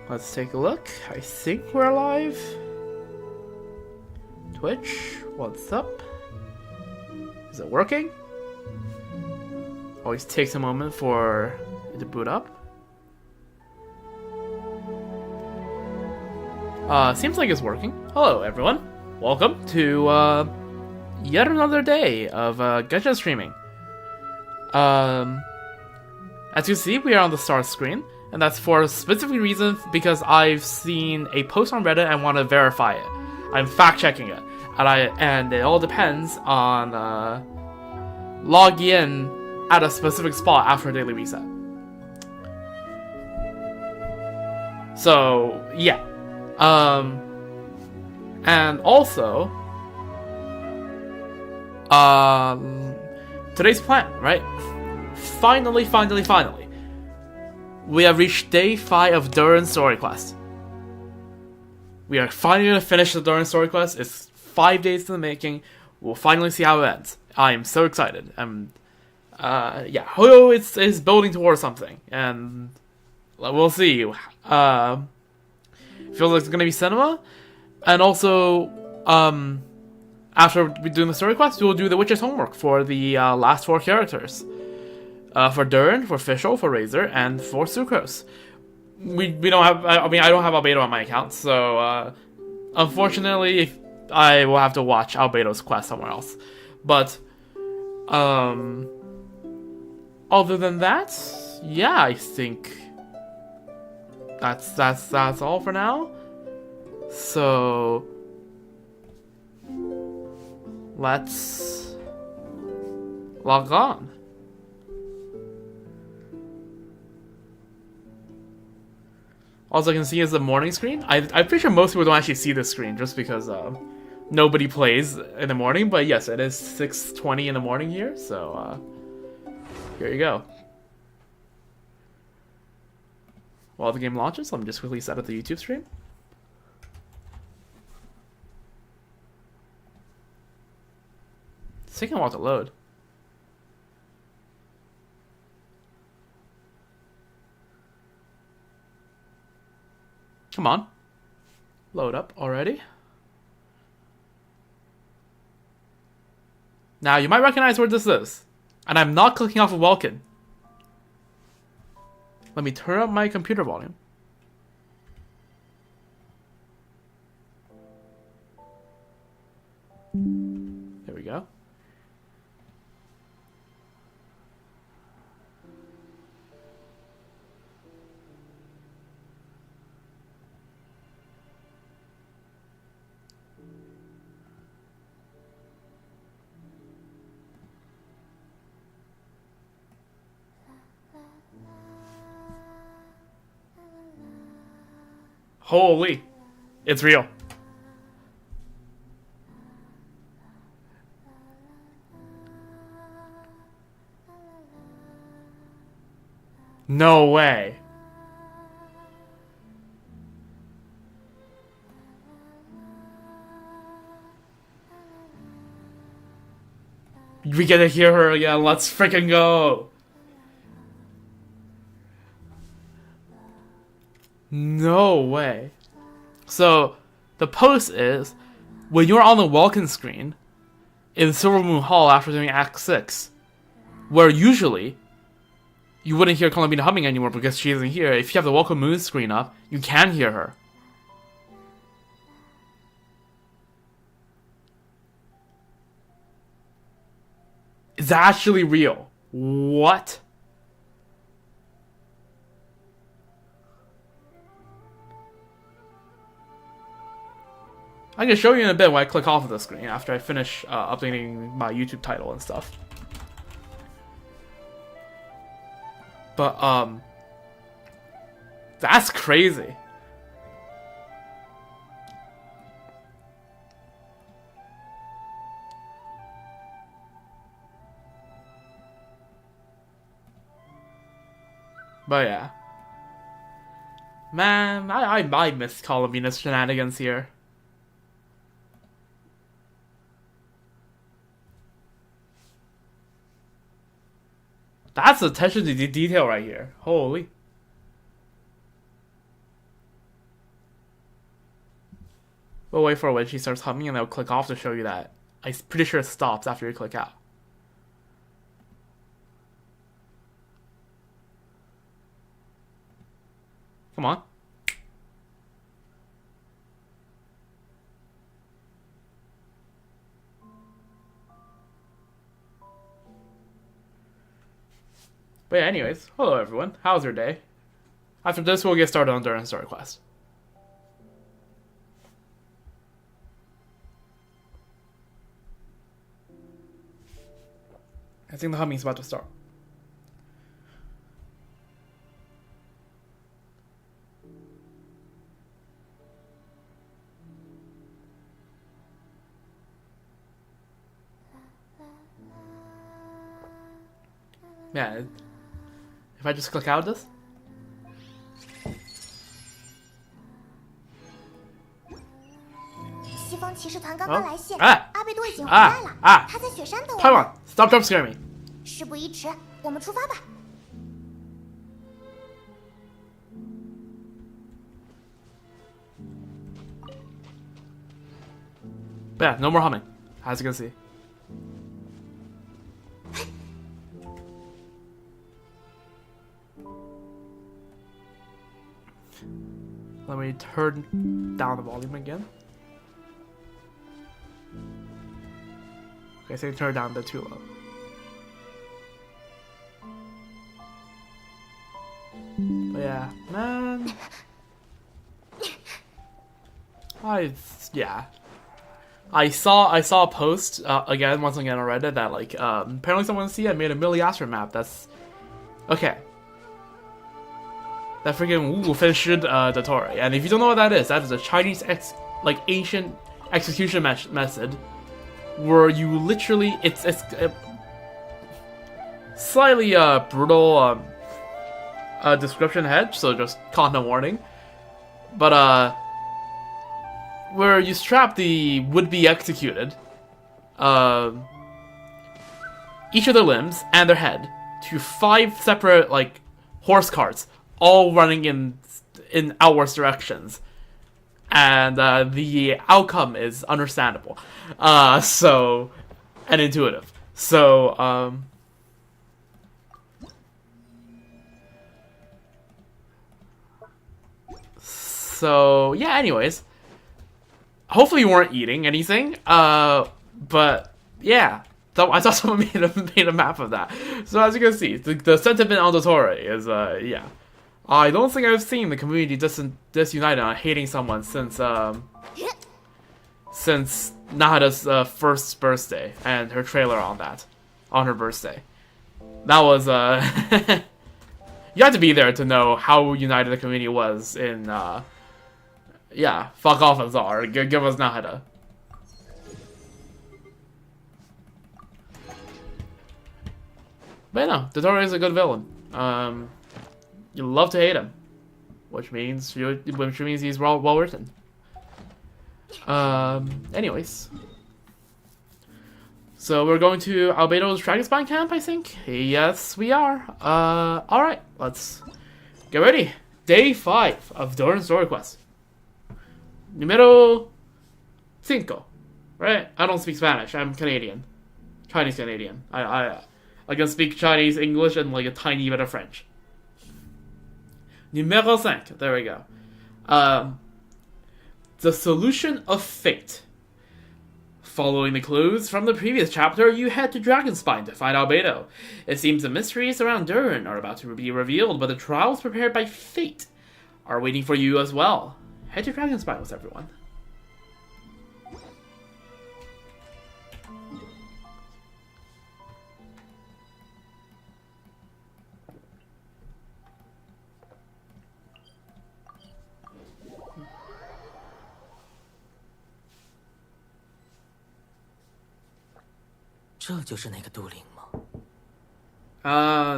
Let's take a look. I think we're live. Twitch, what's up? Is it working? Always takes a moment for it to boot up. Seems like it's working. Hello, everyone. Welcome to yet another day of Genshin streaming. As you see, we are on the start screen, and that's for a specific reason because I've seen a post on Reddit and want to verify it. I'm fact checking it, and it all depends on log in at a specific spot after a daily reset. So yeah, and also today's plan, right? Finally, we have reached day 5 of Durin's story quest. We are finally going to finish the Durin story quest. It's 5 days in the making. We'll finally see how it ends. I am so excited. Yeah, Hoyo is building towards something, and we'll see. Feels like it's going to be cinema, and also, after we do the story quest, we'll do the witch's homework for the last 4 characters. For Durin, for Fischl, for Razor, and for Sucrose. We don't have. I don't have Albedo on my account, so unfortunately, I will have to watch Albedo's quest somewhere else. But other than that, yeah, I think that's all for now. So let's log on. All I can see is the morning screen. I'm pretty sure most people don't actually see this screen just because nobody plays in the morning. But yes, it is 6:20 in the morning here, so here you go. While the game launches, let me just quickly set up the YouTube stream. It's taking a while to load. Come on. Load up already. Now, you might recognize where this is. And I'm not clicking off of Welkin. Let me turn up my computer volume. There we go. Holy, it's real. No way. We get to hear her again. Let's freaking go. No way. So, the post is, when you're on the welcome screen in Silver Moon Hall after doing Act 6, where usually you wouldn't hear Columbina humming anymore because she isn't here, if you have the Welcome Moon screen up, you can hear her. It's actually real. What? I can show you in a bit when I click off of the screen after I finish updating my YouTube title and stuff. But, that's crazy. But yeah. Man, I miss Columbina's shenanigans here. That's attention to detail right here. Holy. We'll wait for when she starts humming and it'll click off to show you that. I'm pretty sure it stops after you click out. Come on. But yeah, anyways, hello everyone. How's your day? After this, we'll get started on Durin's story quest. I think the humming's about to start. Yeah, if I just click out of this? Come on, stop jump scaring me. 事不宜迟，我们出发吧。But yeah, no more humming, as you can see. Let me turn down the volume again. Okay, so turn down the too low. But yeah, man. I saw a post once again on Reddit that like apparently someone made a Millie Astro map. That's okay. That freaking Wu Fenshin Dotori, and if you don't know what that is a Chinese ancient execution method where you literally it's slightly brutal description ahead, so just content warning. But where you strap the would-be executed, each of their limbs and their head to 5 separate like horse carts, all running in outwards directions, and the outcome is understandable, and intuitive. So yeah. Anyways, hopefully you weren't eating anything. But yeah. So I saw someone made a map of that. So as you can see, the sentiment on the Torah is yeah. I don't think I've seen the community disunited on hating someone since Nahada's first birthday and her trailer on her birthday. That was you had to be there to know how united the community was in yeah, fuck off Azar, give us Nahada. But no, Dotori is a good villain. You love to hate him, which means he's well written. Anyways, so we're going to Albedo's Dragon Spine camp, I think. Yes, we are. All right, let's get ready. Day 5 of Durin's Story Quest. Numero 5. Right? I don't speak Spanish. I'm Canadian, Chinese Canadian. I can speak Chinese, English, and like a tiny bit of French. Numero 5. There we go. The solution of fate. Following the clues from the previous chapter, you head to Dragonspine to find Albedo. It seems the mysteries around Durin are about to be revealed, but the trials prepared by fate are waiting for you as well. Head to Dragonspine with everyone.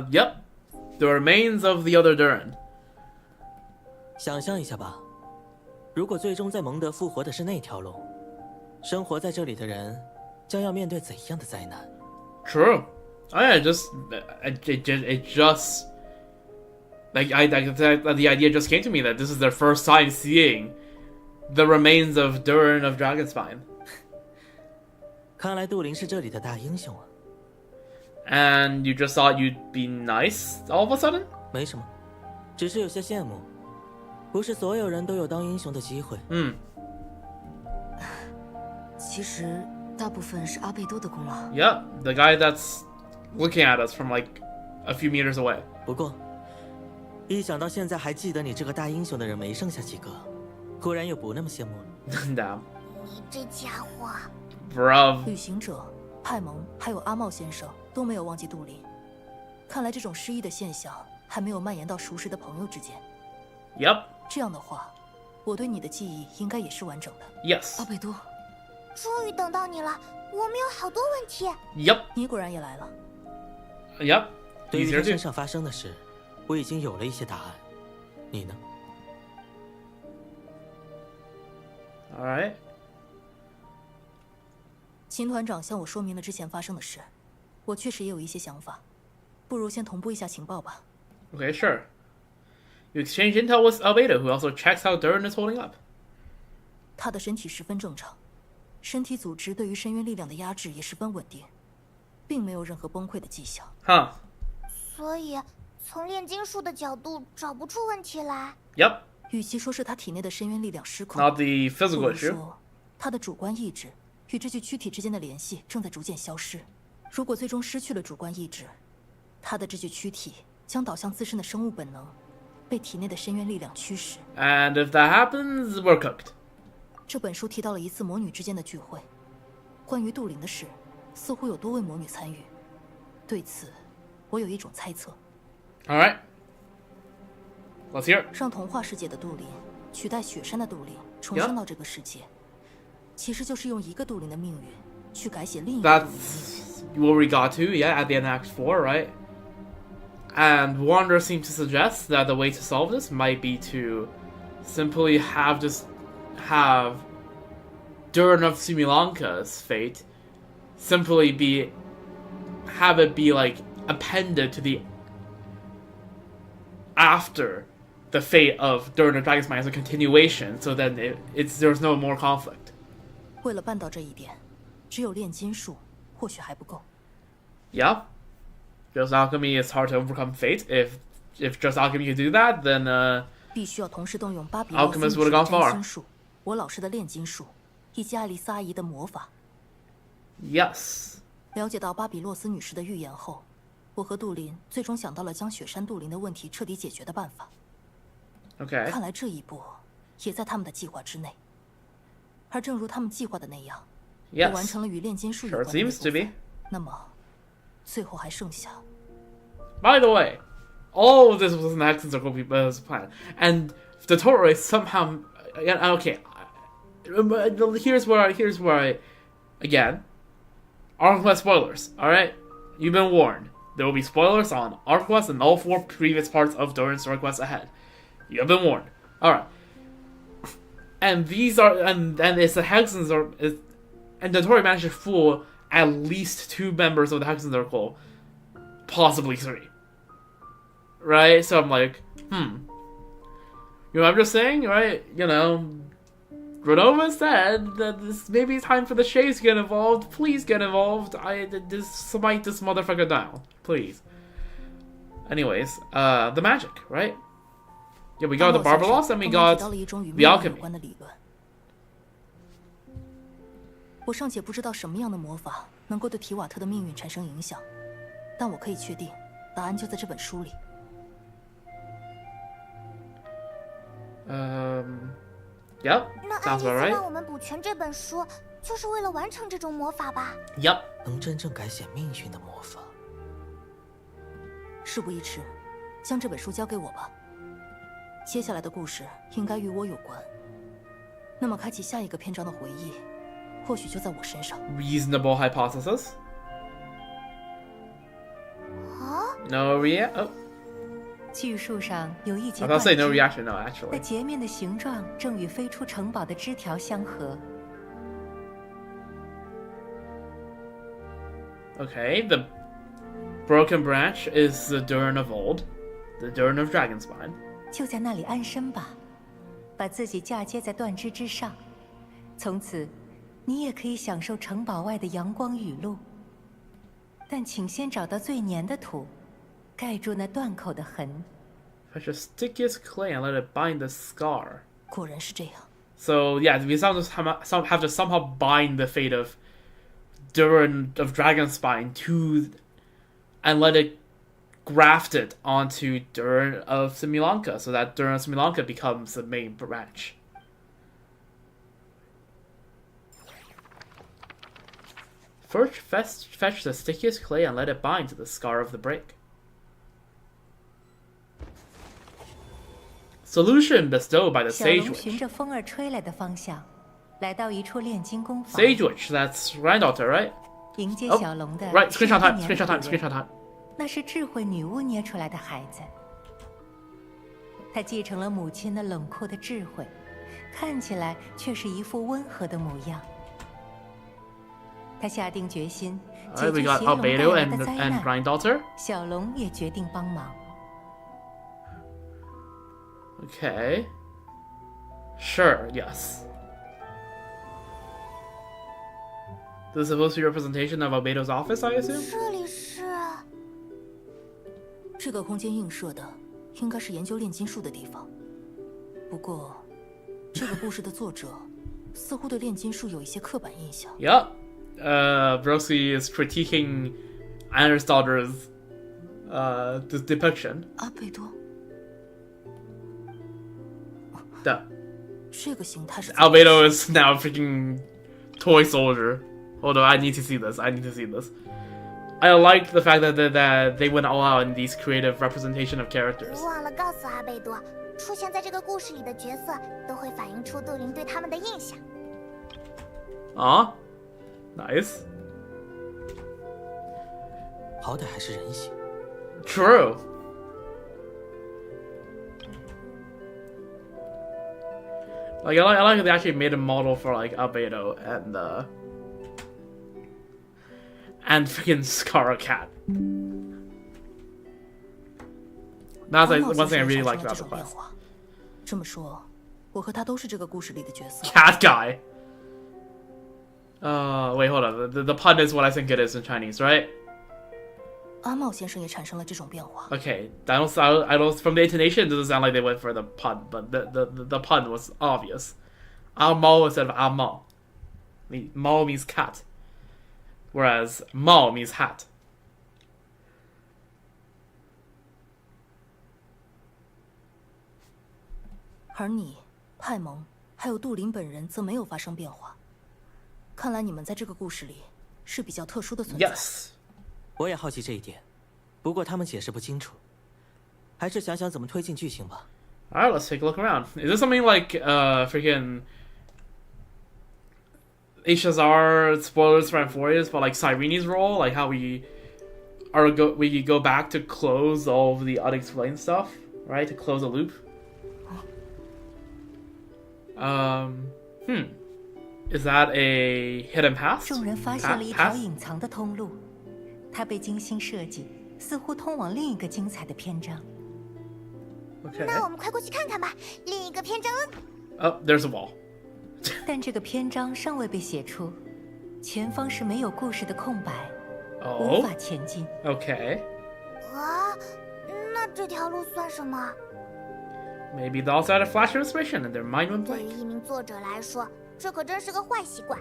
Yep. The remains of the other Durin. 想象一下吧，如果最终在蒙德复活的是那条龙，生活在这里的人将要面对怎样的灾难 ？True. It just like the idea just came to me that this is their first time seeing the remains of Durin of Dragonspine. 看来杜林是这里的大英雄啊。And you just thought you'd be nice all of a sudden? 没什么，只是有些羡慕。不是所有人都有当英雄的机会。其实大部分是阿贝多的功劳。Yeah, the guy that's looking at us from like a few meters away. 不过，一想到现在还记得你这个大英雄的人没剩下几个，忽然又不那么羡慕了。Damn. 你这家伙， Bruv. 旅行者、派蒙还有阿茂先生都没有忘记杜林。看来这种失忆的现象还没有蔓延到熟识的朋友之间。Yep. 这样的话，我对你的记忆应该也是完整的。Yes. 阿贝多，终于等到你了，我们有好多问题。Yep. 你果然也来了。Yep. 对于 He's 他 here 身 too. 上发生的事，我已经有了一些答案。你呢？ Alright. 秦团长向我说明了之前发生的事，我确实也有一些想法，不如先同步一下情报吧。 Okay, sure. You exchange intel with Albedo, who also checks how Durin is holding up. 他的身体十分正常，身体组织对于深渊力量的压制也十分稳定，并没有任何崩溃的迹象。Huh. 所以从炼金术的角度找不出问题来。 Yep. 与其说是他体内的深渊力量失控， Not the 不 physical 如 issue. 说他的主观意志与这具躯体之间的联系正在逐渐消失。如果最终失去了主观意志，他的这具躯体将导向自身的生物本能，被体内的深渊力量驱使。 And if that happens, we're cooked. 这本书提到了一次魔女之间的聚会，关于杜林的事，似乎有多位魔女参与。对此，我有一种猜测。 Alright. Let's hear it. 让童话世界的杜林取代雪山的杜林重生到这个世界，其实就是用一个杜林的命运去改写另一个杜林的命运。 That's what we got to, yeah, at the end of Act 4, right? And Wander seems to suggest that the way to solve this might be to simply have Durin of Sumilanka's fate simply have it be like appended to the after the fate of Durin of Dragonspine as a continuation, so then there's no more conflict. 为了办到这一点，只有炼金术或许还不够。 Yeah. Just alchemy is hard to overcome fate. If just alchemy can do that, then 必须要同时动用巴比洛斯 Alchemist 女 would 士 have 的 gone 占 far. 星术、我老师的炼金术，以及爱丽丝阿姨的魔法。 yes. 了解到巴比洛斯女士的预言后，我和杜林最终想到了将雪山杜林的问题彻底解决的办法。 Okay. 看来这一步也在他们的计划之内。而正如他们计划的那样，我完 Yes. 成了与炼金术有 Sure 关的那 seems to 部分 be. 那么，最后还剩下 By the way, all of this was in the Hexen Circle people's plan. And the Torah is somehow... Okay. Here's where I... Again. ArcQuest spoilers, alright? You've been warned. There will be spoilers on ArcQuest and all 4 previous parts of Durin's story quests ahead. You have been warned. Alright. And these are... And it's the Hexens are... And the Torah managed to fool at least 2 members of the Hexen Circle. Possibly 3. Right? So I'm like, You know, I'm just saying, right? You know, Renova said that maybe it's time for the Shays to get involved. Please get involved. Just smite this motherfucker down. Please. Anyways, the magic, right? Yeah, we got the Barbaros and we got the alchemy. 我尚且不知道什么样的魔法能够对提瓦特的命运产生影响，但我可以确定，答案就在这本书里。Yep, 那爱 sounds 丽丝 about right. 让我们补全这本书，就是为了完成这种魔法吧？ Yep. 能真正改写命运的魔法。事不宜迟，将这本书交给我吧。接下来的故事应该与我有关，那么开启下一个篇章的回忆，或许就在我身上。 Reasonable hypothesis. 啊？ No oh. 巨树上有一节 I 断 thought say no 枝， reaction, no, 那 actually. 截面的形状正与飞出城堡的枝条相合。 Okay, the broken branch is the Durin of old. The Durin of Dragonspine. 就在那里安身吧。把自己嫁接在断肢之上，从此，你也可以享受城堡外的阳光雨露。但请先找到最黏的土，盖住那断口的痕。Fetch the stickiest clay and let it bind the scar. 果然是这样。 So yeah, we have to somehow bind the fate of Durin of Dragonspine to, and let it graft it onto Durin of Simulanka, so that Durin of Simulanka becomes the main branch. First, fetch the stickiest clay and let it bind to the scar of the break. Solution bestowed by the 小 Sage 龙循 Witch. 着风儿吹来的方向，来到一处炼金工坊， Sage Witch, that's granddaughter, right? 迎接 Oh, 小龙的 right, screenshot time, 千年 screenshot time, 主人 screenshot time. 那是智慧女巫捏出来的孩子。他继承了母亲那冷酷的智慧，看起来却是一副温和的模样。他下定决心解 Alright, we 决 got 邪龙带 Albedo 来 and 的灾 and 难， granddaughter. 小龙也决定帮忙。 Okay. Sure, yes. This is supposed to be a representation of Albedo's office, I assume? 这里是这个空间映射的应该是研究炼金术的地方。不过，这个故事的作者似乎对炼金术有一些刻板印象。 Yup. Broski is critiquing Anastotter's this depiction. 阿贝多， The 这个形态是 Albedo is now a freaking toy soldier. Although I need to see this. I need to see this. I like the fact that they went all out in these creative representation of characters. 忘了告诉阿贝多，出现在这个故事里的角色都会反映出杜林对他们的印象。 Ah, nice. 好歹还是人形。 True. Like I like that they actually made a model for like Albedo and freaking Scar Cat. That's like 阿茂 one 先 thing I 生 really 产 like 生了 about 这 the 种变 quest. 化。这么说，我和他都是这个故事里的角色。 Cat guy. Wait, hold on. The pun is what I think it is in Chinese, right? 阿茂先生也产生了这种变化。 Okay, I don't. From the intonation, it doesn't sound like they went for the pun, but the pun was obvious. Mao instead of Mao. Mao means cat, whereas Mao means hat. 而你、派蒙还有杜林本人则没有发生变化。看来你们在这个故事里是比较特殊的存在。 Yes. 我也好奇这一点，不过他们解释不清楚，还是想想怎么推进剧情吧。 All right, let's take a look around. Is this something like freaking HSR spoilers for Amphorius, but like Cyrene's role, like how we go back to close all of the unexplained stuff, right? To close a loop. Is that a hidden path? 众人发现了一条隐藏的通路，它被精心设计，似乎通往另一个精彩的篇章。 Okay. 那我们快过去看看吧。另一个篇章， Oh, there's a wall. 但这个篇章尚未被写出，前方是没有故事的空白，无 Oh. 法前进。 Okay. 啊，那这条路算什么？ Maybe they also had a flash of inspiration and their mind went 对于 blank. 一名作者来说，这可真是个坏习惯。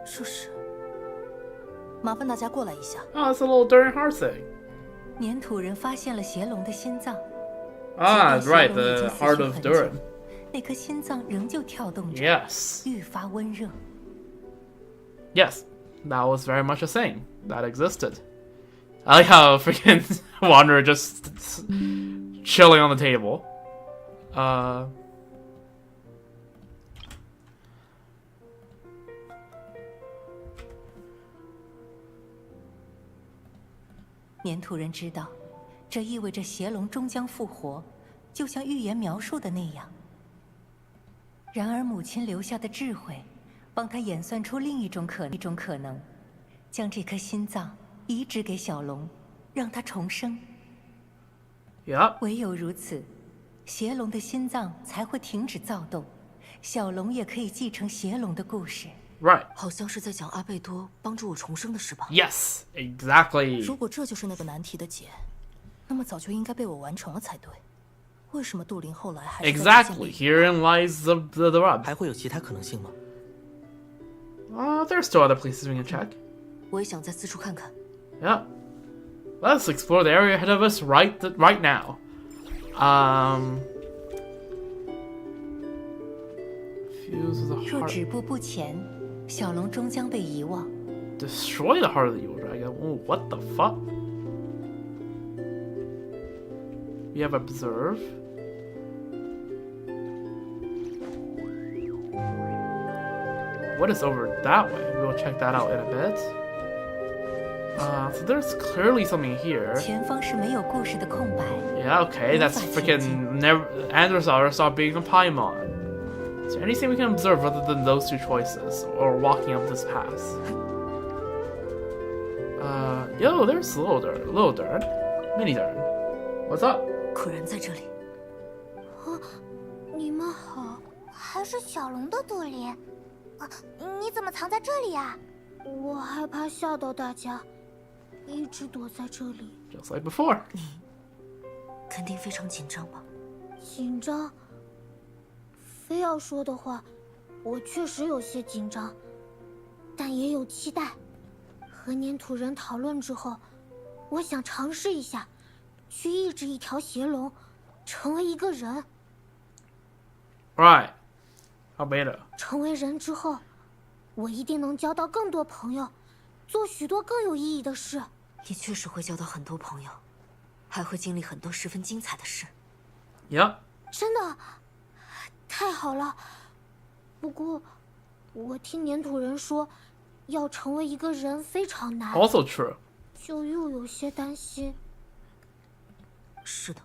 这是，麻烦大家过来一下。 Oh, it's a little Durin heart thing. 粘土人发现了邪龙的心脏， Ah, 尽管 right, 邪龙已 the 经死 heart 去 of 很久 Durin. 那颗心脏仍旧跳动着， Yes. 愈发温热。 Yes, that was very much a thing that existed. I like how freaking Wanderer just chilling on the table. 粘土人知道，这意味着邪龙终将复活，就像预言描述的那样。然而，母亲留下的智慧，帮他演算出另一种可能，将这颗心脏移植给小龙，让他重生。 Yep. 唯有如此，邪龙的心脏才会停止躁动，小龙也可以继承邪龙的故事。Right. 好像是在讲阿贝多帮助我重生的事吧？ Yes, exactly. 如果这就是那个难题的解，那么早就应该被我完成了才对。为什么杜林后来还是在 Exactly. Herein lies the rub. 还会有其他可能性吗？ There's still other places we can check. 我也想再四处看看。 Yeah. Let's explore the area ahead of us right now. Fuse the 若 heart. 止步不前，小龙终将被遗忘。 Destroy the heart of the evil dragon. Oh, what the fuck? We have observe. What is over that way? We will check that out in a bit. So there's clearly something here. 前方是没有故事的空白。 Yeah, okay, that's freaking Androsaurus stop being a Paimon. Is there anything we can observe other than those two choices? Or walking up this path? Yo, there's little Durin. Mini Durin. What's up? 可然在这里。你们好，还是小龙的杜林。你怎么藏在这里啊？我害怕吓到大家，一直躲在这里。 Just like before. 肯定非常紧张吧？紧张？非要说的话，我确实有些紧张，但也有期待。和粘土人讨论之后，我想尝试一下，去抑制一条邪龙，成为一个人。 Right. Albedo. 成为人之后，我一定能交到更多朋友，做许多更有意义的事。你确实会交到很多朋友，还会经历很多十分精彩的事。 Yep. 真的，太好了。不过，我听粘土人说，要成为一个人非常难， Also true. 就又有些担心。是的，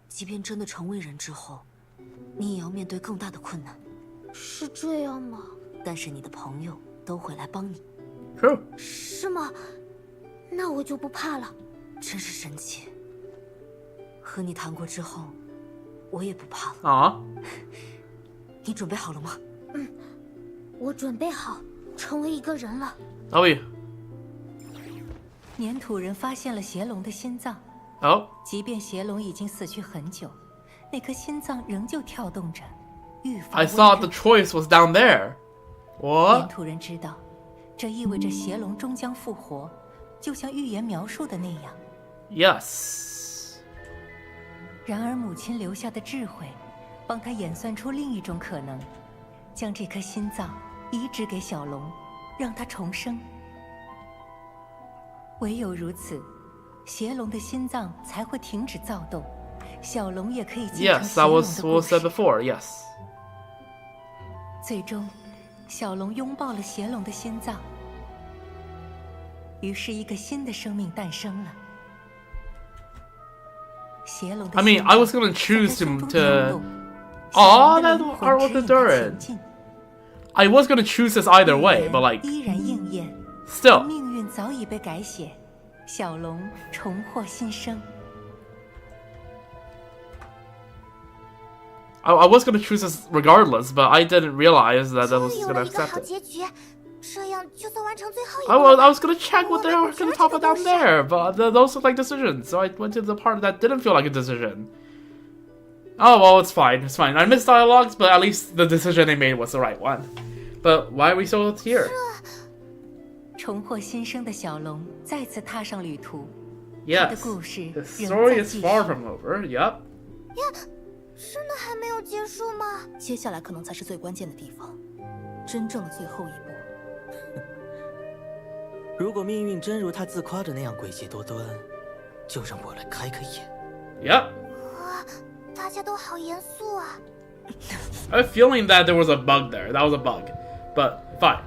即便真的成为人之后，你也要面对更大的困难。是这样吗？但是你的朋友都会来帮你， True. 是吗？那我就不怕了。真是神奇。和你谈过之后，我也不怕了。 Aw. 你准备好了吗？我准备好成为一个人了。 Are we? 粘土人发现了邪龙的心脏， Oh. 即便邪龙已经死去很久，那颗心脏仍旧跳动着，愈发 I 温 thought 热 the choice was down there. 粘 What? 土人知道，这意味着邪龙终将复活，就像预言描述的那样。 Yes. 然而母亲留下的智慧，帮他演算出另一种可能，将这颗心脏移植给小龙，让它重生。唯有如此，邪龙的心脏才会停止躁动，小龙也可以继承 Yes, 邪 that 龙 was 的 what 故 was said 事。 before. Yes. 最终，小龙拥抱了邪龙的心脏，于是一个新的生命诞生了。邪龙的 I mean, 心 I was 脏 gonna 在 choose 它 him 胸中 to. 跳动 Aw, 小龙的 that 灵 art 魂 with 指 the 引它 Durin. 前进 I was gonna choose this either way, but 预 like, 言依然应验， still. 命运早已被改写，小龙重获新生。I was gonna choose this regardless, but I didn't realize that I 终 was 于有 gonna 了一个 accept 好 it. 结局，这样就算完成最后一 I 个 was, 了 I was gonna check what they were gonna talk about down 我们 there, but those look like decisions, so I went to the part that didn't feel like a decision. Oh well, it's fine, it's fine. I missed dialogues, but at least the decision they made was the right one. But why are we still here? 重获新生的小龙再次踏上旅途，他的 Yes, 故事 the 仍 story 在 is 继 far 续。 from over. Yep. 真的还没有结束吗？接下来可能才是最关键的地方，真正的最后一步。如果命运真如他自夸的那样诡计多端，就让我来开开眼。 Yep. 大家都好严肃啊。 I have a feeling that there was a bug there. That was a bug, but fine.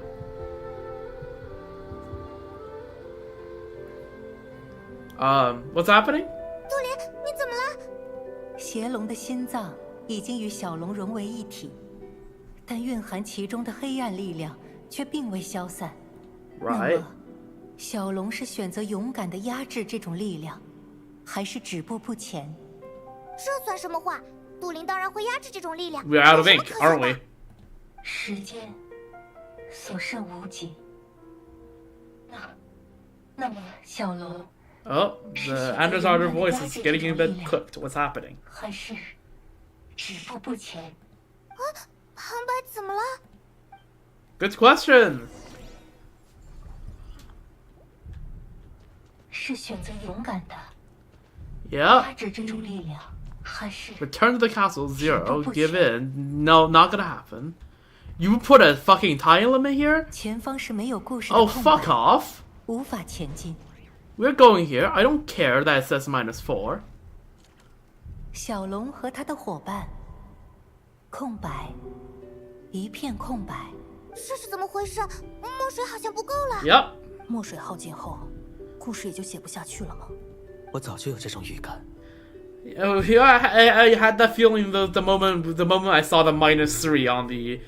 What's happening? 杜林，你怎么了？邪龙的心脏已经与小龙融为一体，但蕴含其中的黑暗力量却并未消散。那 Right. 么，小龙是选择勇敢地压制这种力量，还是止步不前？这算什么话？杜林当然会压制这种力量。 We're out of 有什么 ink, 可说 aren't 的 we? 时间所剩无几。那么，小龙 Oh, the Anders Arter voice is getting a bit cooked. What's happening? 还是止步不前？旁白怎么了？ Good question. 是选择勇敢的 Yep. 压制这种力量，还是 Return to the castle, Zero. Give in. No, not gonna happen. You put a fucking time limit here? 前方是没有故事的 Oh, 空白 fuck off. 无法前进？ We're going here. I don't care that it says -4. 小龙和他的伙伴，空白，一片空白。这是怎么回事？墨水好像不够了。 Yep. 墨水耗尽后，故事也就写不下去了吗？我早就有这种预感。 Oh, yeah, I had that feeling the moment I saw the -3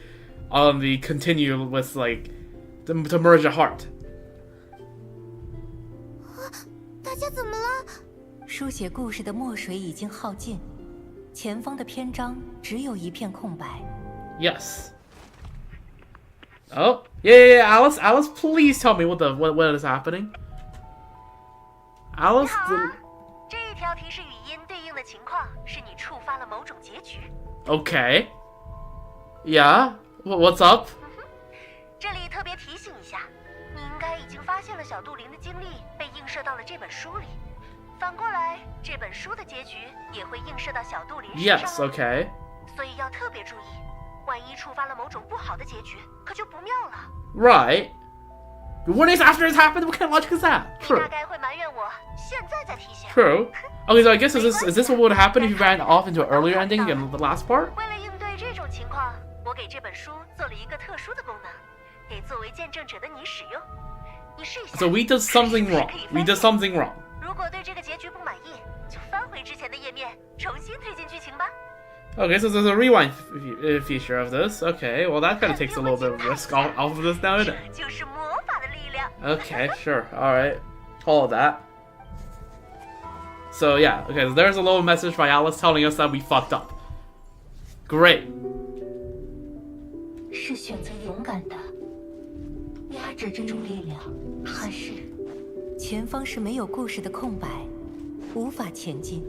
on the continue with like to merge a heart. 大家怎么了？书写故事的墨水已经耗尽，前方的篇章只有一片空白。 Yes. Oh, yeah, Alice, please tell me what is happening. Alice, 这一条提示语音对应的情况是你触发了某种结局。 okay. Yeah, what's up? 这里特别提醒一下，你应该已经发现了小杜林的经历被映射到了这本书里，反过来，这本书的结局也会映射到小杜林身上。 Yes, okay. 所以要特别注意，万一触发了某种不好的结局，可就不妙了。 Right. What is after it's happened? What kind of logic is that? 你 True. 大概会埋怨我，现在再提醒。 True. Okay, so I guess is this what would happen if you ran off into an earlier ending in the last part? 为了应对这种情况，我给这本书做了一个特殊的功能，给作为见证者的你使用。你试一下。 So we did something wrong. We did something wrong. 如果对这个结局不满意，就翻回之前的页面，重新推进剧情吧。 Okay, so there's a rewind feature of this. Okay, well that kind of takes a little bit of risk off of this now, isn't it? 这就是魔法的力量。 Okay, sure. All right. All of that. So yeah, okay, so there's a little message by Alice telling us that we fucked up. Great. 是选择勇敢的压制这种力量，还是前方是没有故事的空白，无法前进？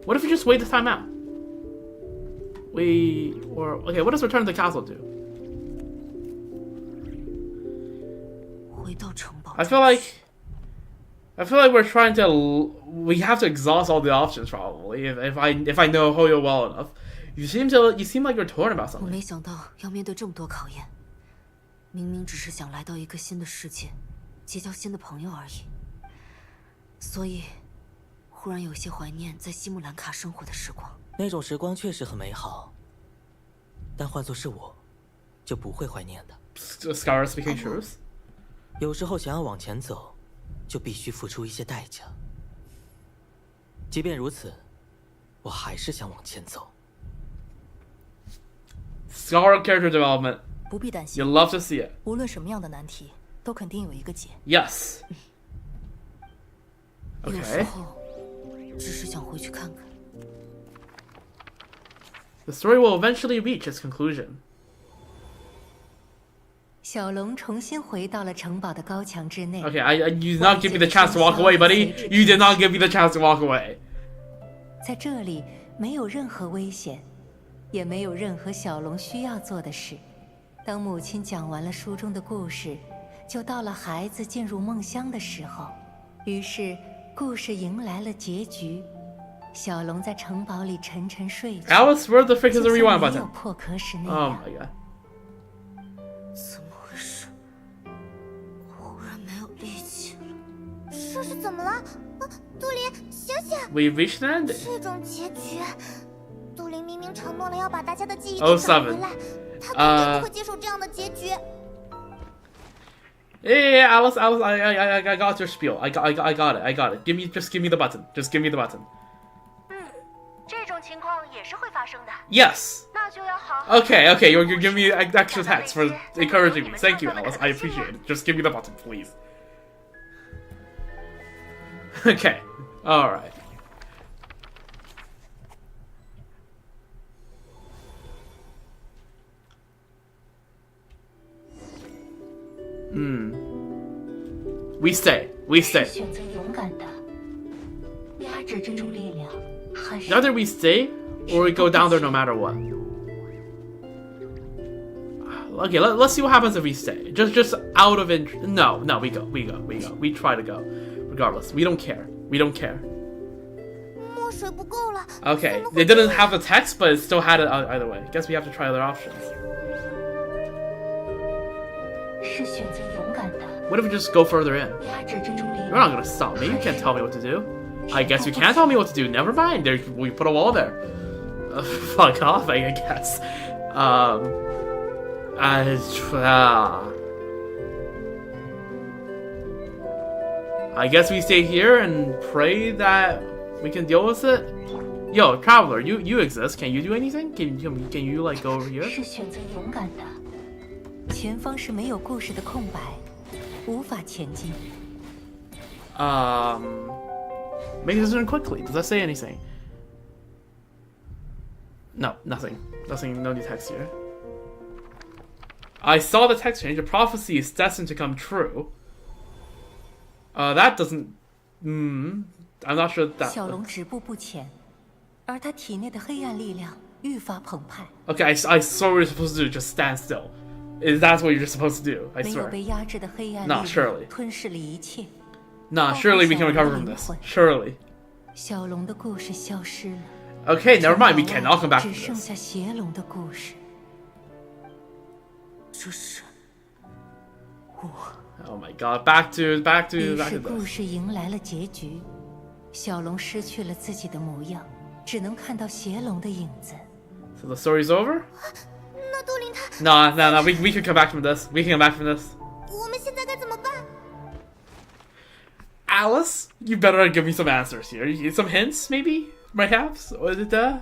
What if we just wait this time out? Okay, what does return to the castle do? 回到城堡。 I feel like we're trying to. We have to exhaust all the options probably. If I know Hoyo well enough, you seem like you're torn about 我 something. 没想到要面对这么多考验，明明只是想来到一个新的世界，结交新的朋友而已。所以，忽然有些怀念在西木兰卡生活的时光。那种时光确实很美好，但换作是我，就不会怀念的。 Scar speaking truth. 有时候想要往前走，就必须付出一些代价。即便如此，我还是想往前走。 Scar character development. 不必担 You 心， love to see it. 无论什么样的难题，都肯定有一个解。 Yes. 有时 Okay. 候，只是想回去看看。 The story will eventually reach its conclusion. 小龙重新回到了城堡的高墙之内。 Okay, you did not give me the chance to walk away, buddy. You did not give me the chance to walk away. 在这里没有任何危险，也没有任何小龙需要做的事。当母亲讲完了书中的故事，就到了孩子进入梦乡的时候。于是，故事迎来了结局。小龙在城堡里沉沉睡去， Alice, where the frick is the 就 rewind 像没有 button? 破壳时那 Oh 样。 my god. 怎么回事？忽然没有力气了。这是怎么了？杜林，醒醒！ We've reached the ending. 这种结局，杜林明明承诺了要把大家的记忆Oh, 都找 seven. 回来，他肯定不会接受这样的结局。 Yeah, Alice, I got your spiel. I got it. Just give me the button. Just give me the button. 这种情况也是会发生的， Yes. 那就要好好。 Okay, you're giving me extra text for encouraging me. Thank you, Alice. I appreciate it. Just give me the button, please. Okay. Alright. We stay. We 是 stay. 选择勇敢的，压制这种力量，还是 Either we stay or we go down there no matter what. Okay, let's see what happens if we stay. Just out of interest. No, we go. We try to go. Regardless, we don't care. We don't care. 墨水不够了。 Okay, 怎么会 they didn't have the text, but it still had it either way. Guess we have to try other options. 是选择勇敢的， What if we just go further in? 压制这种力 You're 量， not gonna stop me. You can't tell me what to do. I guess you can't tell me what to do. Never mind. There, we put a wall there. Fuck off, I guess. I guess we stay here and pray that we can deal with it. Yo, traveler, you exist. Can you do anything? Can you like go over here? 是选择勇敢的。前方是没有故事的空白，无法前进。 Make a decision quickly. Does that say anything? No, nothing. Nothing. No new text here. I saw the text change. The prophecy is destined to come true. That doesn't. I'm not sure that. 小龙止步不前，而他体内的黑暗力量愈发澎湃。 Okay, I saw what you're supposed to do. Just stand still. Is that what you're supposed to do? I 没有 swear. 被压制的黑暗 Nah, 力 surely. 量吞噬了一切。 Nah, surely we can recover from this. Surely. 小龙的故事消失了。 Okay, never mind. We 城 cannot 堡 come back 只 from 剩 this. 下邪龙的故事。这是 Oh my god. Back to 于 back 是 to 故 this. 事迎来了结局，小龙失去了自己的模样，只能看到邪龙的影子。 So the story's over? 那杜林他， No. We can come back from this. We can come back from this. 我们现在该怎么办？ Alice, you better give me some answers here. Some hints, maybe? Perhaps? Or is it that?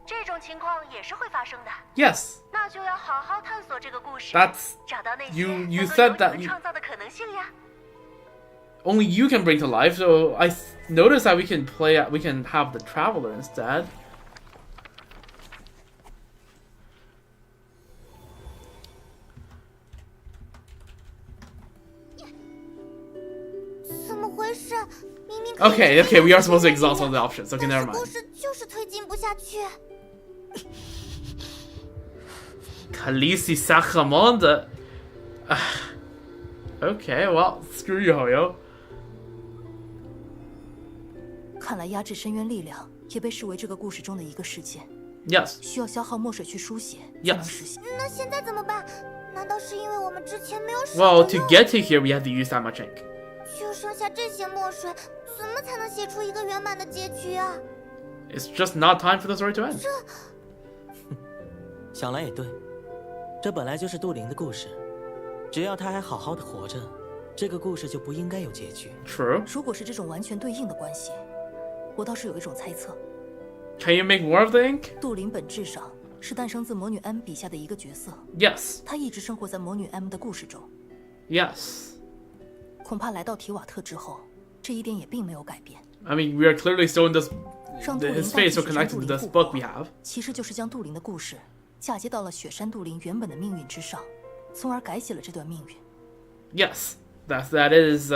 这种情况也是会发生的， Yes. 那就要好好探索这个故事， That's 找到那些 you 能 you 够 said 有 that 你们 you, 创造的可能性呀。 only you can bring to life, so I noticed that we can have the traveler instead. Okay, we are supposed to exhaust all the options. Okay, never 故 mind. 事就是推进不下去。 Khaleesi Sacramond. Okay, well, screw you, Hoyo. 看来压制深渊力量也被视为这个故事中的一个事件， Yes. 需要消耗墨水去书写才能 Yes. 实现。那现在怎么办？难道是因为我们之前没有使 Well, 用 to get to here, we had to use that much ink. 就剩下这些墨水，怎么才能写出一个圆满的结局啊？ It's just not time for the story to end. 想来也对，这本来就是杜林的故事，只要他还好好的活着，这个故事就不应该有结局。 True. 如果是这种完全对应的关系，我倒是有一种猜测： Can you make more of the ink? 杜林本质上是诞生自魔女 M 笔下的一个角色， Yes. 她一直生活在魔女 M 的故事中。 Yes. 恐怕来到提瓦特之后，这一点也并没有改变。 I mean, we are clearly still in this. 让杜林 His 代 face 替 so 雪山 connected 杜 to 林 this 复 book 活 we have. 其实就是将杜林的故事嫁接到了雪山杜林原本的命运之上，从而改写了这段命运。 Yes. That is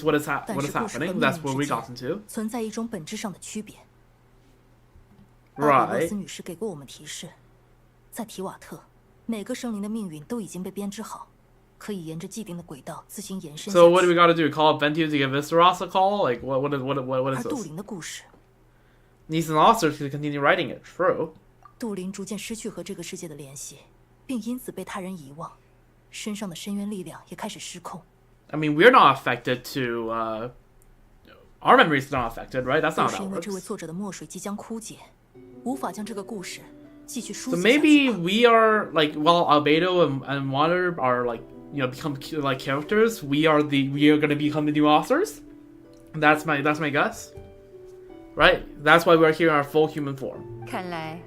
what is 但 what 是 is 故事和 happening. 命 That's 运 what we 之 got 间 into. 存在一种本质上的区别。阿比洛斯 Right. 女士给过我们提示，在提瓦特，每个生灵的命运都已经被编织好，可以沿着既定的轨道自行延伸下 So what do we 去。 got to do? Call up Ventiu to give Visteros a call? Like what is 而杜 this? 林的故事， Needs an author to continue writing it. True. 杜林逐渐失去和这个世界的联系，并因此被他人遗忘，身上的深渊力量也开始失控。 I mean, we're not affected to. Our memory's not affected, right? That's 就 not 是 how 因 that 为这位 works. 作者的墨水即将枯竭，无法将这个故事继续书 So 写下去 maybe 吧。 we are like, while Albedo and Water are like, become like characters. We are gonna become the new authors. That's my guess. Right? That's why we're here in our full human form. 看来，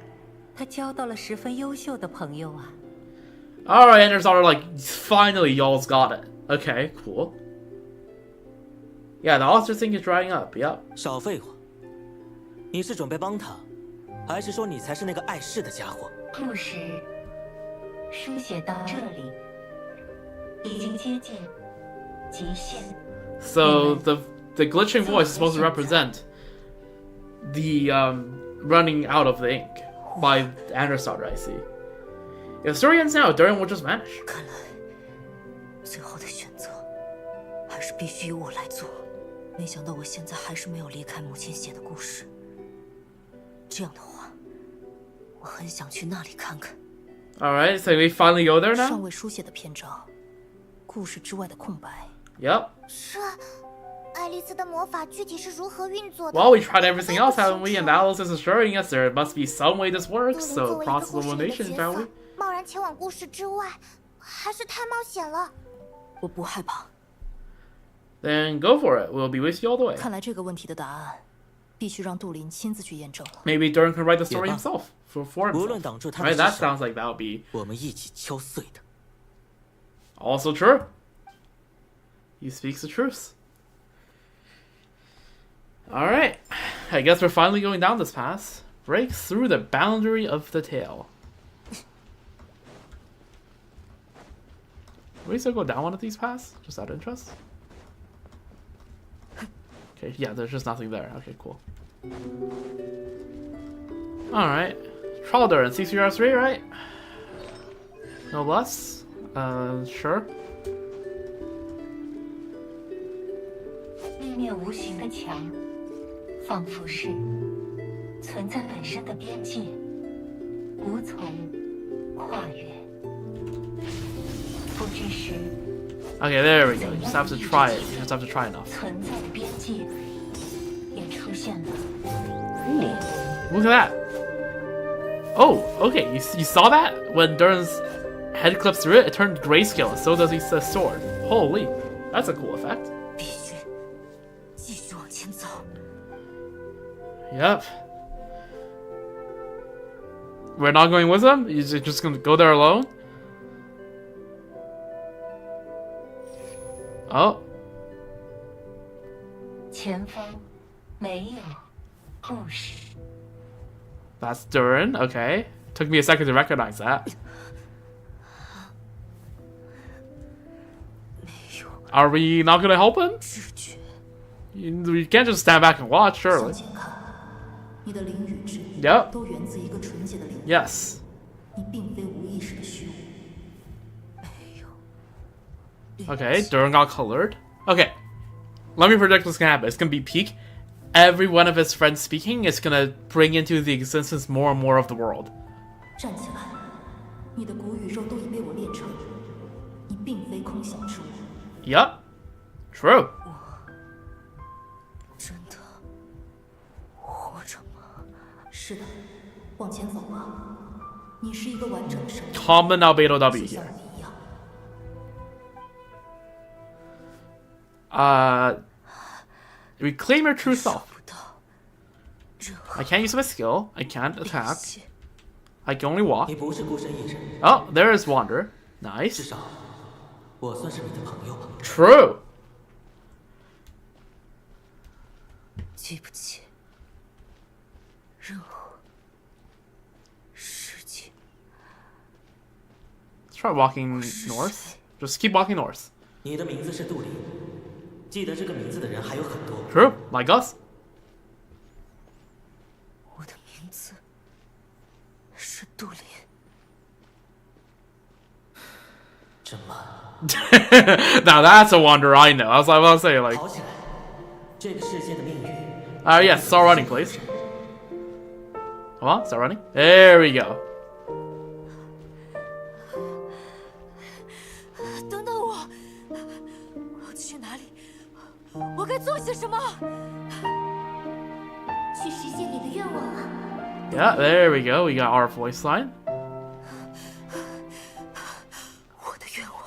他交到了十分优秀的朋友啊。 All right, Enders are like, finally, y'all's got it. Okay, cool. Yeah, the author thing is drying up. Yep. 少废话，你是准备帮他，还是说你才是那个碍事的家伙？故事书写到这里，已经接近极限。 So the glitching voice is supposed to represent the running out of the ink by Anderstarter, I see. If the story ends now, Durin will just vanish. 看来，最后的选择还是必须由我来做。没想到我现在还是没有离开母亲写的故事。这样的话，我很想去那里看看。 Alright, so we finally go there 尚 now? 未书写的篇章，故事之外的空白。 Yep. 是啊，爱丽丝的魔法具体是如何运作的？ Well, we tried everything else, haven't we? And Alice is assuring us there must be some way this works, 杜林 so 作为一个 process 故事里的 elimination, 角 shall 色 we?，贸然前往故事之外，还是太冒险了。我不害怕。 Then go for it. We'll be with you all the way. 看来这个问题的答案，必须让杜林亲自去验证了。 Maybe Durin can write the story Yeah. himself for 无论 himself. 挡住他的 Right? 是 That 什么， sounds like that would be 我们一起敲碎的。 also true. He speaks the truth. Alright. I guess we're finally going down this path. Break through the boundary of the tale. Will we still go down one of these paths? Just out of interest? Okay, yeah, there's just nothing there. Okay, cool. Alright. Tralder and C3R3, right? No less? Sure. 那面无形的墙，仿佛是存在本身的边界，无从跨越。不知是 Okay, there we go. You just have to try it. You just have to try enough. 存在的边界，也出现了 Look at that. Oh, okay. You saw that? When Durin's head clips through it, it turned grayscale, and so does his sword. Holy. That's a cool effect. 必须继续往前走。 Yep. We're not going with him? You're just gonna go there alone? Oh. 前方没有故事。 That's Durin. Okay. Took me a second to recognize that. 没有 Are we not gonna help him? 知觉。 We can't just stand back and watch, 向 surely. 前看，你的灵与智 Yep. 都源自一个纯洁的灵魂。 Yes. 你并非无意识的虚无。没有。 Okay, Durin got colored. Okay. Let me predict what's gonna happen. It's gonna be peak. Every one of his friends speaking is gonna bring into the existence more and more of the world. 站起来，你的骨与肉都已被我炼成，你并非空想之物。 Yup. True. 真的活着吗？是的，往前走吧。你是一个完整的生命， Common albedo W 就像 here. 你一样。 Reclaim your true 找 self. 不到任何 I can't use my skill. I can't 联 attack. 系。 I can only walk. 你不是孤身一人， Oh, there is Wander. 至 Nice. 少我算是你的朋友吧。 True. 记不起任何事情。 Let's try walking north. Just keep walking north. 你的名字是杜林，记得这个名字的人还有很多。 True. Like us. 我的名字是杜林。真慢， Now that's a Wander I know. I was about to say, like, 跑起来！这个世界的命运， yes, start running, please. Come on, start running. There we go. 等等我，我要去哪里？我该做些什么？去实现你的愿望啊！ Yeah, there we go. We got our voice line. 我的愿望。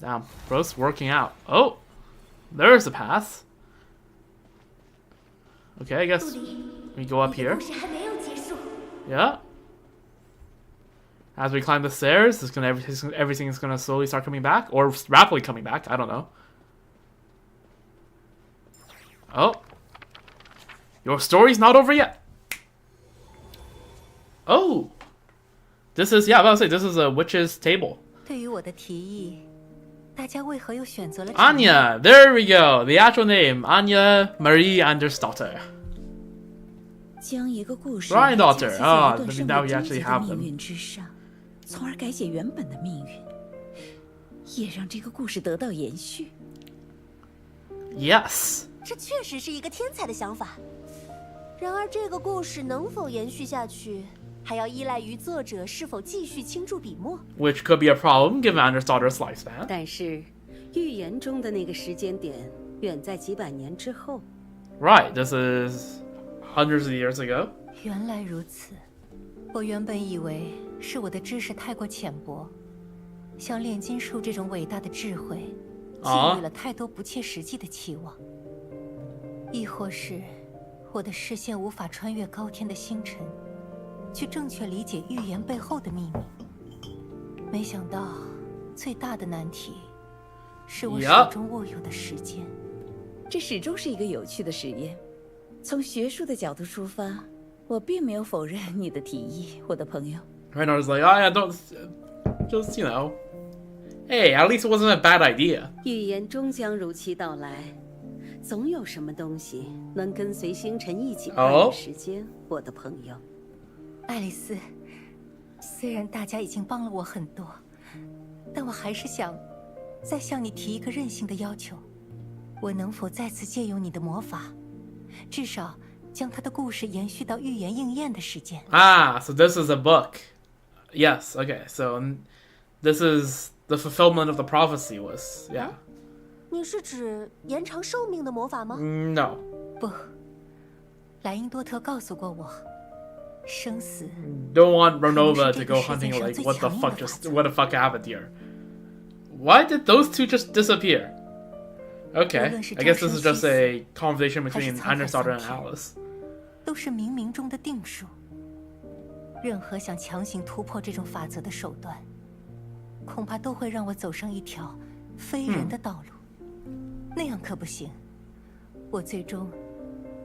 Damn, bro's working out. Oh, there's the path. Okay, I guess 杜林， we go up 你的 here. 故事还没有结束。 Yeah. As we climb the stairs, everything is gonna slowly start coming back, or rapidly coming back. I don't know. Oh, your story's not over yet. Oh, This is, yeah, I was about to say, this is a witch's table. 对于我的提议，大家为何又选择了 Anya, there we go. The actual name, Anya Marie Andersdotter. 将一个故事 Granddaughter. 架 Ah, 在一 now 段 we 胜 actually 利终 have 结的 them. 命运之上，从而改写原本的命运，也让这个故事得到延续。 Yes. 这确实是一个天才的想法。然而，这个故事能否延续下去，还要依赖于作者是否继续倾注笔墨。 Which could be a problem given Andersdotter's lifespan. 但是，预言中的那个时间点远在几百年之后。 Right, this is hundreds of years ago. 原来如此，我原本以为是我的知识太过浅薄，像炼金术这种伟大的智慧，寄予了太多不切实际的期望，亦或是我的视线无法穿越高天的星辰，去正确理解预言背后的秘密。没想到，最大的难题是我手中握有的时间。这始终是一个有趣的实验。从学术的角度出发，我并没有否认你的提议，我的朋友。 Reinhardt's like, oh yeah, don't, just, you know, hey, at least it wasn't a bad idea. 预言终将如期到来，总有什么东西能跟随星辰一起跨越时间，我的朋友。爱丽丝，虽然大家已经帮了我很多，但我还是想再向你提一个任性的要求。我能否再次借用你的魔法，至少将他的故事延续到预言应验的时间？ Ah, so this is a book. Yes, okay, so this is the fulfillment of the prophecy was, yeah. 你是指延长寿命的魔法吗？ No. 不，莱茵多特告诉过我，生死 Don't want Renova to go hunting like what the fuck happened here. Why did those two just disappear? Okay, I guess this is just a conversation between Andersdotter and Alice. 都是冥冥中的定数。任何想强行突破这种法则的手段，恐怕都会让我走上一条非人的道路。那样可不行。我最终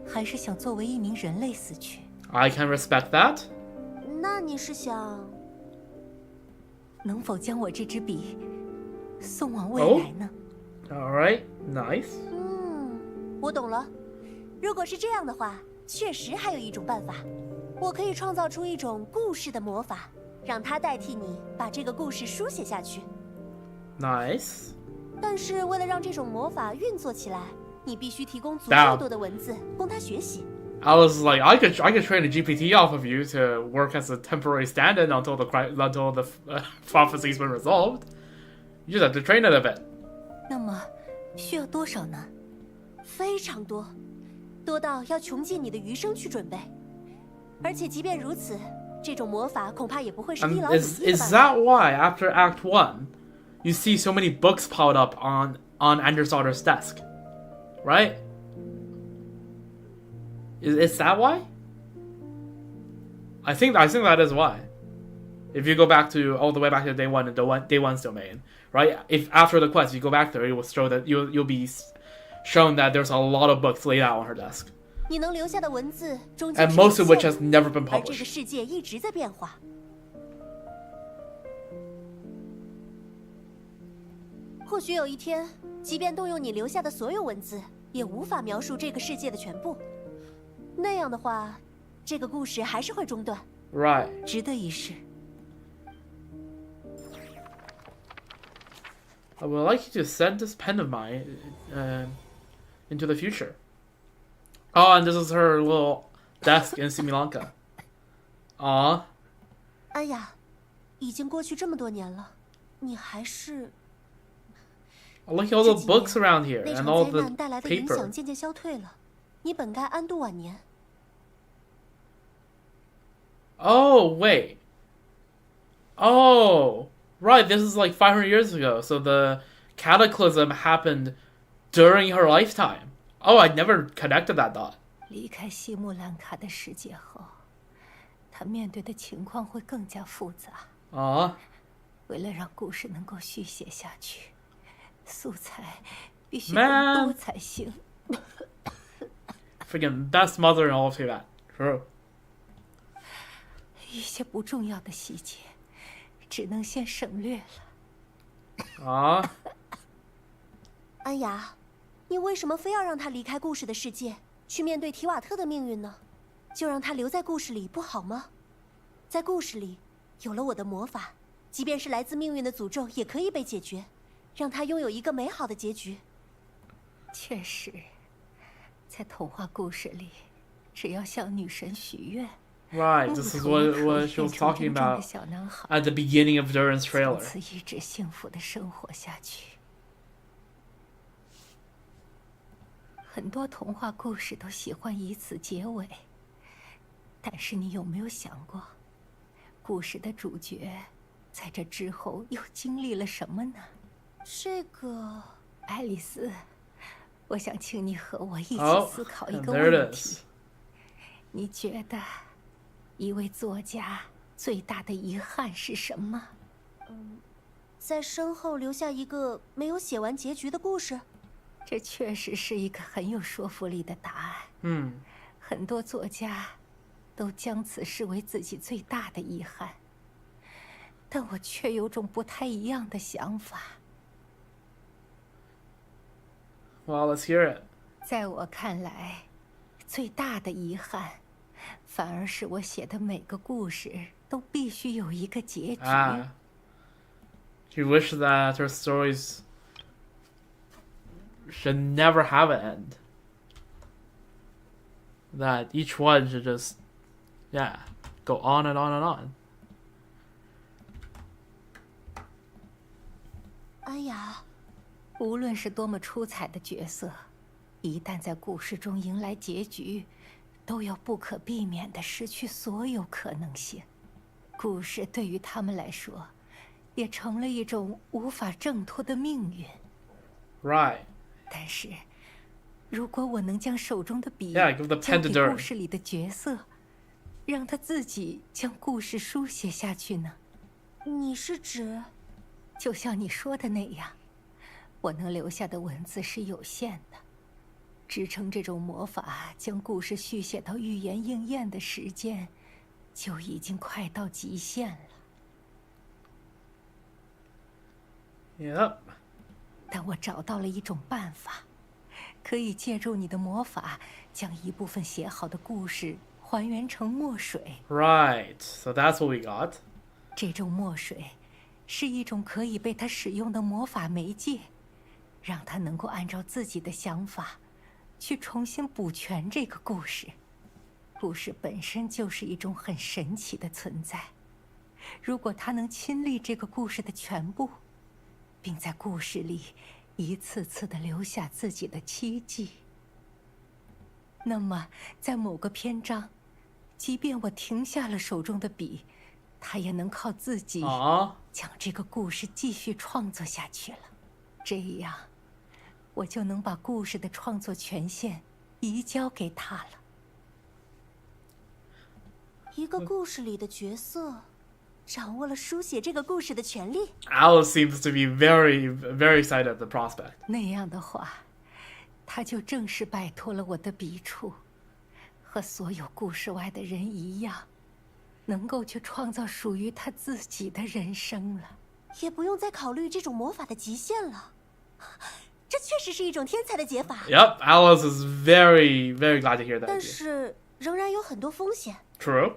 还是想作为一名人类死去。I can respect that. 那你是想能否将我这支笔送往未来呢？ All right, nice. 我懂了。如果是这样的话，确实还有一种办法，我可以创造出一种故事的魔法，让它代替你把这个故事书写下去。Nice. 但是为了让这种魔法运作起来，你必须提供足够多的文字供它学习。Alice is like, I could train a GPT off of you to work as a temporary stand-in until the prophecy's been resolved. You just have to train it a bit. 那么需要多少呢？非常多，多到要穷尽你的余生去准备。而且即便如此，这种魔法恐怕也不会是一劳永逸的办法。Is that why after Act 1, you see so many books piled up on Andersdotter's desk, right? Is that why? I think that is why. If you go back to all the way back to day one and day one's domain, right? If after the quest you go back there, it will show that you'll be shown that there's a lot of books laid out on her desk, 你能留下的文字终究 and 是 most of 有 which 限 has 的， never been 而这个 published. 世界一直在变化。或许有一天，即便动用你留下的所有文字，也无法描述这个世界的全部。那样的话，这个故事还是会中断。 Right. 值得一试。I would like you to send this pen of mine into the future. Oh, and this is her little desk in Sri Lanka. Aw. 哎呀，已经过去这么多年了，你还是 Look at all the books around here 那 and 场 all 灾 the 难带来的影响 paper. 渐渐消退了，你本该安度晚年。 Oh, wait. Oh, right. This is like 500 years ago. So the cataclysm happened during her lifetime. Oh, I never connected that dot. 离开西木兰卡的世界后，他面对的情况会更加复杂。 Aw. 为了让故事能够续写下去，素材必须 Man 更多才行。 Freaking best mother in all of that. True. 一些不重要的细节只能先省略了。啊，安雅，你为什么非要让他离开故事的世界，去面对提瓦特的命运呢？就让他留在故事里不好吗？在故事里，有了我的魔法，即便是来自命运的诅咒也可以被解决，让他拥有一个美好的结局。确实，在童话故事里，只要向女神许愿。Right, this is what she was talking about at the beginning of Durin's trailer. 从此一直幸福的生活下去。很多童话故事都喜欢以此结尾，但是你有没有想过，故事的主角在这之后又经历了什么呢？这个，爱丽丝，我想请你和我一起思考一个 there 问 it 题。 is. 你觉得一位作家最大的遗憾是什么？在身后留下一个没有写完结局的故事。这确实是一个很有说服力的答案。很多作家都将此视为自己最大的遗憾，但我却有种不太一样的想法。Well, let's hear it. 在我看来，最大的遗憾，反而是我写的每个故事都必须有一个结局。She wished that her stories should never have an end. That each one should just, go on and on and on. 安雅，无论是多么出彩的角色，一旦在故事中迎来结局，都要不可避免地失去所有可能性。故事对于他们来说，也成了一种无法挣脱的命运。Right. 但是，如果我能将手中的笔 give the 交 pen to 给 Durin. 故事里的角色，让他自己将故事书写下去呢？你是指？就像你说的那样，我能留下的文字是有限的，支撑这种魔法将故事续写到预言应验的时间，就已经快到极限了。Yep. 但我找到了一种办法，可以借助你的魔法，将一部分写好的故事还原成墨水。Right. So that's what we got. 这种墨水是一种可以被他使用的魔法媒介，让他能够按照自己的想法去重新补全这个故事。故事本身就是一种很神奇的存在，如果他能亲历这个故事的全部，并在故事里一次次地留下自己的期冀，那么在某个篇章，即便我停下了手中的笔，他也能靠自己将这个故事继续创作下去了。这样，我就能把故事的创作权限移交给他了。一个故事里的角色掌握了书写这个故事的权利。Alice seems to be very, very excited at the prospect. 那样的话，他就正式摆脱了我的笔触，和所有故事外的人一样，能够去创造属于他自己的人生了。也不用再考虑这种魔法的极限了。这确实是一种天才的解法。Yep, Alice is very, very glad to hear that. 但是仍然有很多风险。True.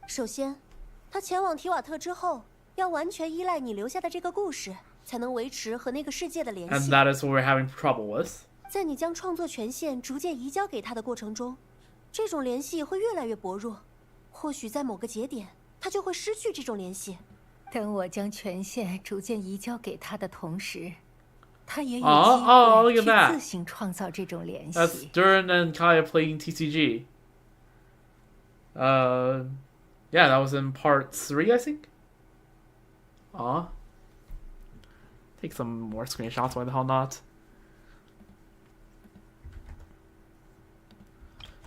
首先，他前往提瓦特之后，要完全依赖你留下的这个故事，才能维持和那个世界的联 And 系。 that is what we're having trouble with. 在你将创作权限逐渐移交给他的过程中，这种联系会越来越薄弱。或许在某个节点，他就会失去这种联系。当我将权限逐渐移交给他的同时，他也有 look 机 at that. 会去自行创造这种联 That's 系。 Durin and Kaya playing TCG. Yeah, that was in part 3, I think. Take some more screenshots, why the hell not?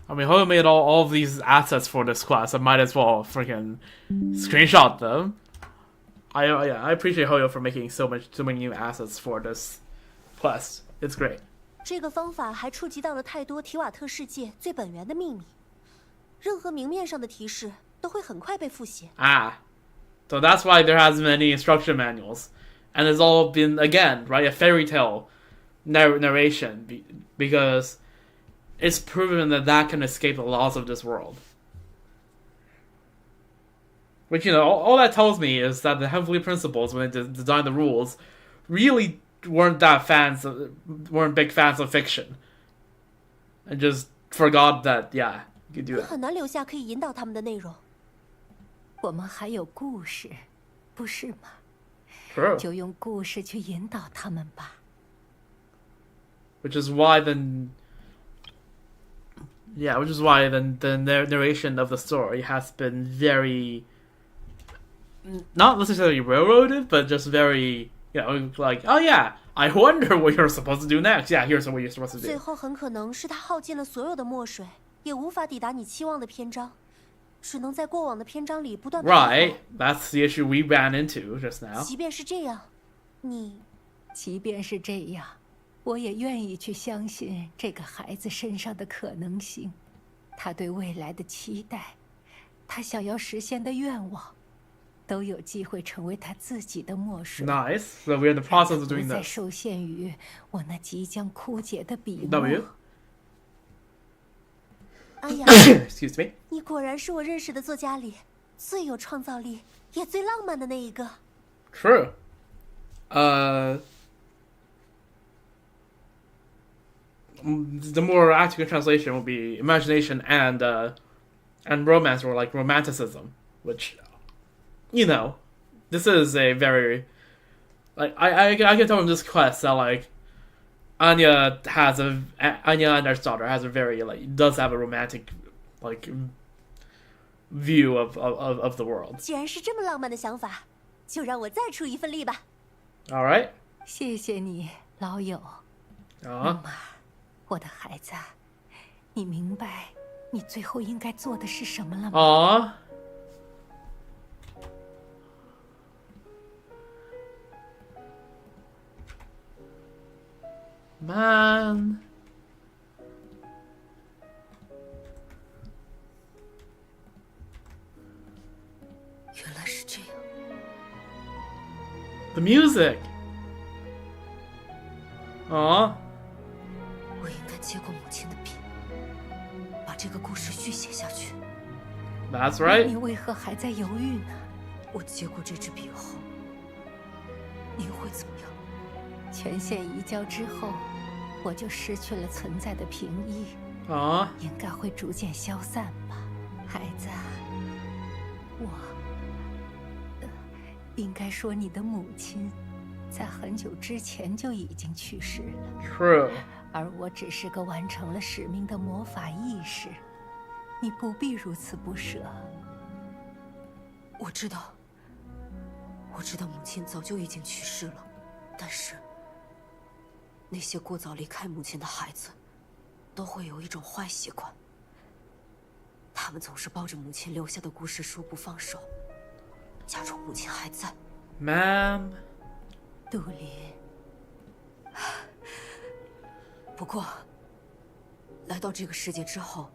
I mean, Hoyo made all of these assets for this quest. I might as well freaking screenshot them. I appreciate Hoyo for making so many new assets for this quest. It's great. 这个方法还触及到了太多提瓦特世界最本源的秘密，任何明面上的提示都会很快被复写。So that's why there has many instruction manuals. And it's all been, again, right, a fairy tale narration. Because it's proven that can escape the laws of this world. Which, all that tells me is that the Heavenly Principles, when they designed the rules, really weren't big fans of fiction. And just forgot that, yeah, you could do 你 it. 很难留下可以引导他们的内容。我们还有故事，不是吗？ True. 就用故事去引导他们吧。Which is why the narration of the story has been very, not necessarily railroaded, but just very, like, oh yeah, I wonder what you're supposed to do next. Yeah, here's what you're supposed to 最 do. 后很可能是他耗尽了所有的墨水，也无法抵达你期望的篇章，只能在过往的篇章里不断地 Right, that's the issue we ran into just now. 即便是这样，你即便是这样，我也愿意去相信这个孩子身上的可能性，他对未来的期待，他想要实现的愿望，都有机会成为他自己的墨水。 Nice. So we're in the process of 不 doing 再 this. 受限于我那即将枯竭的笔墨。 W. 哎呀， Excuse me. 你果然是我认识的作家里最有创造力也最浪漫的那一个。 True. The more accurate translation will be imagination and romance, or like romanticism, which, this is a very, like, I can tell from this quest that, like, Anya and her daughter has a very, like, does have a romantic, like, view of the world. 既然是这么浪漫的想法，就让我再出一份力吧。 All right. 谢谢你，老友。妈，我的孩子，你明白你最后应该做的是什么了吗？ Man. 原来是这样。 The music. Aw. 我应该接过母亲的笔，把这个故事续写下去。 That's right. 你为何还在犹豫呢？我接过这支笔后，您会怎么样？权限移交之后，我就失去了存在的平易， Aw. 应该会逐渐消散吧，孩子。我，应该说你的母亲，在很久之前就已经去世了， True. 而我只是个完成了使命的魔法意识。你不必如此不舍。我知道母亲早就已经去世了，但是那些过早离开母亲的孩子，都会有一种坏习惯，他们总是抱着母亲留下的故事书不放手，假装母亲还在。Ma'am. 杜林，不过，来到这个世界之后，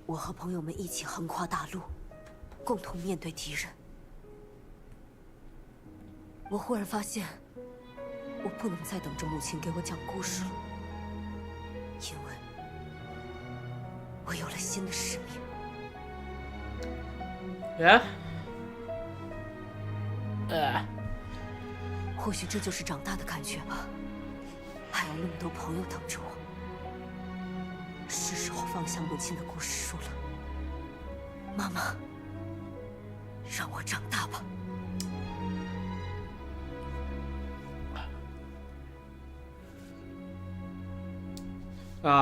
我和朋友们一起横跨大陆，共同面对敌人。我忽然发现，我不能再等着母亲给我讲故事了，因为我有了新的使命。 Yeah. 或许这就是长大的感觉吧，还有那么多朋友等着我。是时候放下母亲的故事书了，妈妈，让我长大吧。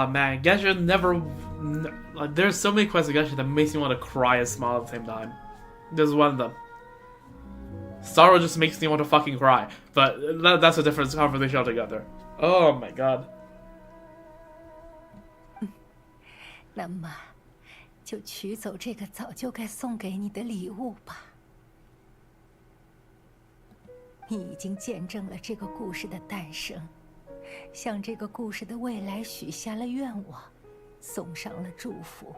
Man, Genshin never. Like, there's so many quests in Genshin that makes me want to cry and smile at the same time. This is one of them. Sorrow just makes me want to fucking cry, but that's a different conversation altogether. Oh my god. 那么，就取走这个早就该送给你的礼物吧。你已经见证了这个故事的诞生，向这个故事的未来许下了愿望，送上了祝福。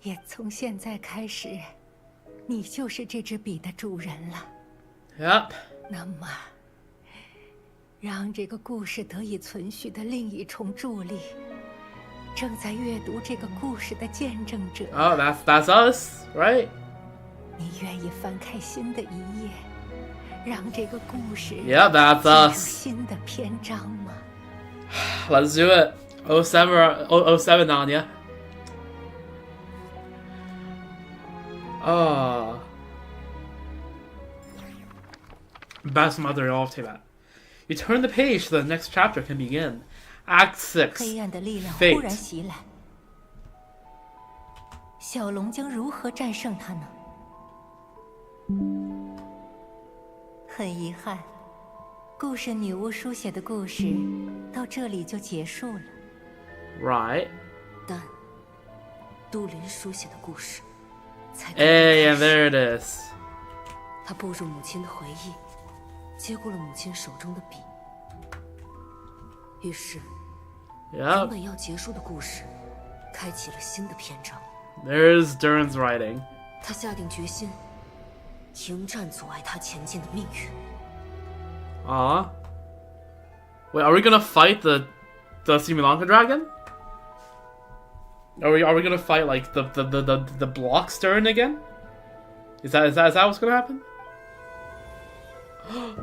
也从现在开始，你就是这支笔的主人了。Yep. 那么，让这个故事得以存续的另一重助力，正在阅读这个故事的见证者。Oh, that's us, right? 你愿意翻开新的一页，让这个故事 Yeah, that's 进入 us. 新的篇章吗？ Let's do it. 07 on ya. Best mother of Tibet. You turn the page so the next chapter can begin. Act 6. 黑暗的力量 Fate. 忽然袭来，小龙将如何战胜它呢？很遗憾，故事女巫书写的故事到这里就结束了。 Right. 但杜林书写的故事才刚刚 Hey, 开 and 始 there it is. 他步入母亲的回忆，接过了母亲手中的笔，于是原 Yep. 本要结束的故事开启了新的篇章。 There's Durin's writing. 他下定决心迎战阻碍他前进的命运。 Wait, are we gonna fight the Sri Lanka dragon? Are we gonna fight like the block Durin again? Is that what's gonna happen?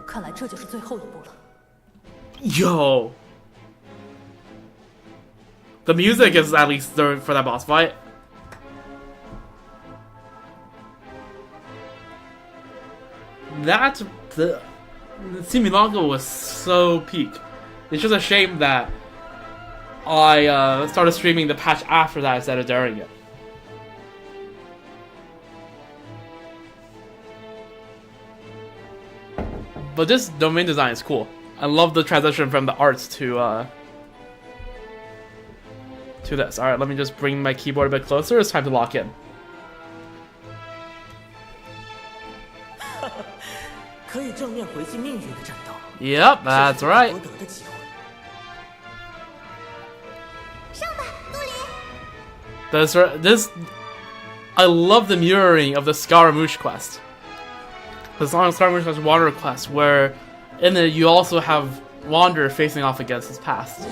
看来这就是最后一步了。 Yo! The music is at least there for that boss fight. The Sri Lanka was so peak. It's just a shame that I started streaming the patch after that instead of during it. But this domain design is cool. I love the transition from the arts to this. Alright, let me just bring my keyboard a bit closer. It's time to lock in. 可以正面回击命运的战斗。 Yep, that's right. 夺得的机会。 This, I love the mirroring of the Scaramouche quest. The Scaramouche quest Wanderer quest, where in it you also have Wanderer facing off against his past.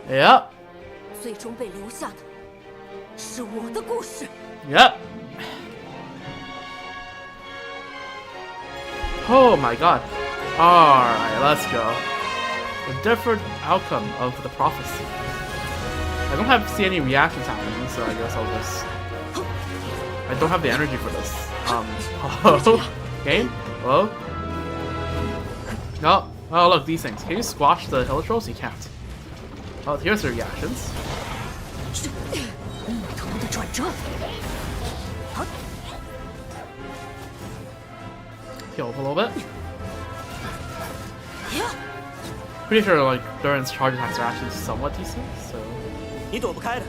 Yep. 最终被留下的是我的故事。 Yep. Oh my god. Alright, let's go. The different outcome of the prophecy. I don't see any reactions happening, so I guess I'll just... I don't have the energy for this. Hello? Game? Hello? No. Oh, look, these things. Can you squash the Hilichurls? You can't. Oh, here's the reactions. 木头的转折。 Heal up a little bit. Pretty sure like Durin's charge attacks are actually somewhat decent, so... 你躲不开的，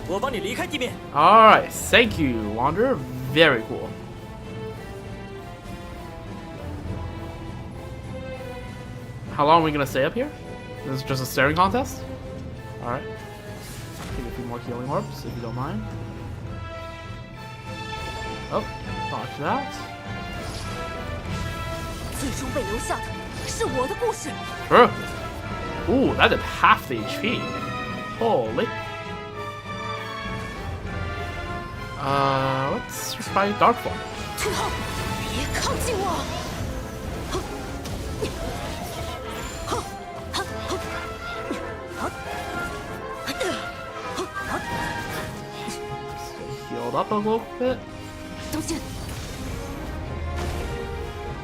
我帮你离开地面。 Alright, thank you, Wanderer. Very cool. How long are we gonna stay up here? This is just a staring contest? Alright. Take a few more healing orbs, if you don't mind. Oh, dodge that. 最终被留下的是我的故事。 True. Ooh, that did half the HP. Holy. Let's try Dark Form. 退后，别靠近我！ Healed up a little bit. 当心！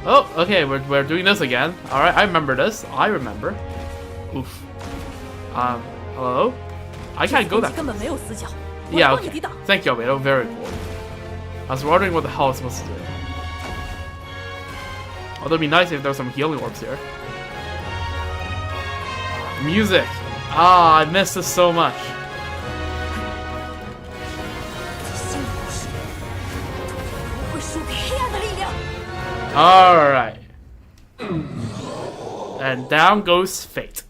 Oh, okay, we're doing this again. Alright, I remember this. I remember. Oof. Hello? I can't go that. 根本没有死角。 Yeah, 我来帮你 okay. 抵挡。 Thank you, Albedo. Very cool. I was wondering what the hell I was supposed to do. Although it'd be nice if there was some healing orbs here. Music. Ah, I miss this so much. 新 Alright. And down goes Fate.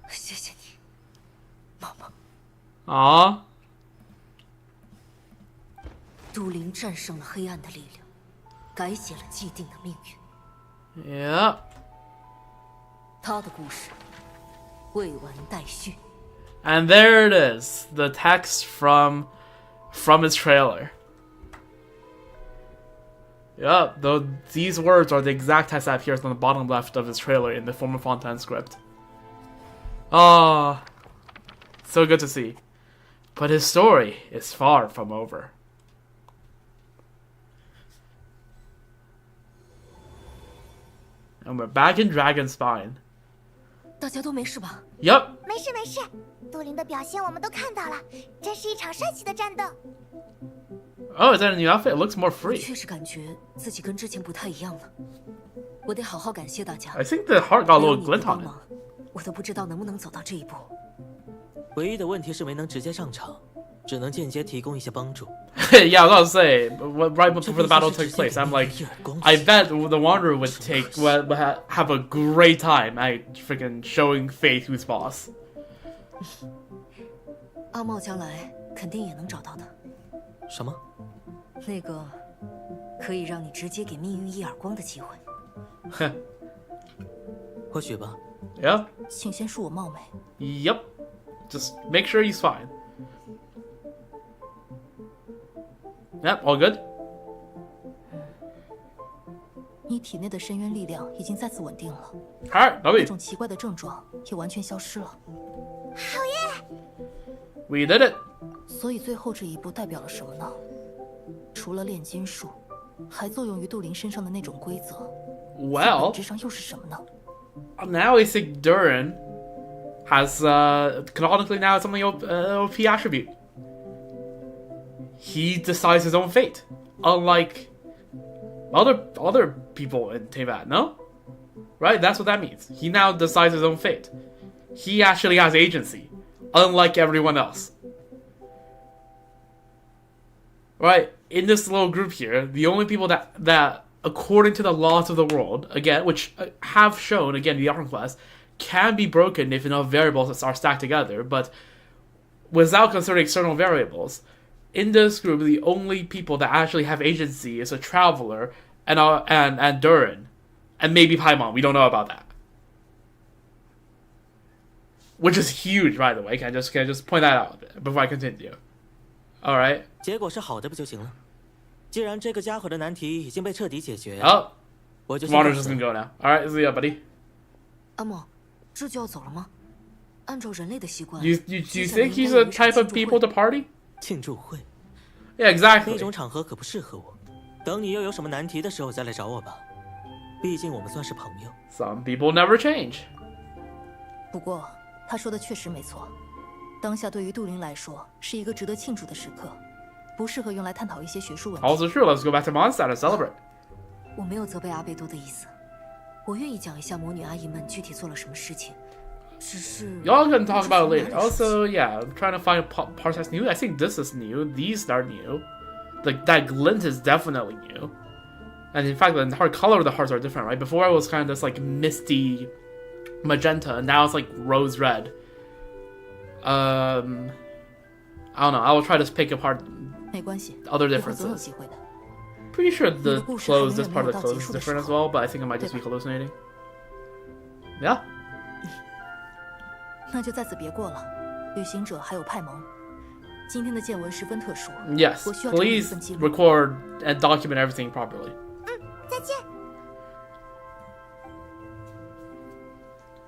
谢谢你，妈妈。 Aww. 都灵战胜了黑暗的力量，改写了既定的命运。 Yeah. 他的故事未完待续。 And there it is, the text from his trailer. Yeah, these words are the exact text that appears on the bottom left of his trailer in the former Fontaine script. Ah, so good to see. But his story is far from over. And we're back in Dragonspine. 大家都没事吧？ Yup. 没事没事，杜林的表现我们都看到了，真是一场帅气的战斗。 Oh, is that a new outfit? It looks more 我 free. 确实感觉自己跟之前不太一样了。我得好好感谢大家。 I think the heart got a 没有 little 你的 glint 帮 on it. 忙，我都不知道能不能走到这一步。唯一的问题是没能直接上场，只能间接提供一些帮助。Yeah, I was about to say, right before the battle took place, I'm like, I bet the Wanderer would have a great time at freaking showing Faith who's boss. 阿茂将来肯定也能找到的。什么？那个可以让你直接给命运一耳光的机会。或许吧。 Yeah. 请先恕我冒昧。 Yep. Just make sure he's fine. Yep, all good. 你体内的深渊力量已经再次稳定了， Alright, 那 lovely. 种奇怪的症状也完全消失了。 We did it. 所以最后这一步代表了什么呢？除了炼金术，还作用于杜林身上的那种规则，在 Well, 本质上又是什么呢？ now I think Durin has canonically now has something OP attribute. He decides his own fate, unlike other people in Teyvat. No, right? That's what that means. He now decides his own fate. He actually has agency, unlike everyone else. Right? In this little group here, the only people that according to the laws of the world, again, which have shown, again, the Arkham Quest, can be broken if enough variables are stacked together, but without considering external variables, in this group, the only people that actually have agency is a Traveler and Durin, and maybe Paimon. We don't know about that, which is huge, by the way. Can I just point that out before I continue? All right. 结果是好的不就行了？既然这个家伙的难题已经被彻底解决， Oh, 我就 Wander's just gonna go now. All right, see ya, buddy. 阿莫，这就要走了吗？按照人类的习惯 Do you 接下来 think 应 he's 该有 the 一场 type of 庆祝 people 会 to party? 庆祝会 Yeah, 那 exactly. 种场合可不适合我。等你又有什么难题的时候再来找我吧，毕竟我们算是朋友。 Some people never change. 不过他说的确实没错，当下对于杜林来说是一个值得庆祝的时刻，不适合用来探讨一些学术问题。 Also true. Let's go back to Mondstadt and celebrate. 我没有责备阿贝多的意思，我愿意讲一下魔女阿姨们具体做了什么事情。只是 Y'all can talk about it 不知 later. 道哪里 Also, yeah, I'm trying to find parts that's new. I think this is new. These are new. That glint is definitely new. And in fact, the entire color of the hearts are different, right? Before it was kind of this like misty magenta, and now it's like rose red. I don't know. I will try to pick apart 没关系， other 以后总有 differences. 机会的。 Pretty sure the 你的故事还 clothes, 永 this 远 part 没有 of the 到结 clothes is 束的 different 时 as 候， well, but I think I might just be 对吧？ hallucinating. Yeah. 那就在此别过了。旅行者还有派蒙，今天的见闻十分特殊， Yes. 我需要整理一 Please 份记录。 record and document everything properly. 再见。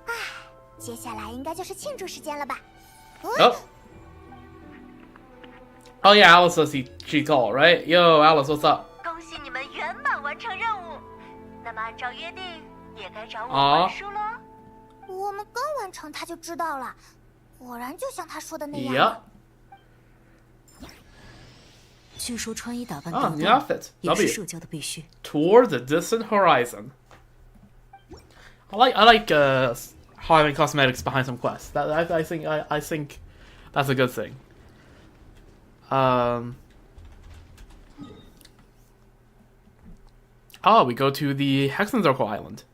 唉，接下来应该就是庆祝时间了吧？ Oh. Oh yeah, Alice says she called, right? Yo, Alice, what's up? 恭喜你们圆满完成任务。那么按照约定，也该找我啊还书喽。我们刚完成他就知道了，果然就像他说的那 Yep. 样。据说穿衣打扮 Ah, 打 new 扮 outfit. 也是 W. 社交的必须。 Toward the distant horizon. I like having cosmetics behind some quests. I think that's a good thing. Oh, we go to the Hexenzirkel Island.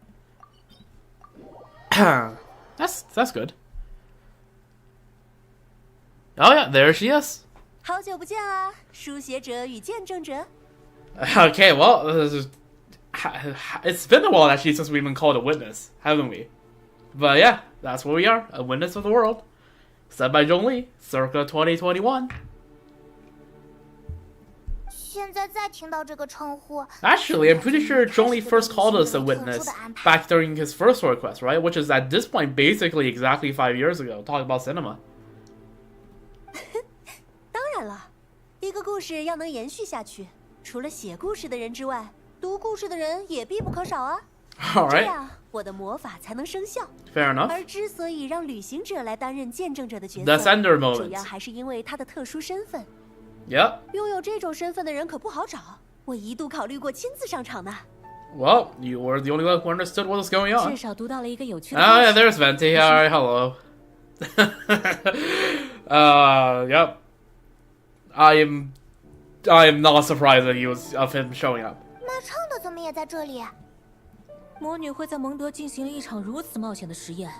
That's good. Oh yeah, there she is. 好久不见啊，书写者与见证者。Okay, well, it's been a while actually since we've been called a witness, haven't we? But yeah, that's what we are, a witness of the world. Said by Zhongli, circa 2021. 现在再听到这个称呼 Actually, I'm pretty sure Zhongli first called us a witness back during his first story quest, right? Which is at this point basically exactly 5 years ago, talking about cinema. 当然了，一个故事要能延续下去，除了写故事的人之外，读故事的人也必不可少啊。All 这 right, 样我的魔法才能生效。 fair enough. 而之所以让旅行者来担任见证者的角 The 色， Sender 主要 moment. 还是因为他的特殊身份。 Yep. 拥有这种身份的人可不好找，我一度考虑过亲自上场呢。 Well, you were the only one who understood what was going 至 on. 少读到了一个有趣的 Oh 故 yeah, 事。 there's Venti. Alright, hello. Yep. I am not surprised of him showing up. 那唱的怎么也在这里？魔女会在蒙德进行了一场如此冒险的实验，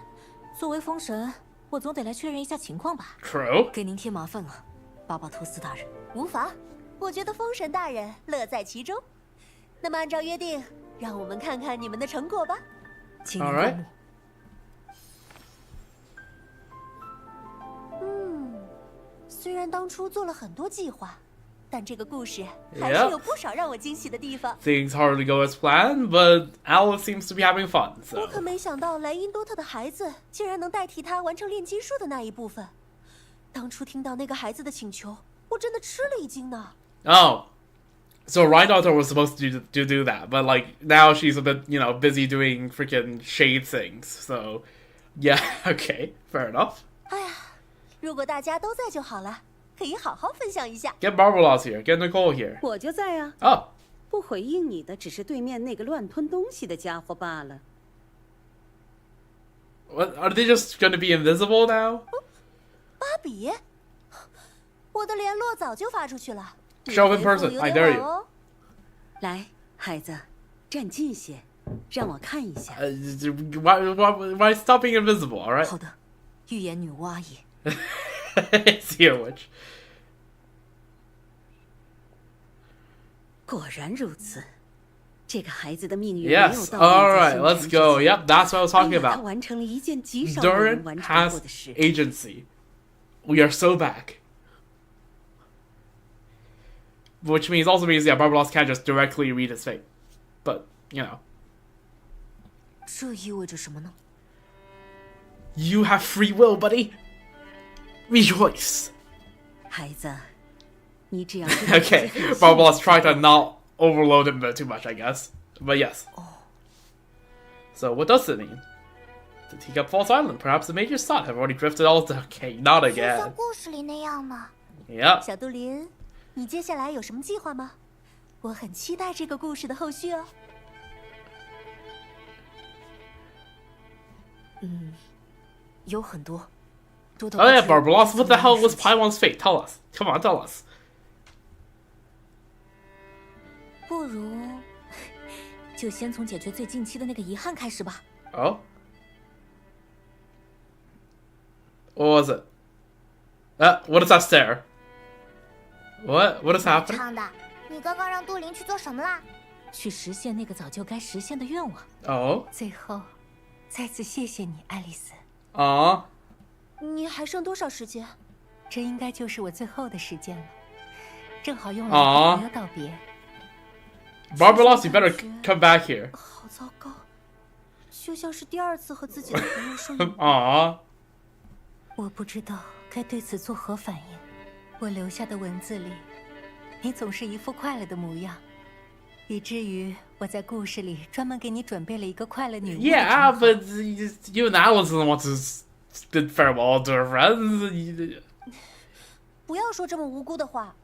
作为封神，我总得来确认一下情况吧。 True. 给您添麻烦了，巴巴托斯大人。无妨，我觉得封神大人乐在其中。那么按照约定，让我们看看你们的成果吧。请您 All 过 right. 目。虽然当初做了很多计划，但这个故事还是 Yep. 有不少让我惊喜的地方。 Things hardly go as planned, but Alice seems to be having fun. 我 So 可没想到莱茵多特的孩子竟然能代替他完成炼金术的那一部分。当初听到那个孩子的请求，我真的吃了一惊呢。 oh, so Rhindaughter was supposed to do that, but like now she's a bit busy doing freaking shade things. So yeah, okay, fair enough. 哎呀，如果大家都在就好了，可以好好分享一下。 Get Barbaros here, get Nicole here. 我就在啊， Oh, 不回应你的只是对面那个乱吞东西的家伙罢了。 what are they just going to be invisible now? 芭比，我的联络早就发出去了。 Show in 你回复 person, 有 I 点 dare 晚哦。来，孩子，站近些，让我看一下。Why stop being invisible? All right. 好的，预言女巫阿姨。 See a witch. 果然如此，这个孩子的命运没有 Yes. 到 All 你在 right, 生 let's 辰 go. 之前 Yep, that's what I was talking 哎呀他 about. 完成了一件极少有人 Durin 完成 has 过的事。 agency. We are so back. Which also means, yeah, Barbaros can't just directly read his fate. But, 这意味着什么呢？ you have free will, buddy. Rejoice. 孩子，你只要知道自己 Okay, 很幸 Barbaros 运 tried to not overload him too much, I guess. But yes. So what does it mean? The Teacup Falls Island. Perhaps the Mage's son have already drifted all the... Okay, not 就像 again. 故事里那样吗？ Yep. 小杜林，你接下来有什么计划吗？我很期待这个故事的后续哦。有很多，多到 Oh yeah, 不知 Barbaros, what the hell 该 was 怎么样 Paimon's fate? Tell us. Come on, tell us. 不如就先从解决最近期的那个遗憾开始吧。 Oh? What was it? What is that stare? What? What is happening? 唱的，你刚刚让杜林去做什么啦？去实现那个早就该实现的愿望。 Oh? 最后，再次谢谢你，爱丽丝。 Aw. 你还剩多少时间？这应该就是我最后的时间了，正好用来啊和朋友道别。 Barbaros, you better come back here. 好糟糕，就像是第二次和自己的朋友说永别。 Aw. 我不知道该对此作何反应。我留下的文字里，你总是一副快乐的模样，以至于我在故事里专门给你准备了一个快乐女巫的 Yeah, 称号 but you and Alice don't want to bid farewell to her friends. 不要说这么无辜的话，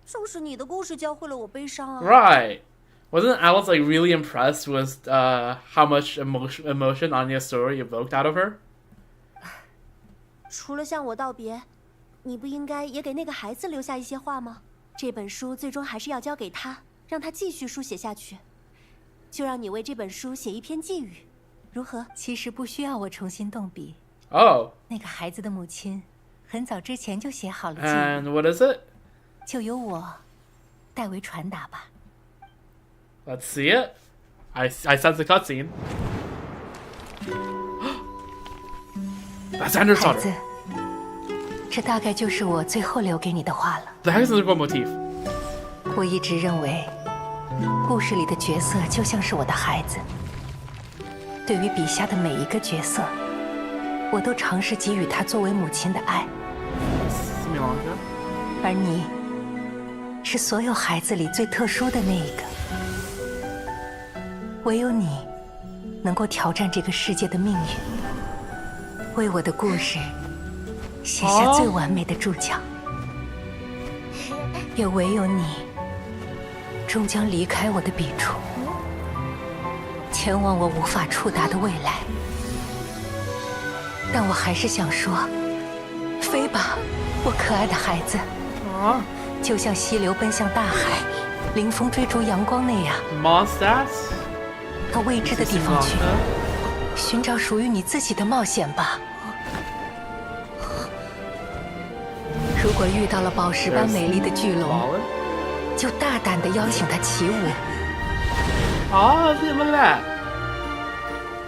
正是你的故事教会了我悲伤啊。 Right. Wasn't Alice like really impressed with how much emotion Anya's story evoked out of her? 除了向我道别，你不应该也给那个孩子留下一些话吗？这本书最终还是要交给他，让他继续书写下去。就让你为这本书写一篇寄语，如何？其实不需要我重新动笔。 Oh, 那个孩子的母亲很早之前就写好了寄语， and what is it? 就由我代为传达吧。 Let's see it. I sense a cutscene. That's Anders' 孩 daughter. 子，这大概就是我最后留给你的话了。 The heck is the motif? 我一直认为，故事里的角色就像是我的孩子。对于笔下的每一个角色，我都尝试给予他作为母亲的爱。 Similanka. 而你，是所有孩子里最特殊的那一个。唯有你，能够挑战这个世界的命运，为我的故事写下最完美的注脚。也唯有你，终将离开我的笔触，前往我无法触达的未来。但我还是想说，飞吧，我可爱的孩子，就像溪流奔向大海，凌风追逐阳光那样， Monsters? 到未知的地方去，寻找属于你自己的冒险吧。如果遇到了宝石般美丽的巨龙， Wallen. 就大胆地邀请它起舞。 Oh, look at that.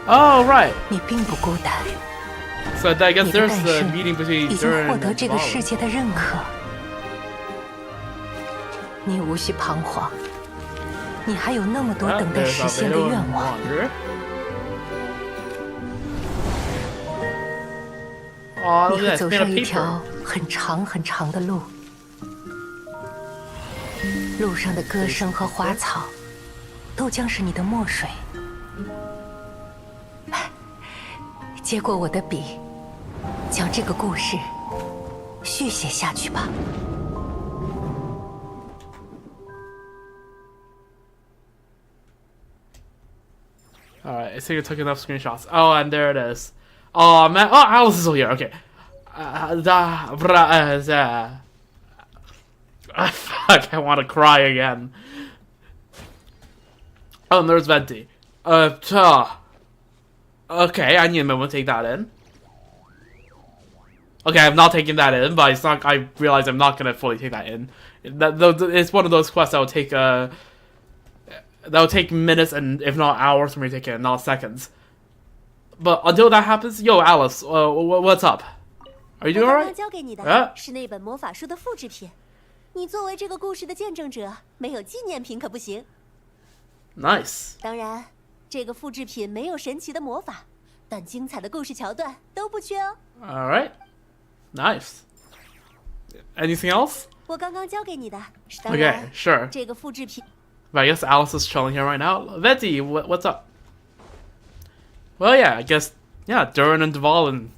Oh, right. 你并不孤单， So I guess 你的 there's 诞 the 生 meeting 已 between 经 Durin 获 and 得这个世 Wallen. 界的认可。你无需彷徨，你还有那么多 Well, 等待 there's 实现的 Albedo 愿 and 望。 Wanderer. Oh, 你 look 会 at that. 走 It's made 上 of 一 paper. 条很长很长的路，路上的歌声和花草，都将是你的墨水。接过我的笔，将这个故事续写下去吧。 Alright, I think I took enough screenshots. Oh, and there it is. Oh, man. Oh, Alice is still here. Okay. Fuck, I want to cry again. Oh, and there's Venti. Okay, I need a moment to take that in. Okay, I'm not taking that in, but it's not. I realize I'm not gonna fully take that in. It's one of those quests that will take minutes and if not hours for me to take it, not seconds. But until that happens, yo, Alice, what's up? Are you 我 doing 刚 alright? 刚交给你的 Ah. 是那本魔法书的复制品，你作为这个故事的见证者，没有纪念品可不行。 Nice. 当然，这个复制品没有神奇的魔法，但精彩的故事桥段都不缺哦。 Alright. Nice. Anything else? 我刚刚交给你的是当然 Okay, sure. 这个复制品。 But I guess Alice is chilling here right now. Venti, what's up? Well, yeah, I guess, yeah, Durin and Dvalin.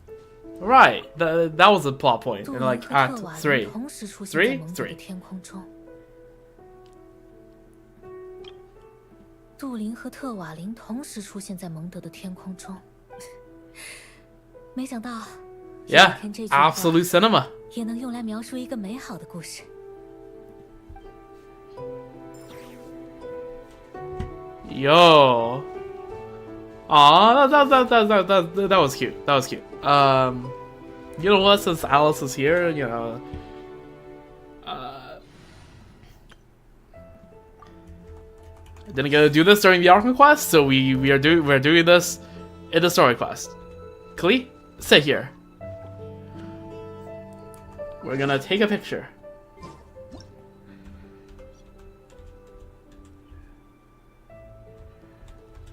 Right, that was a plot point 杜 in 林 like 和 Act 特瓦 3. 林同时出现在 Three? 蒙德的 Three. 天空中。杜林和特瓦林同时出现在蒙德的天空中，没想到， Yeah, 偏这句话 absolute cinema. 也能用来描述一个美好的故事。 Yo. Aw, that was cute. That was cute. You know what? Since Alice is here, you know, I didn't get to do this during the Arkham quest, so we're doing this in the story quest. Klee, sit here. We're gonna take a picture.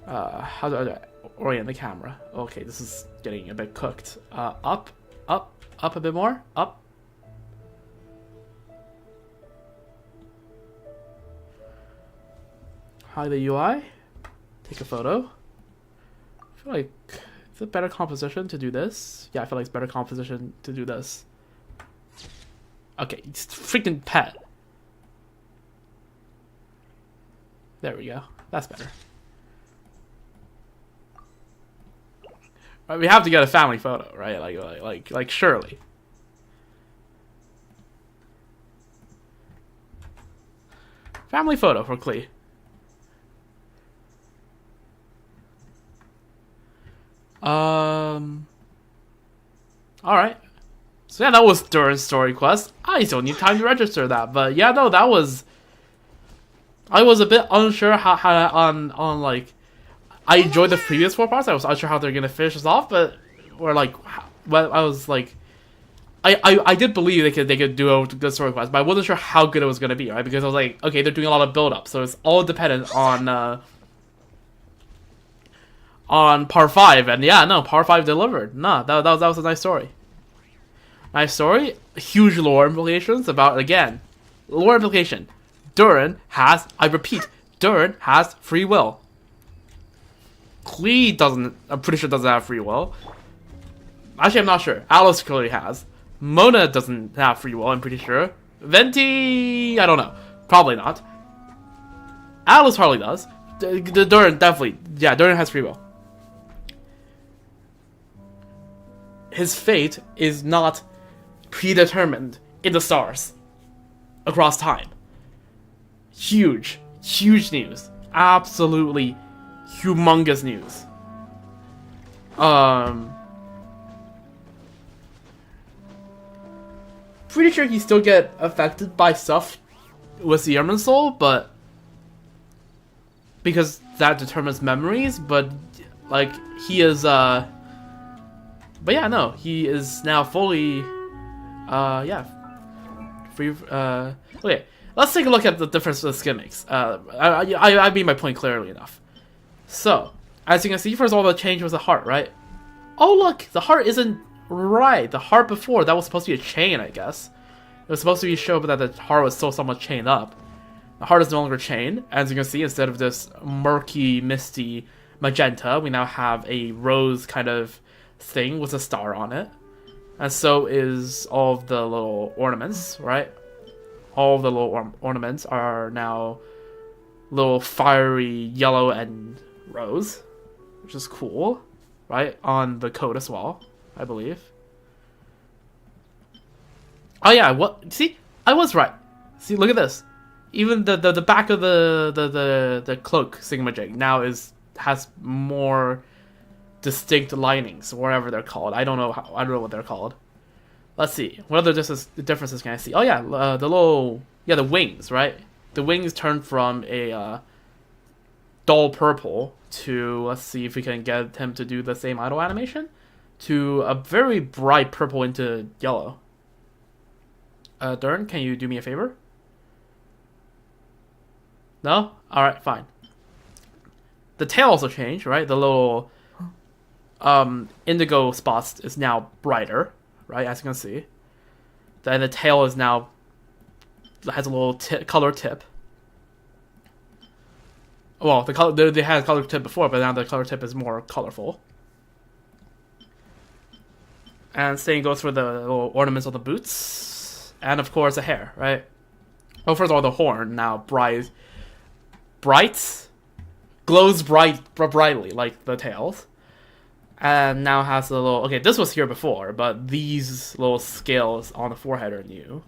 How do I orient the camera? Okay, this is getting a bit cooked. Up a bit more, up. Hide the UI. Take a photo. I feel like it's a better composition to do this. Yeah, I feel like it's better composition to do this. Okay, it's freaking pet. There we go. That's better. We have to get a family photo, right? Like surely. Family photo for Klee. Alright. So yeah, that was Durin's story quest. I still need time to register that, but yeah, no, that was... I was a bit unsure how on like... I enjoyed the previous 4 parts, I was unsure how they're gonna finish this off, but... Or like... Well, I was like... I did believe they could do a good story quest, but I wasn't sure how good it was gonna be, right? Because I was like, okay, they're doing a lot of build-up, so it's all dependent on Part 5, and yeah, no, Part 5 delivered. Nah, that was a nice story. Nice story, huge lore implications about, again, lore implication. Durin has, I repeat, Durin has free will. Klee doesn't, I'm pretty sure doesn't have free will. Actually, I'm not sure. Alice clearly has. Mona doesn't have free will, I'm pretty sure. Venti, I don't know. Probably not. Alice probably does. Durin, definitely. Yeah, Durin has free will. His fate is not predetermined in the stars. Across time. Huge. Huge news. Absolutely humongous news. Pretty sure he still get affected by stuff with the Yerman soul, but because that determines memories, but like he is but yeah, no, he is now fully yeah, free. Okay, let's take a look at the difference the skin makes. I made my point clearly enough. So as you can see, first of all, the change was the heart, right? Oh look, the heart isn't right. The heart before, that was supposed to be a chain, I guess. It was supposed to be shown that the heart was still somewhat chained up. The heart is no longer chained. As you can see, instead of this murky, misty magenta, we now have a rose kind of thing with a star on it. And so is all of the little ornaments, right? All of the little ornaments are now little fiery yellow and rose, which is cool, right? On the coat as well, I believe. Oh yeah, what? See, I was right. See, look at this. Even the back of the cloak thingamajig now has more distinct linings, whatever they're called. I don't know what they're called. Let's see. What other differences can I see? Oh yeah, the wings, right? The wings turn from a dull purple to, let's see if we can get him to do the same idle animation, to a very bright purple into yellow. Durin, can you do me a favor? No? Alright, fine. The tail also changed, right? The little indigo spots is now brighter, right? As you can see. Then the tail is now has a little color tip. Well, the color they had a color tip before, but now the color tip is more colorful. And same goes for the little ornaments on the boots, and of course the hair, right? Oh, first of all, the horn now glows brightly like the tails, and now has a little. Okay, this was here before, but these little scales on the forehead are new,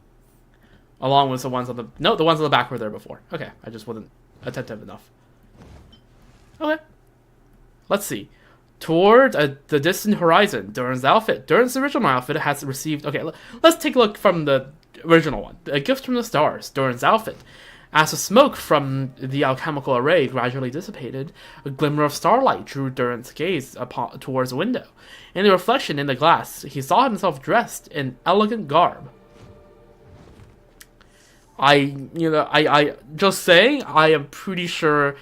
along with the ones on the the ones on the back were there before. Okay, I just wasn't attentive enough. Okay, let's see. Toward the distant horizon, Durin's outfit. Durin's original outfit has received. Okay, let's take a look from the original one. A gift from the stars. Durin's outfit. As the smoke from the alchemical array gradually dissipated, a glimmer of starlight drew Durin's gaze towards the window. In the reflection in the glass, he saw himself dressed in elegant garb. I just saying, I am pretty sure.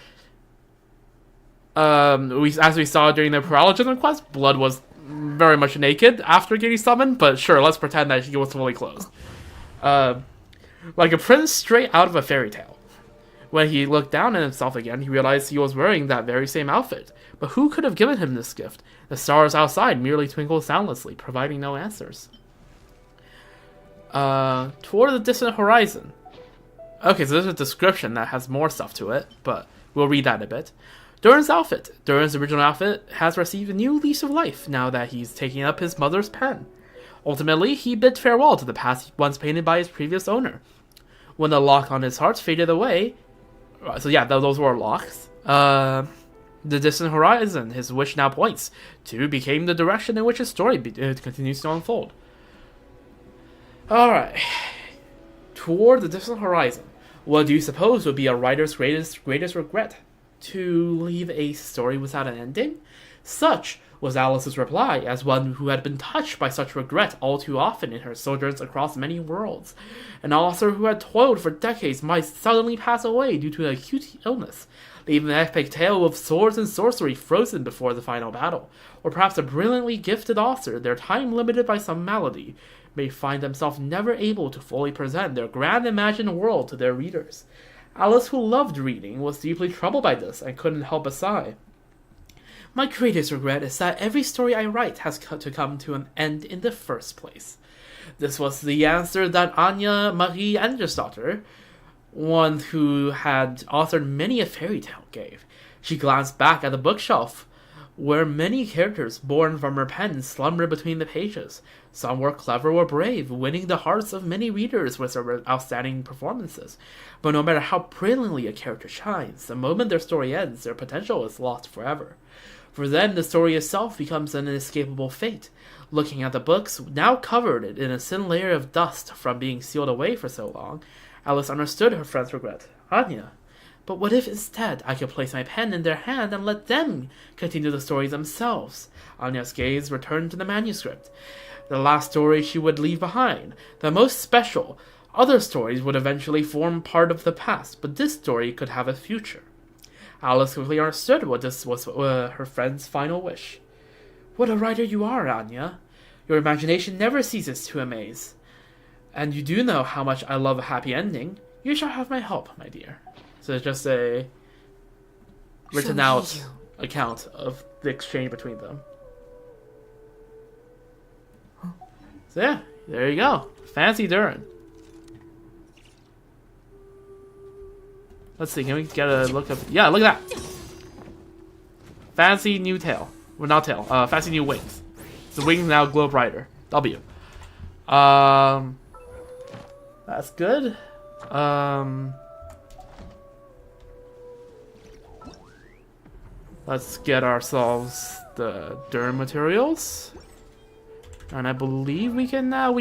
As we saw during the Paralogism quest, Blood was very much naked after getting summoned, but sure, let's pretend that he was fully clothed. Like a prince straight out of a fairy tale. When he looked down at himself again, he realized he was wearing that very same outfit. But who could have given him this gift? The stars outside merely twinkled soundlessly, providing no answers. Toward the distant horizon. Okay, so there's a description that has more stuff to it, but we'll read that in a bit. Durin's outfit. Durin's original outfit has received a new lease of life now that he's taking up his mother's pen. Ultimately, he bid farewell to the past once painted by his previous owner. When the lock on his heart faded away... So yeah, those were locks. the distant horizon his wish now points to became the direction in which his story continues to unfold. Alright. Toward the distant horizon, what do you suppose would be a writer's greatest regret? To leave a story without an ending? Such was Alice's reply, as one who had been touched by such regret all too often in her sojourns across many worlds. An author who had toiled for decades might suddenly pass away due to an acute illness, leaving an epic tale of swords and sorcery frozen before the final battle. Or perhaps a brilliantly gifted author, their time limited by some malady, may find themselves never able to fully present their grand imagined world to their readers. Alice, who loved reading, was deeply troubled by this and couldn't help but sigh. My greatest regret is that every story I write has to come to an end in the first place. This was the answer that Anya Marie Andersdotter, one who had authored many a fairy tale, gave. She glanced back at the bookshelf, where many characters born from her pen slumbered between the pages. Some were clever or brave, winning the hearts of many readers with their outstanding performances. But no matter how brilliantly a character shines, the moment their story ends, their potential is lost forever. For them, the story itself becomes an inescapable fate. Looking at the books, now covered in a thin layer of dust from being sealed away for so long, Alice understood her friend's regret. Anya. But what if instead I could place my pen in their hand and let them continue the story themselves? Anya's gaze returned to the manuscript. The last story she would leave behind, the most special. Other stories would eventually form part of the past, but this story could have a future. Alice quickly understood what this was her friend's final wish. What a writer you are, Anya. Your imagination never ceases to amaze. And you do know how much I love a happy ending. You shall have my help, my dear. So it's just a written out account of the exchange between them. So yeah, there you go. Fancy Durin. Let's see, can we get a look up? Yeah, look at that. Fancy new tail. Well, not tail. Fancy new wings. The wings now glow brighter. W. That's good. Let's get ourselves the Durin materials. And I believe we can now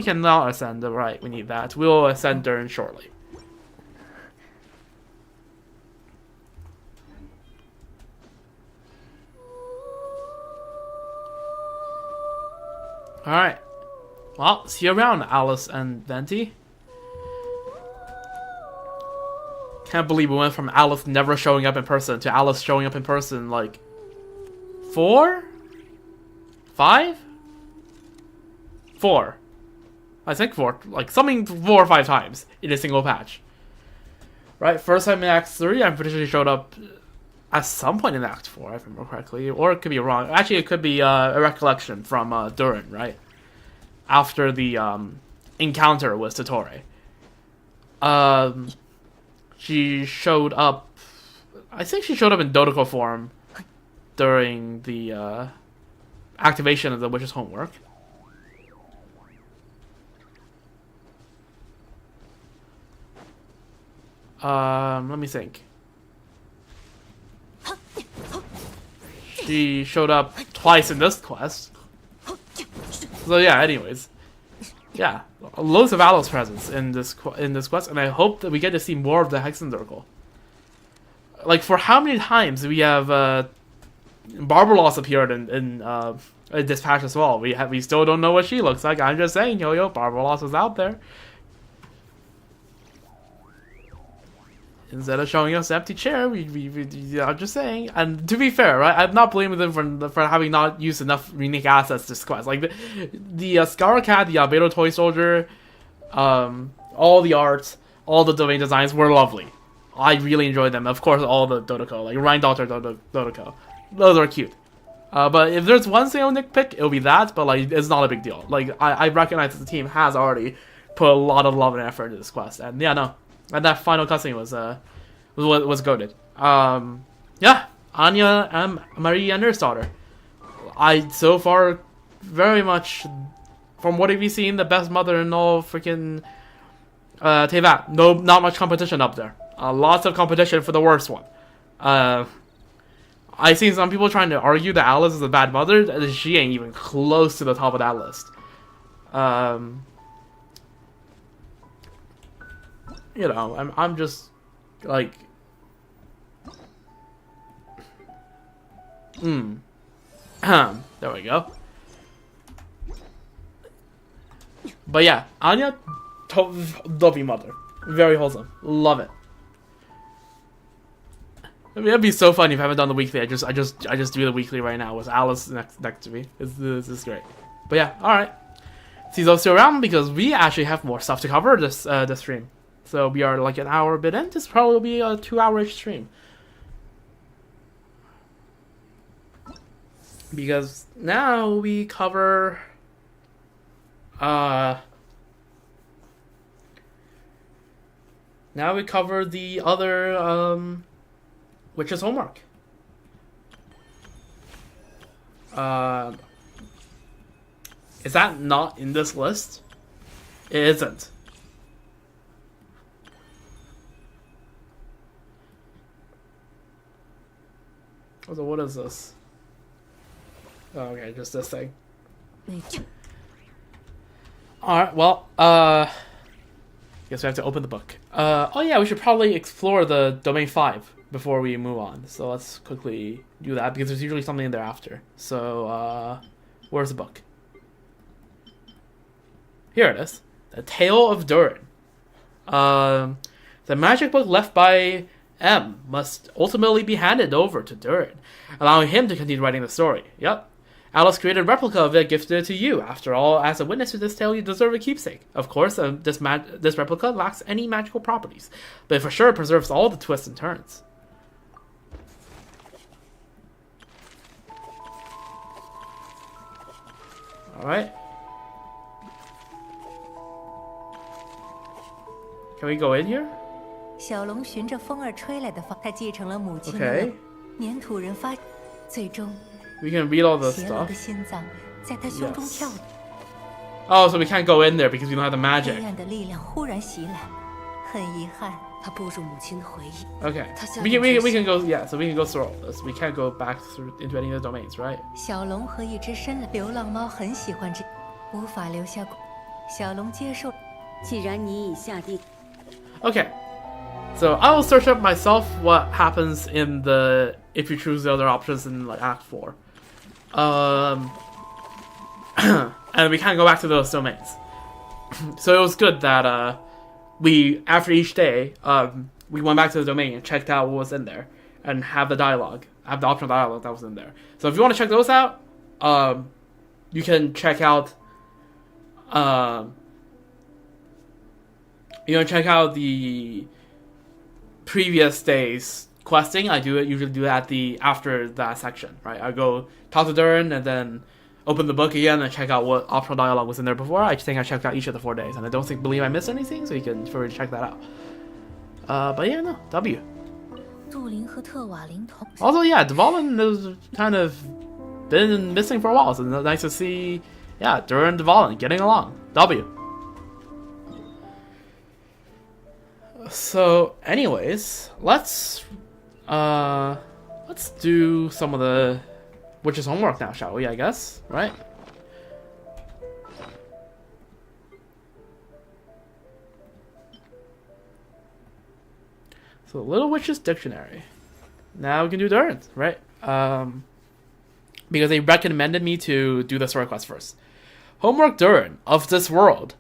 ascend. Right, we need that. We'll ascend Durin shortly. Alright. Well, see you around, Alice and Venti. Can't believe we went from Alice never showing up in person to Alice showing up in person, like, 4? 5? 4. I think 4. Like, something 4 or 5 times in a single patch. Right, first time in Act 3, I'm pretty sure she showed up at some point in Act 4, if I remember correctly. Or it could be wrong. Actually, it could be a recollection from Durin, right? After the encounter with Totore. She showed up... I think she showed up in Dodoko form during the activation of the witch's homework. Let me think. She showed up twice in this quest. So yeah, anyways. Yeah, loads of Alice presence in this quest, and I hope that we get to see more of the Hexen Circle. Like, for how many times we have Barbaros appeared in this patch as well. We still don't know what she looks like. I'm just saying, yo, Barbaros is out there. Instead of showing us an empty chair, I'm just saying. And to be fair, right, I'm not blaming them for having not used enough unique assets this quest. Like, the Scar Cat, the Albedo Toy Soldier, all the art, all the domain designs were lovely. I really enjoyed them. Of course, all the Dodoko, like Rhine Daughter Dodoko. Those are cute. But if there's one single nitpick, it'll be that, but like, it's not a big deal. Like, I recognize that the team has already put a lot of love and effort into this quest. And yeah, no. And that final cutscene was goated. Yeah, Anya and Marie Andersdotter. So far, very much, from what have you seen, the best mother in all freaking Tevat. No, not much competition up there. Lots of competition for the worst one. I seen some people trying to argue that Alice is a bad mother, and she ain't even close to the top of that list. You know, I'm just like, there we go. But yeah, Anya, lovely mother, very wholesome, love it. I mean, it'd be so funny if I haven't done the weekly. I just do the weekly right now with Alice next to me. This is great. But yeah, all right. See those still around because we actually have more stuff to cover this stream. So we are like an hour a bit in. This probably will be a 2-hour-ish stream. Because now we cover now we cover the other Witch's Homework. Is that not in this list? It isn't. So what is this? Oh, okay, just this thing. Alright, well, guess we have to open the book. Oh yeah, we should probably explore the Domain 5 before we move on. So let's quickly do that, because there's usually something in there after. So, where's the book? Here it is. The Tale of Durin. The magic book left by M must ultimately be handed over to Durin, allowing him to continue writing the story. Yep. Alice created a replica of it, gifted it to you. After all, as a witness to this tale, you deserve a keepsake. Of course, this replica lacks any magical properties, but for sure it preserves all the twists and turns. Alright. Can we go in here? 小龙循着风儿吹来的方，他继承了母亲的 Okay. 粘土人发，最终 We can read all this 邪龙 stuff. 的心脏在他胸中 Yes. 跳动， Oh, so we can't go in there because we don't have the 黑 magic. 暗的力量忽然袭来，很遗憾，他步入母亲的回忆。 Okay. 他下 We 定 can 决心 go, yeah, so we can go through all this. We can't go back through into any of the domains, right? 小龙和一只流浪猫很喜欢这，无法留下。小龙接受，既然你已下定， Okay. So I will search up myself what happens in the if you choose the other options in like Act 4. And we can't go back to those domains. So it was good that we after each day we went back to the domain and checked out what was in there and have the dialogue, have the optional dialogue that was in there. So if you want to check those out, you can check out the previous day's questing. I usually do it after that section, right? I go talk to Durin and then open the book again and check out what optional dialogue was in there before. I think I checked out each of the 4 days, and I don't believe I missed anything, so you can feel free to check that out. But yeah, no, W. 杜林和特瓦林同 Also, yeah, Dvalin has kind of been missing for a while, so it's nice to see, yeah, Durin and Dvalin getting along. W. So, anyways, let's do some of the Witch's Homework now, shall we? I guess, right? So, Little Witch's Dictionary. Now we can do Durin's, right? Because they recommended me to do the story quest first. Homework Durin of this world.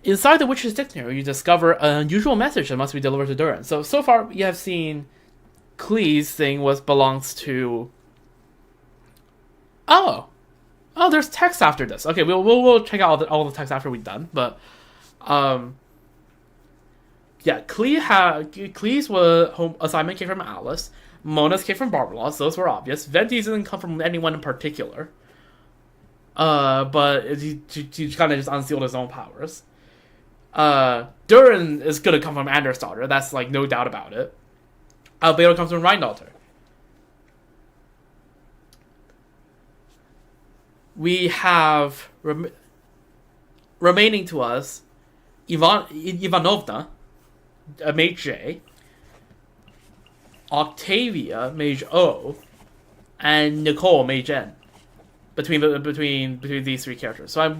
Inside the Witch's Dictionary, you discover an unusual message that must be delivered to Durin. So far, you have seen Klee's thing belongs to... Oh, there's text after this. Okay, we'll check out all the text after we're done. But, yeah, Klee's assignment came from Alice. Mona's came from Barbaros. Those were obvious. Venti's didn't come from anyone in particular. But he kind of just unsealed his own powers. Durin is gonna come from Anders' daughter. That's like no doubt about it. Albedo comes from Rheindahlter. We have remaining to us Ivanovna, Mage J, Octavia, Mage O, and Nicole Mei Jen. Between these three characters. So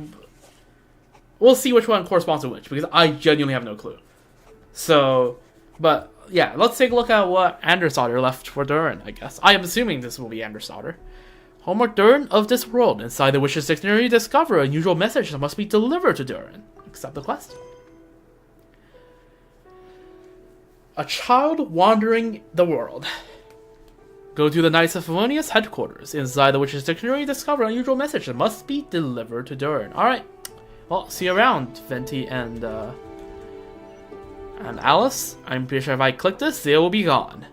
we'll see which one corresponds to which, because I genuinely have no clue. So, but yeah, let's take a look at what Anders daughter left for Durin, I guess. I am assuming this will be Anders daughter. Homework Durin of this world. Inside the Witch's Dictionary, discover an unusual message that must be delivered to Durin. Accept the quest. A child wandering the world. Go to the Knights of Favonius headquarters. Inside the Witch's Dictionary, discover an unusual message that must be delivered to Durin. Alright. Well, see you around, Venti and Alice. I'm pretty sure if I click this, they will be gone.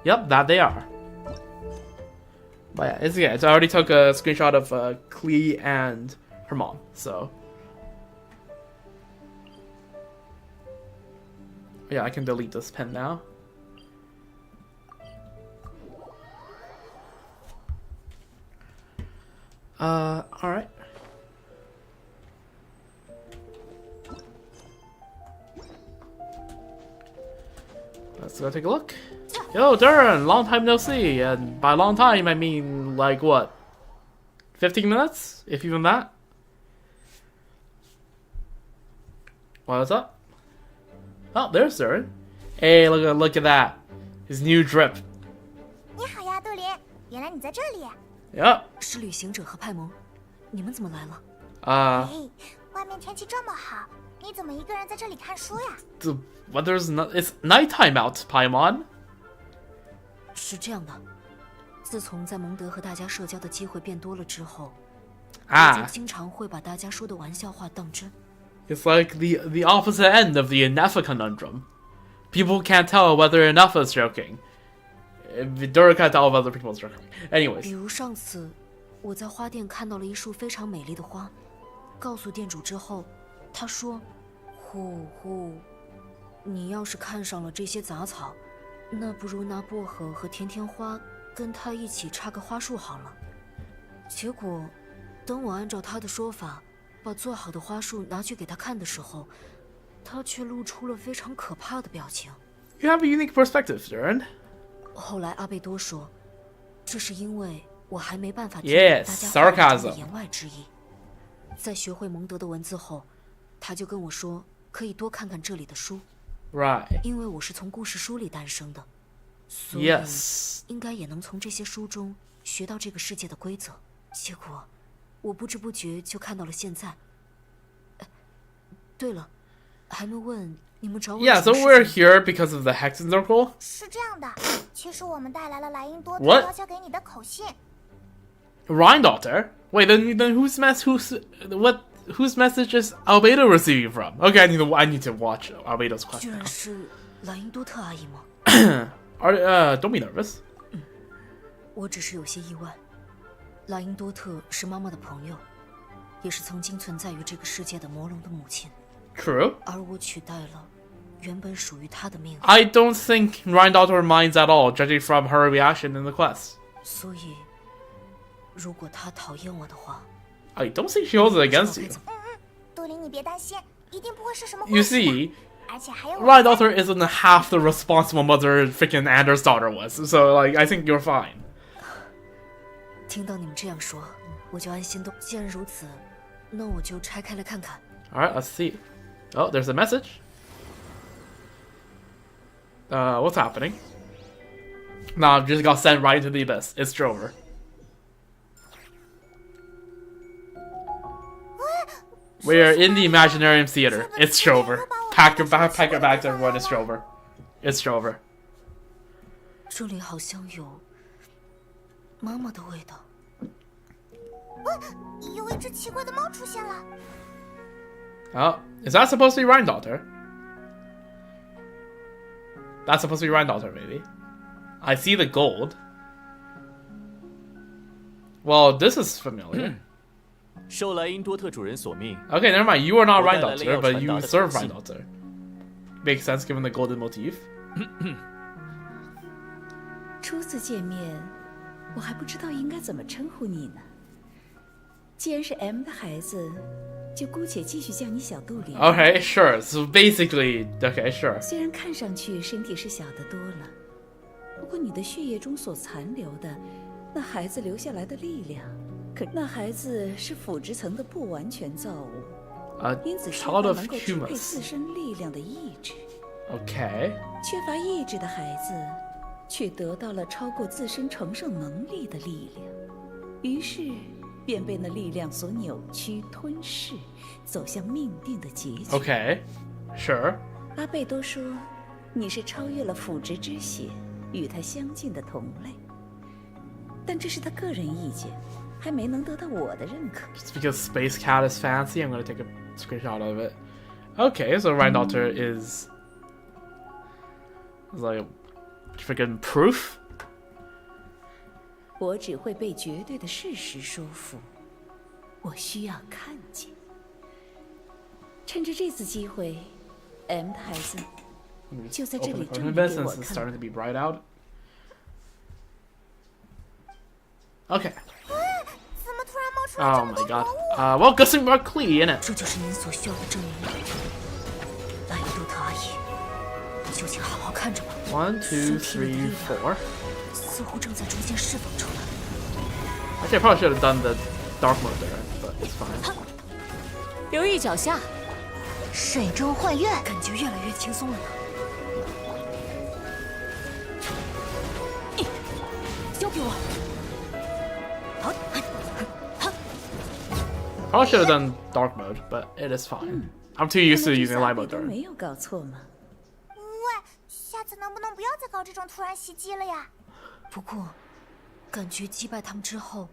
Yep, that they are. But yeah, I already took a screenshot of Klee and her mom, so. Yeah, I can delete this pen now. Alright. Let's go take a look. Yo, Durin! Long time no see. And by long time, I mean, like, what? 15 minutes? If even that? What's up? Oh, there's Durin. Hey, look at that. His new drip. 你好呀，杜林，原来你在这里。Yep. 是旅行者和派蒙，你们怎么来了？嘿，外面天气这么好，你怎么一个人在这里看书呀？ The weather's not. It's nighttime out, Paimon. 是这样的，自从在蒙德和大家社交的机会变多了之后，啊，我就经常会把大家说的玩笑话当真。It's like the opposite end of the Ineffa conundrum. People can't tell whether Ineffa's joking. Durin can't tell whether people's joking. 比 Anyways. 如上次我在花店看到了一束非常美丽的花，告诉店主之后，他说：“呼呼，你要是看上了这些杂草，那不如拿薄荷和甜甜花跟它一起插个花束好了。”结果，等我按照他的说法，把做好的花束拿去给他看的时候，他却露出了非常可怕的表情。You have a unique perspective, Durin. 后来阿贝多说，这是因为我还没办法听 Yes, 大家话 sarcasm. 中的言外之意。在学会蒙德的文字后，他就跟我说可以多看看这里的书， Right. 因为我是从故事书里诞生的，所以 Yes. 应该也能从这些书中学到这个世界的规则。结果，我不知不觉就看到了现在。对了，还没问你们找我。Yeah, so we're here because of the Hexen Circle. 是这样的，其实我们带来了莱茵多特 What？ 交交给你的口信。 Rhindaughter? Wait, then whose message is Albedo receiving from? Okay, I need to watch Albedo's 居 question 然 now. 是莱茵多特阿姨吗？ Don't be nervous. 我只是有些意外。莱茵多特是妈妈的朋友，也是曾经存在于这个世界的魔龙的母亲， True. 而我取代了原本属于她的命运。 I don't think Rhindaughter minds at all, judging from her reaction in the quest. 所以，如果她讨厌我的话， I don't think she holds it against you. 杜林，你别担心，一定不会是什么坏 You 事的。 see, 而且还有我 Rhindaughter isn't half the responsible mother freaking Anders daughter was, so like I think you're fine. 听到你们这样说，我就安心多。既然如此，那我就拆开来看看。 Alright, let's see. Oh, there's a message. What's happening? Nah, just got sent right into the abyss. It's Drover. We're in the Imaginarium Theater. It's Drover. Pack your bags, everyone. It's Drover. It's Drover. 这里好像有妈妈的味道。有一只奇怪的猫出现了。 Oh, is that supposed to be Rhindaughter? That's supposed to be Rhindaughter, maybe. I see the gold. Well, this is familiar. 受莱茵多特主人所命， Okay, never mind. You are not 我带来了 Rhindaughter, 要 but 传 you 达的 serve 口信。 Rhindaughter. Makes sense given the golden motif. 初次见面，我还不知道应该怎么称呼你呢。既然是 M 的孩子，就姑且继续叫你小杜林。Okay, sure. So basically, okay, sure. 虽然看上去身体是小得多了，不过你的血液中所残留的那孩子留下来的力量，可那孩子是腐殖层的不完全造物，因此缺乏 child of 能够支配 humus. 自身力量的意志。Okay. 缺乏意志的孩子，却得到了超过自身承受能力的力量，于是便被那力量所扭曲吞噬，走向命定的结局。Okay, sure. 阿贝多说，你是超越了腐殖之血与他相近的同类，但这是他个人意见，还没能得到我的认可。 Just because Space Cat is fancy, I'm gonna take a screenshot of it. Okay, so Ryan Daughter is like freaking proof. 我只会被绝对的事实说服，我需要看见。趁着这次机会 ，M 的孩子就在这 Open 里 the 证 question 明 bit 给 since 我 it's 看。 starting to be bright out. Okay. 怎么突然冒出来 Oh 这么 my 多 god. 魔物？ Well, good thing we're clean, innit? 这就是您所需要的证明。莱因多特阿姨，就请好好看着吧。 1, 2, 3, 4. 似乎正在逐渐释放出来。 Actually, I probably should have done the dark mode there, but it's fine. 留意脚下，水中幻月，感觉越来越轻松了呢。交给我。好， Probably should have done dark mode, but it is fine. I'm too used to 看来这 using 次 light 阿贝 mode 都 there. 没有搞错吗？喂，下次能不能不要再搞这种突然袭击了呀？不过，感觉击败他们之后，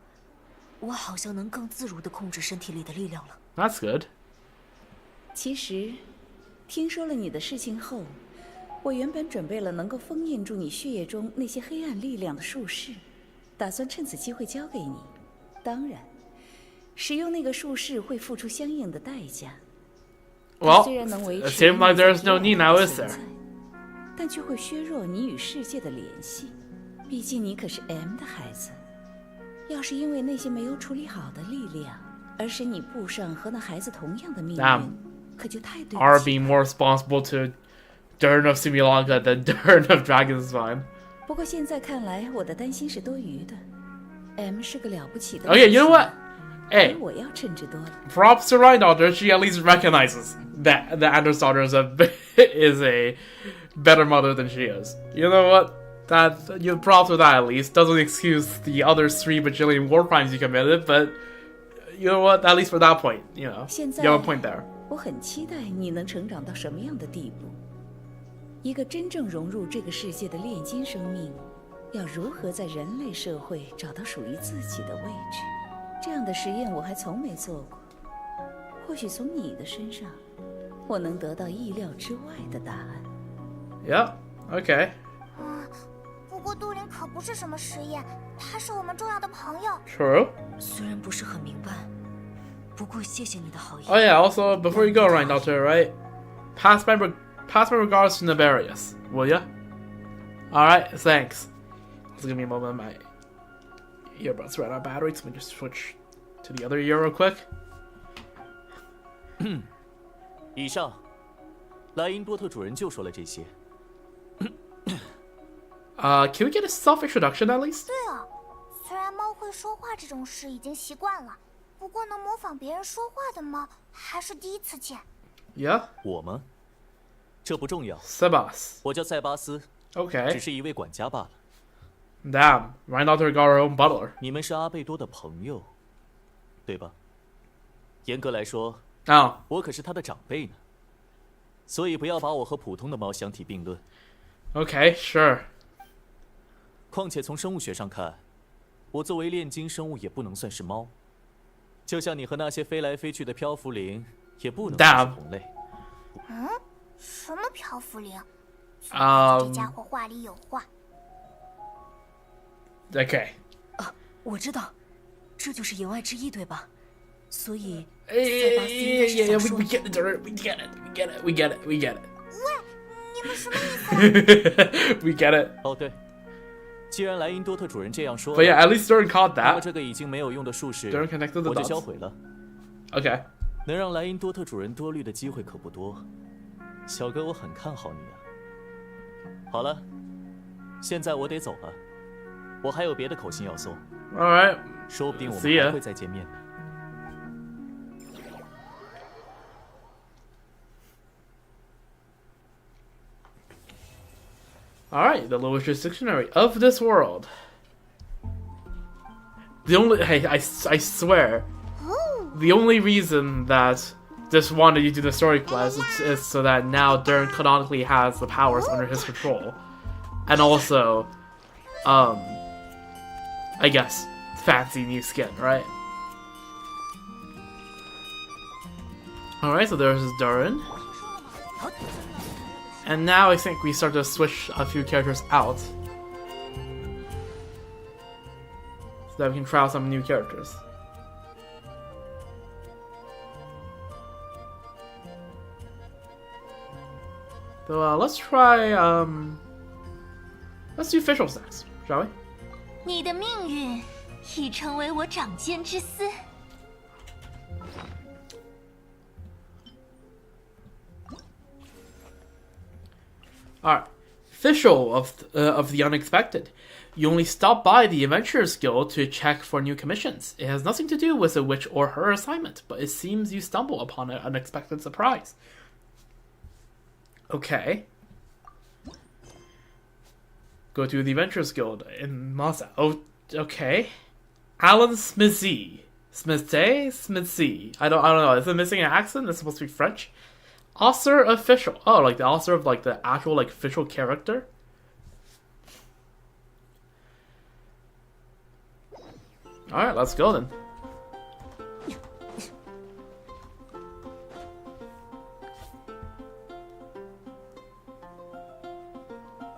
我好像能更自如地控制身体里的力量了。 That's good. 其实，听说了你的事情后，我原本准备了能够封印住你血液中那些黑暗力量的术士，打算趁此机会交给你。当然，使用那个术士会付出相应的代价。 Well, 虽然能维 it 持 seems like there's no 你 need 的 now, is 存 there? 在，但却会削弱你与世界的联系。毕竟你可是 M 的孩子，要是因为那些没有处理好的力量，而使你步上和那孩子同样的命 Damn. 运，可就太对 Are 不起 being more responsible to Durin of Simulanga than Durin of Dragon's Vine. 不过现在看来，我的担心是多余的。M 是个了不起的。 Oh yeah, you know what? 而 Hey, 我要称职多了。 props to Ryan Daughter. She at least recognizes that Anders daughter is a better mother than she is. You know what? That you props with that at least. Doesn't excuse the other 3 bajillion war crimes you committed, but you know what? At least for that point, you know, 现在 you have a point there. 我很期待你能成长到什么样的地步。一个真正融入这个世界的炼金生命，要如何在人类社会找到属于自己的位置？这样的实验我还从没做过。或许从你的身上，我能得到意料之外的答案。 Yeah. Okay. 不过杜林可不是什么实验，他是我们重要的朋友。 True. 虽然不是很明白，不过谢谢你的好意。 Oh yeah. Also, before you go, Ryan Daughter, right? Pass my regards to Navarius, will ya? All right. Thanks. Just give me a moment. My earbuds ran out of battery, so let me just switch to the other ear real quick. 以上，莱因多特主人就说了这些。 Can we get a self-introduction at least? 对哦，虽然猫会说话这种事已经习惯了，不过能模仿别人说话的猫还是第一次见。 Yeah. 我吗？这不重要， Sebas. 我叫塞巴斯，只 Okay. 是一位管家罢了。 Damn. Ryan Daughter got her own butler. 你们是阿贝多的朋友，对吧？严格来说， Oh. 我可是他的长辈呢，所以不要把我和普通的猫相提并论。 Okay. Sure. 况且从生物学上看，我作为炼金生物也不能算是猫，就像你和那些飞来飞去的漂浮灵也不能算是同类。什么漂浮灵？这家 Um. 伙话里有话。 Okay. 我知道，这就是言外之意，对吧？所以 Yeah, 塞巴斯应该是想 we 说， get it, Durin. We get it. We get it. We get it. We get it. 你们什么意思？ We get it. 哦，对，既然莱因多特主人这样说， But yeah, at least Durin caught 那么 that. 这个已经没有用的术士， Durin connected the 我就 dots. 销毁了。 Okay. 能让莱茵多特主人多虑的机会可不多，小哥我很看好你啊。好了，现在我得走了，我还有别的口信要送。All right. 说不定我 See 们 ya. 还会再见面。All right, the lowest dictionary of this world. The only I swear, the only reason that this wanted you to do the story quest is so that now Durin canonically has the powers under his control, and also, I guess fancy new skin, right? All right, so there's Durin. And now I think we start to switch a few characters out. So that we can try out some new characters. So let's try, let's do Fischl next, shall we? 你的命运已成为我掌间之丝。Alright, Fischl of the Unexpected. You only stop by the Adventurers Guild to check for new commissions. It has nothing to do with a witch or her assignment, but it seems you stumble upon an unexpected surprise. Okay. Go to the Adventurers Guild in Masa. Oh, okay. Alan Smithy. Smithy? I don't know. Is it missing an accent? It's supposed to be French. Author of Fischl. Oh, like the author of like the actual like Fischl character. All right, let's go then.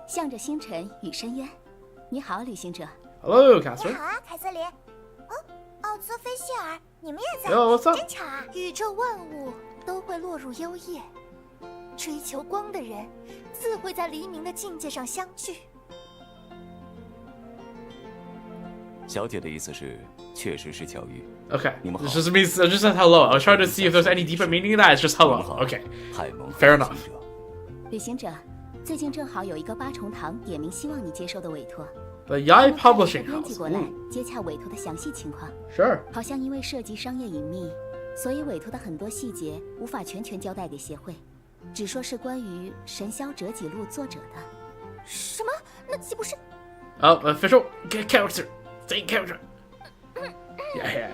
向着星辰与深渊，你好，旅行者。Hello, Casper. 你好啊，凯瑟琳。哦，奥兹菲希尔，你们也在 Yo, what's up? 真巧啊！宇宙万物都会落入幽夜，追求光的人自会在黎明的境界上相聚。小姐的意思是，确实是巧遇。 Okay. 你们好。 This just means just said hello. I was trying to see if there's any deeper meaning in that. It's just hello. Okay. 海蒙 Fair enough. 旅行者，最近正好有一个八重堂点名希望你接受的委托。 The Yai 他们派 Publishing 一个编辑 House. 过来 Ooh, 接洽委托的详细情况。 sure. 好像因为涉及商业隐秘，所以委托的很多细节无法全权交代给协会，只说是关于《神霄折戟录》作者的。什么？那岂不是？ Oh, official character. Same character. Yeah.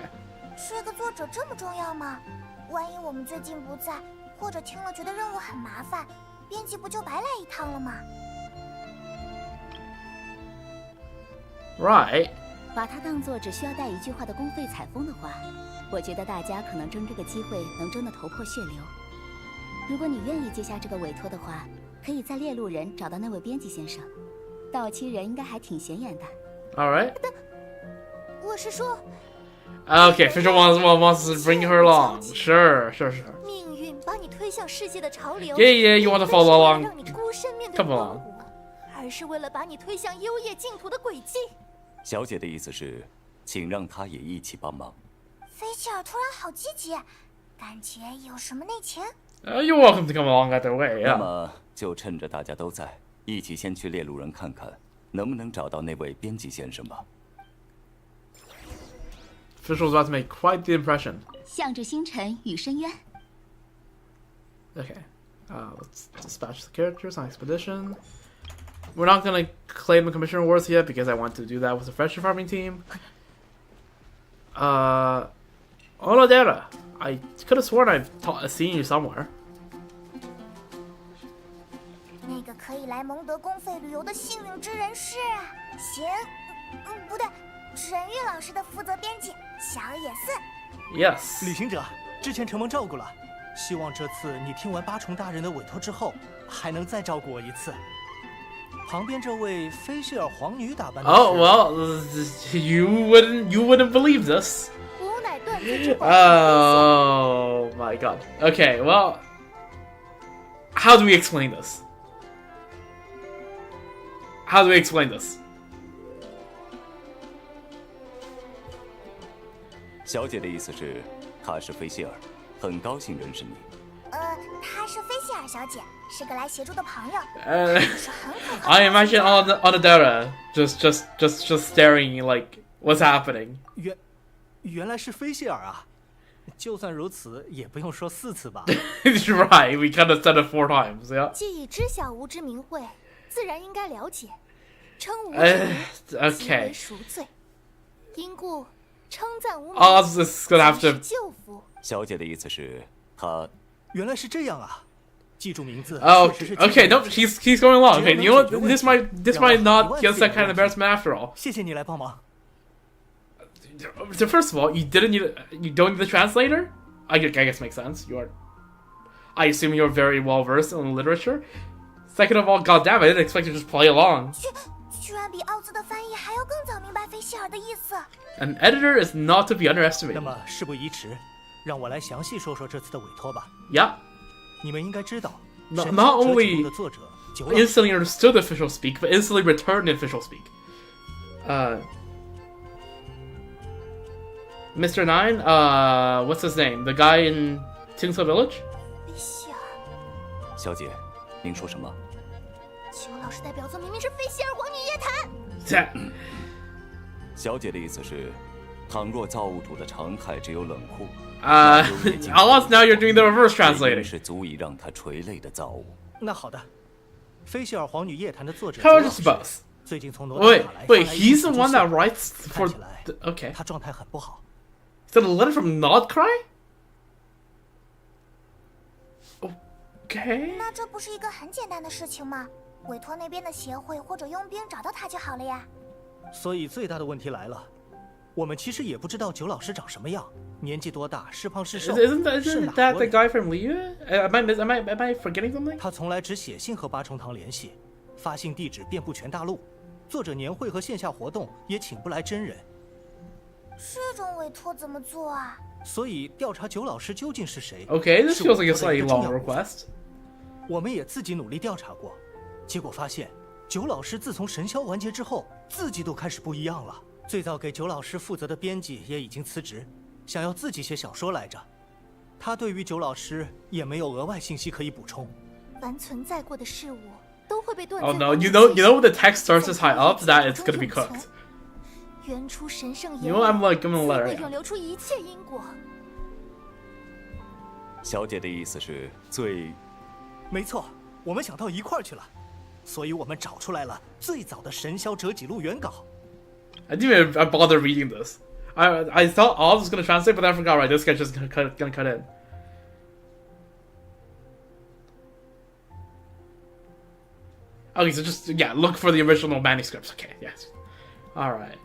是个作者这么重要吗？万一我们最近不在，或者听了觉得任务很麻烦，编辑不就白来一趟了吗？ Right. 把它当做只需要带一句话的公费采风的话，我觉得大家可能争这个机会能争得头破血流。如果你愿意接下这个委托的话，可以在猎鹿人找到那位编辑先生，到期人应该还挺显眼的。 All right. 我是说， Okay, official wants to bring her along. Sure. 命运把你推向世界的潮流。 Yeah, you want to follow 不是为了 along? 让你孤身面对 Come 荒 on. 芜，而是为了把你推向幽夜净土的轨迹。 小姐的意思是，请让她也一起帮忙。菲切尔突然好积极，感觉有什么内情。 You're welcome to come along either way. 那 Yeah. 么就趁着大家都在，一起先去猎鹿人看看，能不能找到那位编辑先生吧。 Official's about to make quite the impression. 向着星辰与深渊。 Okay. Let's dispatch the characters on expedition. We're not gonna claim the commission awards yet because I want to do that with the friendship farming team. Olodera. I could have sworn I've seen you somewhere. 那个可以来蒙德公费旅游的幸运之人是，不对，沈玉老师的负责编辑小野寺。 Yes. 旅行者，之前承蒙照顾了，希望这次你听完八重大人的委托之后，还能再照顾我一次。旁边这位菲谢尔皇女打扮的。Oh well, you wouldn't believe this. 无乃断罪之管。 Oh my god. Okay, well, how do we explain this? How do we explain this? 小姐的意思是，她是菲谢尔，很高兴认识你。她是菲希尔小姐，是个来协助的朋友。I imagine on the Dora just staring like what's happening. 原来是菲希尔啊！就算如此，也不用说4次吧。Right, we kind of said it 4 times. Yeah. 既已知晓无知名讳，自然应该了解。称无知名，即为赎罪。因故称赞无名， Oz is gonna have 即 to. 是救赎。小姐的意思是，她原来是这样啊！记住名字。 Oh, 确实是 okay. No, he's going along. Okay, you know what? This might not get that kind of 万 embarrassment after all. 谢谢你来帮忙。 So first of all, you don't need the translator. I guess makes sense. I assume you're very well versed in literature. Second of all, goddamn, I didn't expect you to just play along. 居然比奥兹的翻译还要更早明白菲希尔的意思。 An editor is not to be 那 underestimated. 么事不宜迟，让我来详细说说这次的委托吧。 Yeah. 你们应该知道， Not 神霄折戟 only 录的作者九老师 instantly understood official speak, but instantly returned official speak. Mr. Nine, what's his name? The guy in Tingsel Village? 菲希尔，小姐，您说什么？九老师代表作明明是菲希尔皇女夜谈。 Yeah. 小姐的意思是，倘若造物主的常态只有冷酷， Alas, now you're doing the reverse 这 translating. 是足以让他垂泪的造物。那好的，菲希尔皇女夜谈的作者 How 九 is 老 this 师 both? 最近从罗 Wait, 德卡来 wait, 发来 he's the 一封 one that 信 writes 看 for. 起来 Okay. 他状态很不好。 Is that a letter from Nodcry? Okay. 那这不是一个很简单的事情吗？委托那边的协会或者佣兵找到他就好了呀。所以最大的问题来了，我们其实也不知道九老师长什么样，年纪多大，是胖是瘦， Isn't 是哪 that the 位？ guy from Liu? Am I forgetting something? 他从来只写信和八重堂联系，发信地址遍布全大陆，作者年会和线下活动也请不来真人，这种委托怎么做啊？所以调查九老师究竟是谁 Okay, this 是 feels 我 like a 做的一 slightly 个重 long 要部分 request. 我们也自己努力调查过，结果发现九老师自从神霄完结之后，自己都开始不一样了。最早给九老师负责的编辑也已经辞职，想要自己写小说来着。他对于九老师也没有额外信息可以补充。凡存在过的事物都会被断 Oh 在 no, 黄 you 金 know 界 when the text starts this high up, 在 that it's gonna be 永存 cooked. 原初神圣 You know, I'm like, I'm gonna 自 let 会 her. 永流出一切因果。小姐的意思是最……没错，我们想到一块儿去了，所以我们找出来了最早的神霄折戟录原稿。 I didn't even bother reading this. I thought Oz was gonna translate, but I forgot. Right, this guy's just gonna cut in. Okay, so just look for the original manuscripts. Okay, yes. All right.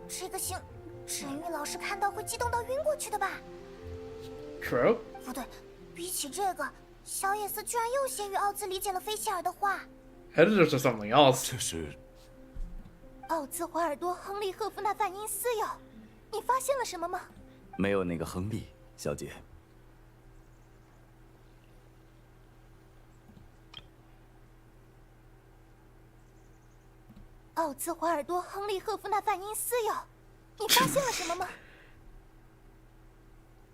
这个信，沈玉老师看到会激动到晕过去的吧？ True. 不对，比起这个，小野寺居然又先于奥兹理解了菲希尔的话。 Editors or something else. 这是奥兹华尔多·亨利·赫夫纳范因斯哟，你发现了什么吗？没有那个亨利，小姐。奥兹华尔多·亨利·赫夫纳范因斯哟，你发现了什么吗？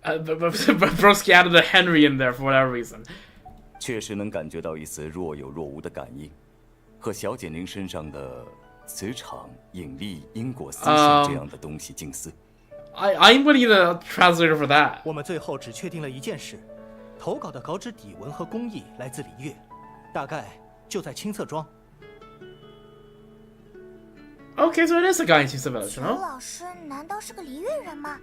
Broski added a Henry in there for whatever reason. 确实能感觉到一丝若有若无的感应，和小姐您身上的磁场、引力、因果思想这样的东西近似。I'm gonna need a translator for that. 我们最后只确定了一件事：投稿的稿纸底纹和工艺来自里月，大概就在青色庄。 Okay, so it is a guy in Tingsel Village, 裘 no? 老师难道是个梨月人吗？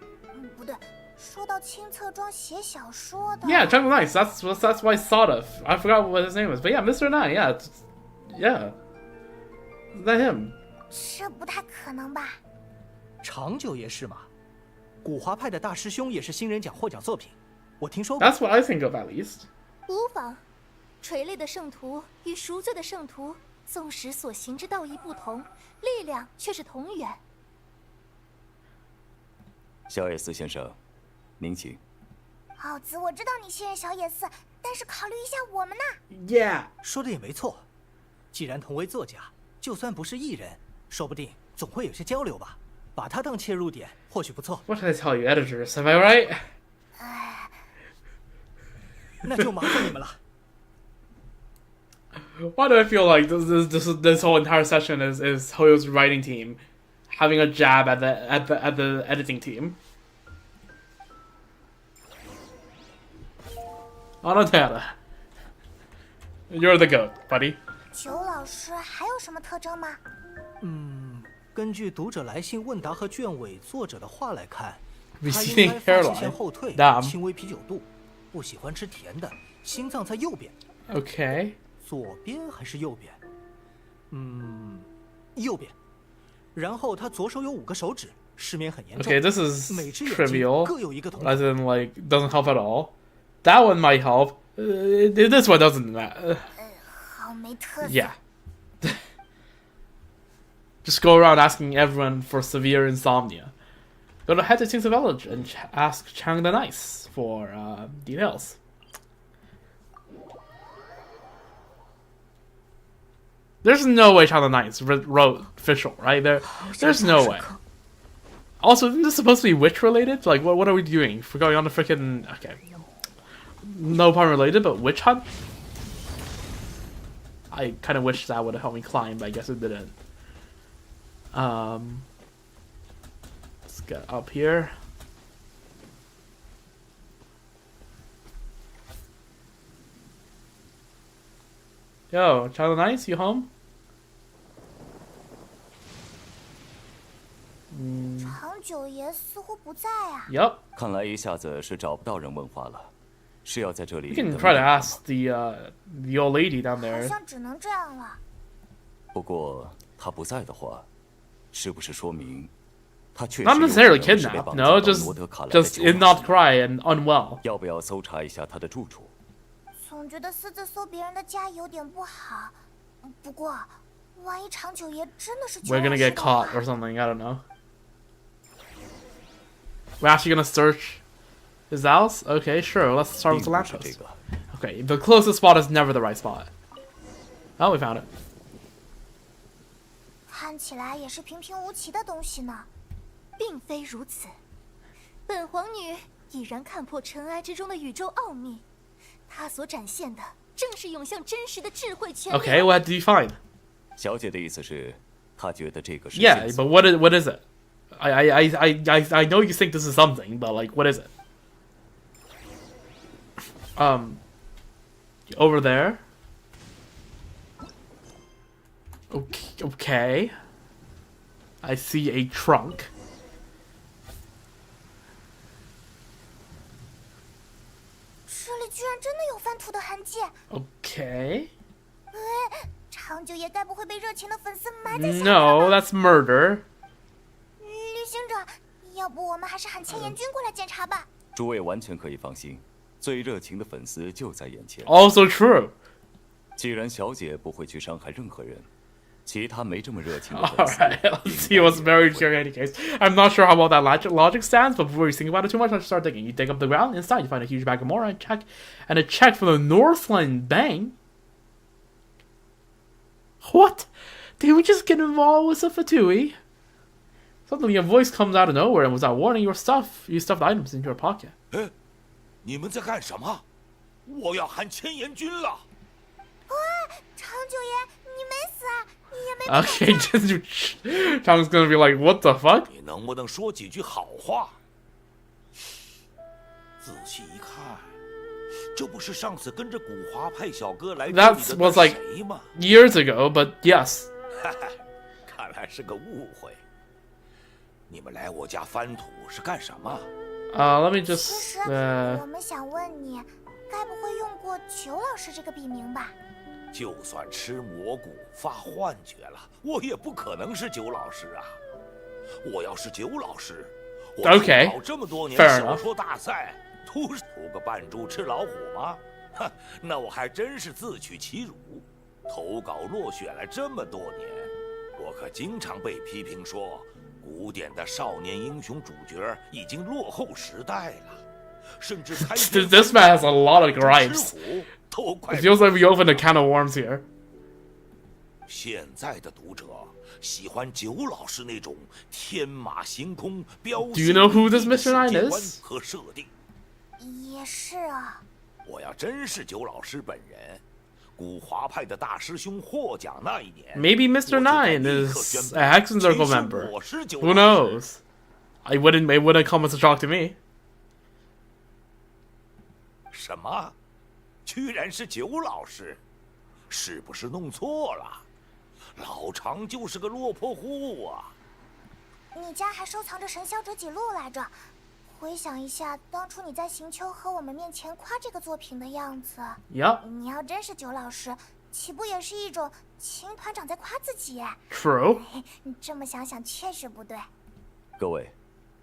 不对，说到青册庄写小说的。 Yeah, Jungle Knights. That's why sort of. I forgot what his name was, but yeah, Mr. Nine. Yeah. Is that him? 这不太可能吧？长久也是嘛，古华派的大师兄也是新人奖获奖作品，我听说过。 That's what I think of at least. 无妨，垂泪的圣徒与赎罪的圣徒，纵使所行之道义不同，力量却是同源。小野寺先生，您请。奥兹，我知道你信任小野寺，但是考虑一下我们呐。 Yeah. 说的也没错，既然同为作家，就算不是艺人，说不定总会有些交流吧。把它当切入点，或许不错。 What did I tell you, editors? Am I right? 那就麻烦你们了。Why do I feel like this whole entire session is Hoyo's writing team having a jab at the editing team? Anotera, you're the goat, buddy. 九老师还有什么特征吗？根据读者来信问答和卷尾作者的话来看，他 Receding 应该发际线 hairline. 后退， Damn. 轻微啤酒肚，不喜欢吃甜的，心脏在右边。 Okay. 左边还是右边？右边。然后他左手有5个手指，失眠很严重。 Okay, this is 每只眼睛 trivial. 各有一个瞳孔。 As in, like, doesn't help at all. That one might help. This one doesn't matter. 好没特色。 Yeah. Just go around asking everyone for severe insomnia. Go to Head to King's Village and ask Chang the Nice for details. There's no way Chang the Nice wrote official, right? There's no way. Also, isn't this supposed to be witch related? Like, what are we doing? If we're going on a freaking okay, no pun related, but witch hunt. I kind of wish that would have helped me climb, but I guess it didn't. Let's get up here. Yo, Child Nice, you home? 长久爷似乎不在啊。 Yup. 看来一下子是找不到人问话了，是要在这里 You can 等 try to 人吗 ask the old lady down 好 there. 像只能这样了。不过他不在的话，是不是说明他确实 Not 有 necessarily 可能是被 kidnapped. 绑 No, 架到罗德卡莱的 just 酒 in 老 not 师 cry and unwell. 要不要搜查一下他的住处？总觉得私自搜别人的家有点不好。不过，万一长久爷真的是九 We're 老 gonna 师 get 的话 caught or something. I don't know. We're actually gonna search his house? Okay, sure. Let's start with the 并不是这 lamppost. 个。 Okay, the closest spot is never the right spot. Oh, we found it. 看起来也是平平无奇的东西呢。并非如此，本皇女已然看破尘埃之中的宇宙奥秘，她所展现的正是涌向真实的智慧权利。 Okay, what do you find? 小姐的意思是，她觉得这个是 Yeah, 线索 but what is it? I know you think this is something, but like, what is it? Over there. Okay. I see a trunk. 这里居然真的有翻土的痕迹。 Okay. 长久爷该不会被热情的粉丝埋在下面 No, 吧？ that's murder. 旅行者，要不我们还是喊千言君过来检查吧。诸位完全可以放心，最热情的粉丝就在眼前。 Also true. 既然小姐不会去伤害任何人，其他没这么热情的 All 粉丝 right, let's see what's buried here in any case. I'm not sure how well that logic stands, but before you think about it too much, let's start digging. You dig up the ground, inside you find a huge bag of more, and a check from the Northland Bank. What? Did we just get involved with some fatui? Suddenly a voice comes out of nowhere and was out warning you stuffed items into your pocket. 你们在干什么？我要喊千言君了！长久爷，你没死啊，你也没被 Okay, just Chang's gonna be like, what the fuck? 你能不能说几句好话？仔细一看，这不是上次跟着古华派小哥来这里 That 的 was 那 like 谁吗？ years ago, but yes. 看来是个误会。你们来我家翻土是干什么？ Let me 其 just 实我们想问你，该不会用过裘老师这个笔名吧？就算吃蘑菇发幻觉了，我也不可能是九老师啊！我要是九老师，我 Okay, 搞这么多年 fair 小说大赛，图个扮猪吃老虎吗？哼，那我还真是自取其辱。投稿落选了这么多年，我可经常被批评说，古典的少年英雄主角已经落后时代了，甚至开 This man has a lot of gripes. 都快 It feels like we opened a can of worms here. 现在的读者喜欢九老师那种天马行空、标 Do you know who this Mr. Nine 世界观 is? 和设定。也是啊，我要真是九老师本人，古华派的大师兄获奖那一年 Maybe Mr. Nine is a Hexen Circle member. Who knows? It wouldn't come as a shock to me. 什么？居然是九老师？是不是弄错了？老常就是个落魄户啊！你家还收藏着神霄折戟录来着。回想一下，当初你在行丘和我们面前夸这个作品的样子。Yep. 你要真是九老师，岂不也是一种秦团长在夸自己 ？True. 你这么想想，确实不对。各位，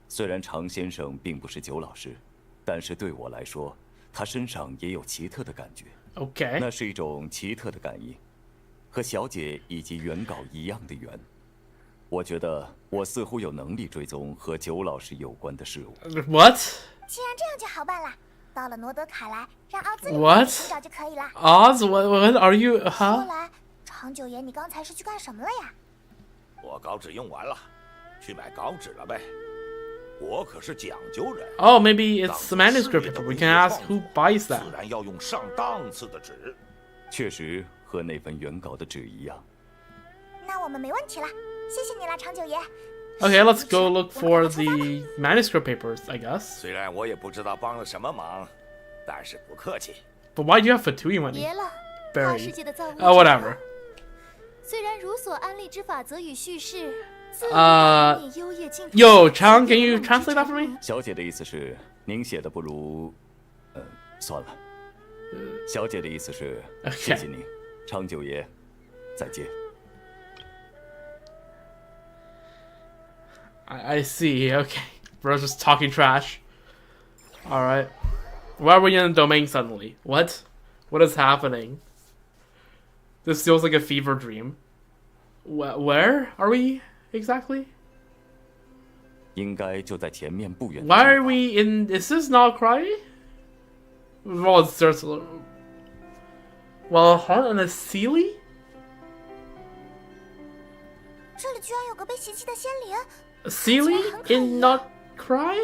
虽然常先生并不是九老师，但是对我来说，他身上也有奇特的感觉。Okay. 那是一种奇特的感应，和小姐以及原稿一样的缘。我觉得我似乎有能力追踪和九老师有关的事物。What? 既然这样就好办了，到了诺德卡莱，让奥兹寻找就可以了。Oz, what are you? 说来，长久爷，你刚才是去干什么了呀？我稿纸用完了，去买稿纸了呗。我可是讲究人。Oh, maybe it's the manuscript. We can ask who buys that. 自然要用上档次的纸。确实和那份原稿的纸一样。那我们没问题了。谢谢你啦，长久爷。Okay, let's go look for the manuscript papers, I guess. 虽然我也不知道帮了什么忙，但是不客气。But why do you have Fatui money? 别了，Barry. 世界的造物 Oh, whatever. 虽然如所安立之法则与叙事，Yo, Chang, can you translate that for me? 小姐的意思是，您写的不如，算了。小姐的意思是，谢谢您，长久爷，再见。I see, okay. Bro's just talking trash. Alright. Why are we in the domain suddenly? What? What is happening? This feels like a fever dream. Where are we exactly? 应该就在前面不远。Why are we in... Is this not cry? Well, it's just... Well, and a Sealy? 这里居然有个被袭击的仙灵。Sealy in Not Cry?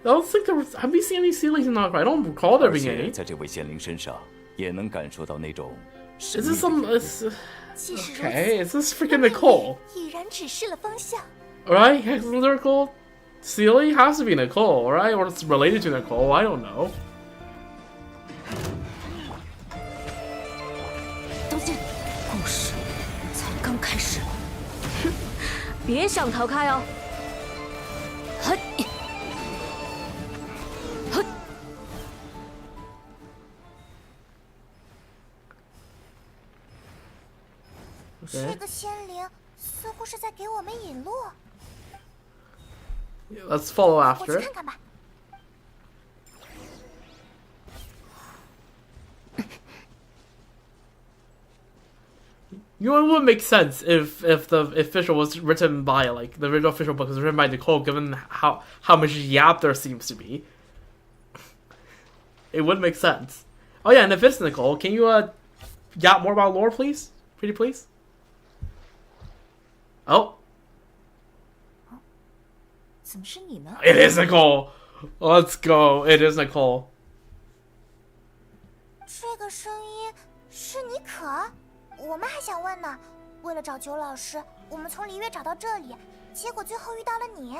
I don't think there was. Have we seen any Sealies in Not Cry? I don't recall there being any. 在这位仙灵身上，也能感受到那种。Is this some? Okay, is this freaking Nicole? 已然指示了方向。Right, Lyrical Sealy has to be Nicole, right? Or it's related to Nicole. I don't know. 当心，故事才刚开始，别想逃开哦！嘿，嘿。这个仙灵似乎是在给我们引路。Let's follow 我 after. 去看看吧。You know, it would make sense if the official was written by, like, the original official book was written by Nicole, given how much yap there seems to be. It would make sense. Oh yeah, and if it's Nicole, can you yap more about lore, please? Pretty please? Oh. 怎么是你呢？ It is Nicole! Let's go. It is Nicole. 这个声音是妮可？我们还想问呢。为了找九老师，我们从璃月找到这里，结果最后遇到了你。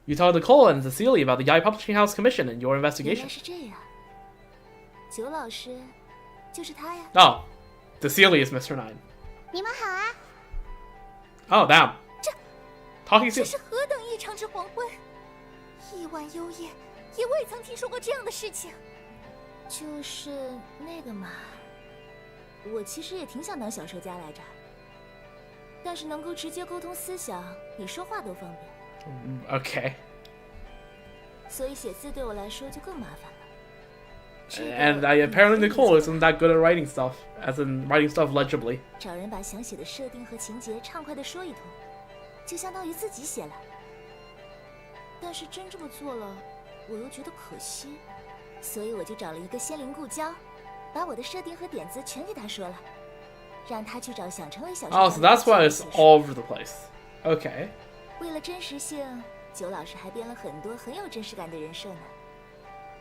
You told Nicole and Cecilia about the Yai Publishing House Commission and your 原 investigation. 来是这样，九老师就是他呀。Oh, Cecilia is Mr. Nine. 你们好啊。 Oh, damn. Talking 这 soon. 是何等异常之黄昏！一晚幽夜，也未曾听说过这样的事情。就是那个嘛，我其实也挺想当小说家来着，但是能够直接沟通思想，比说话都方便。Okay. 所以写字对我来说就更麻烦了。 And apparently Nicole isn't that good at writing stuff, as in writing stuff legibly. 找人把想写的设定和情节畅快的说一通，就相当于自己写了。但是真这么做了，我又觉得可惜，所以我就找了一个仙灵故交，把我的设定和点子全给他说了，让他去找想成为小说家 Oh, so that's why it's all over the place. Okay. 为了真实性，九老师还编了很多很有真实感的人设呢。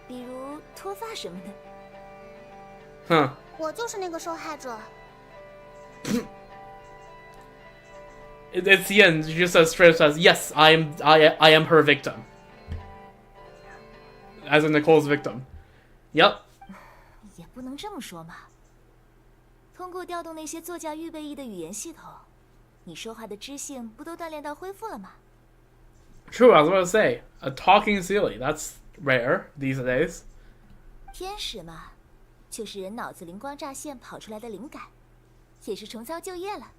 比如脱发什么的。Huh. 我就是那个受害者。It's the end. She just says straight up says, "Yes, I am her victim." As in Nicole's victim. Yep. 也不能这么说嘛。通过调动那些作家预备役的语言系统，你说话的知性不都锻炼到恢复了吗？ True, I was about to say, a talking Sealy. That's rare these days. 天使嘛，就是人脑子灵光乍现跑出来的灵感，也是重操旧业了。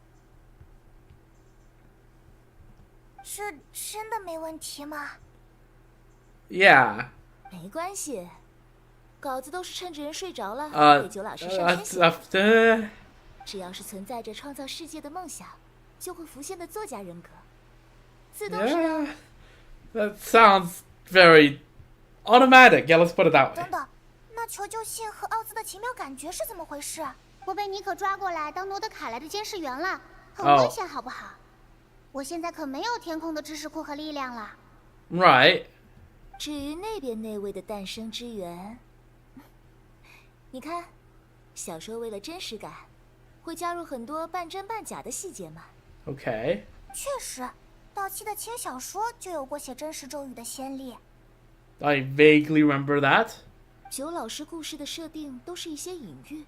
是真的没问题吗？ Yeah. 没关系，稿子都是趁着人睡着了给九老师上天写。只要是存在着创造世界的梦想，就会浮现的作家人格，自动是。Yeah. That sounds very automatic. Yeah, let's put it that way. 等等，那求救信和奥兹的奇妙感觉是怎么回事？我被尼可抓过来当罗德凯莱的监视员了，很危险，好不好？我现在可没有天空的知识库和力量了。Right. 至于那边那位的诞生之源，你看，小说为了真实感，会加入很多半真半假的细节嘛。Okay. 确实，早期的轻小说就有过写真实咒语的先例。I vaguely remember that. 九老师故事的设定都是一些隐喻，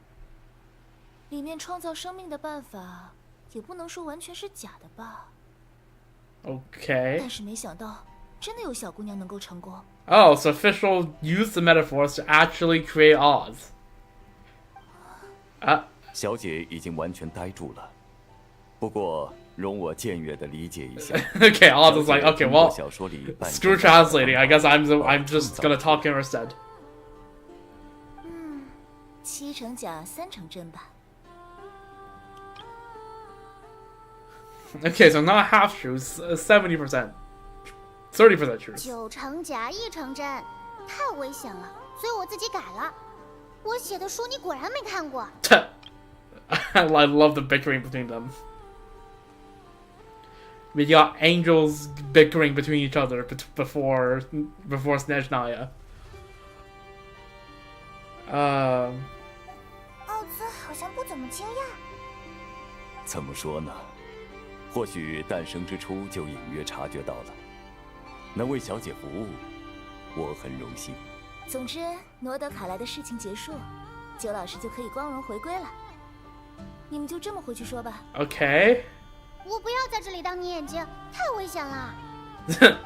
里面创造生命的办法，也不能说完全是假的吧。Okay. 但是没想到，真的有小姑娘能够成功。Oh, so official used the metaphors to actually create Oz. 小姐已经完全呆住了。不过，容我僭越的理解一下。Okay, Oz is like, okay, well, 小说里 screw translating. I guess I'm just gonna talk in her stead. 7成假，3成真吧。Okay, so not half truths, 70%, 30% truth. 9成假，1成真，太危险了，所以我自己改了。我写的书你果然没看过。I love the bickering between them. We got angels bickering between each other before Snezhnaya. 奥兹好像不怎么惊讶。怎么说呢？或许诞生之初就隐约察觉到了。能为小姐服务，我很荣幸。总之，罗德卡莱的事情结束，九老师就可以光荣回归了。你们就这么回去说吧。Okay. 我不要在这里当你眼睛，太危险了。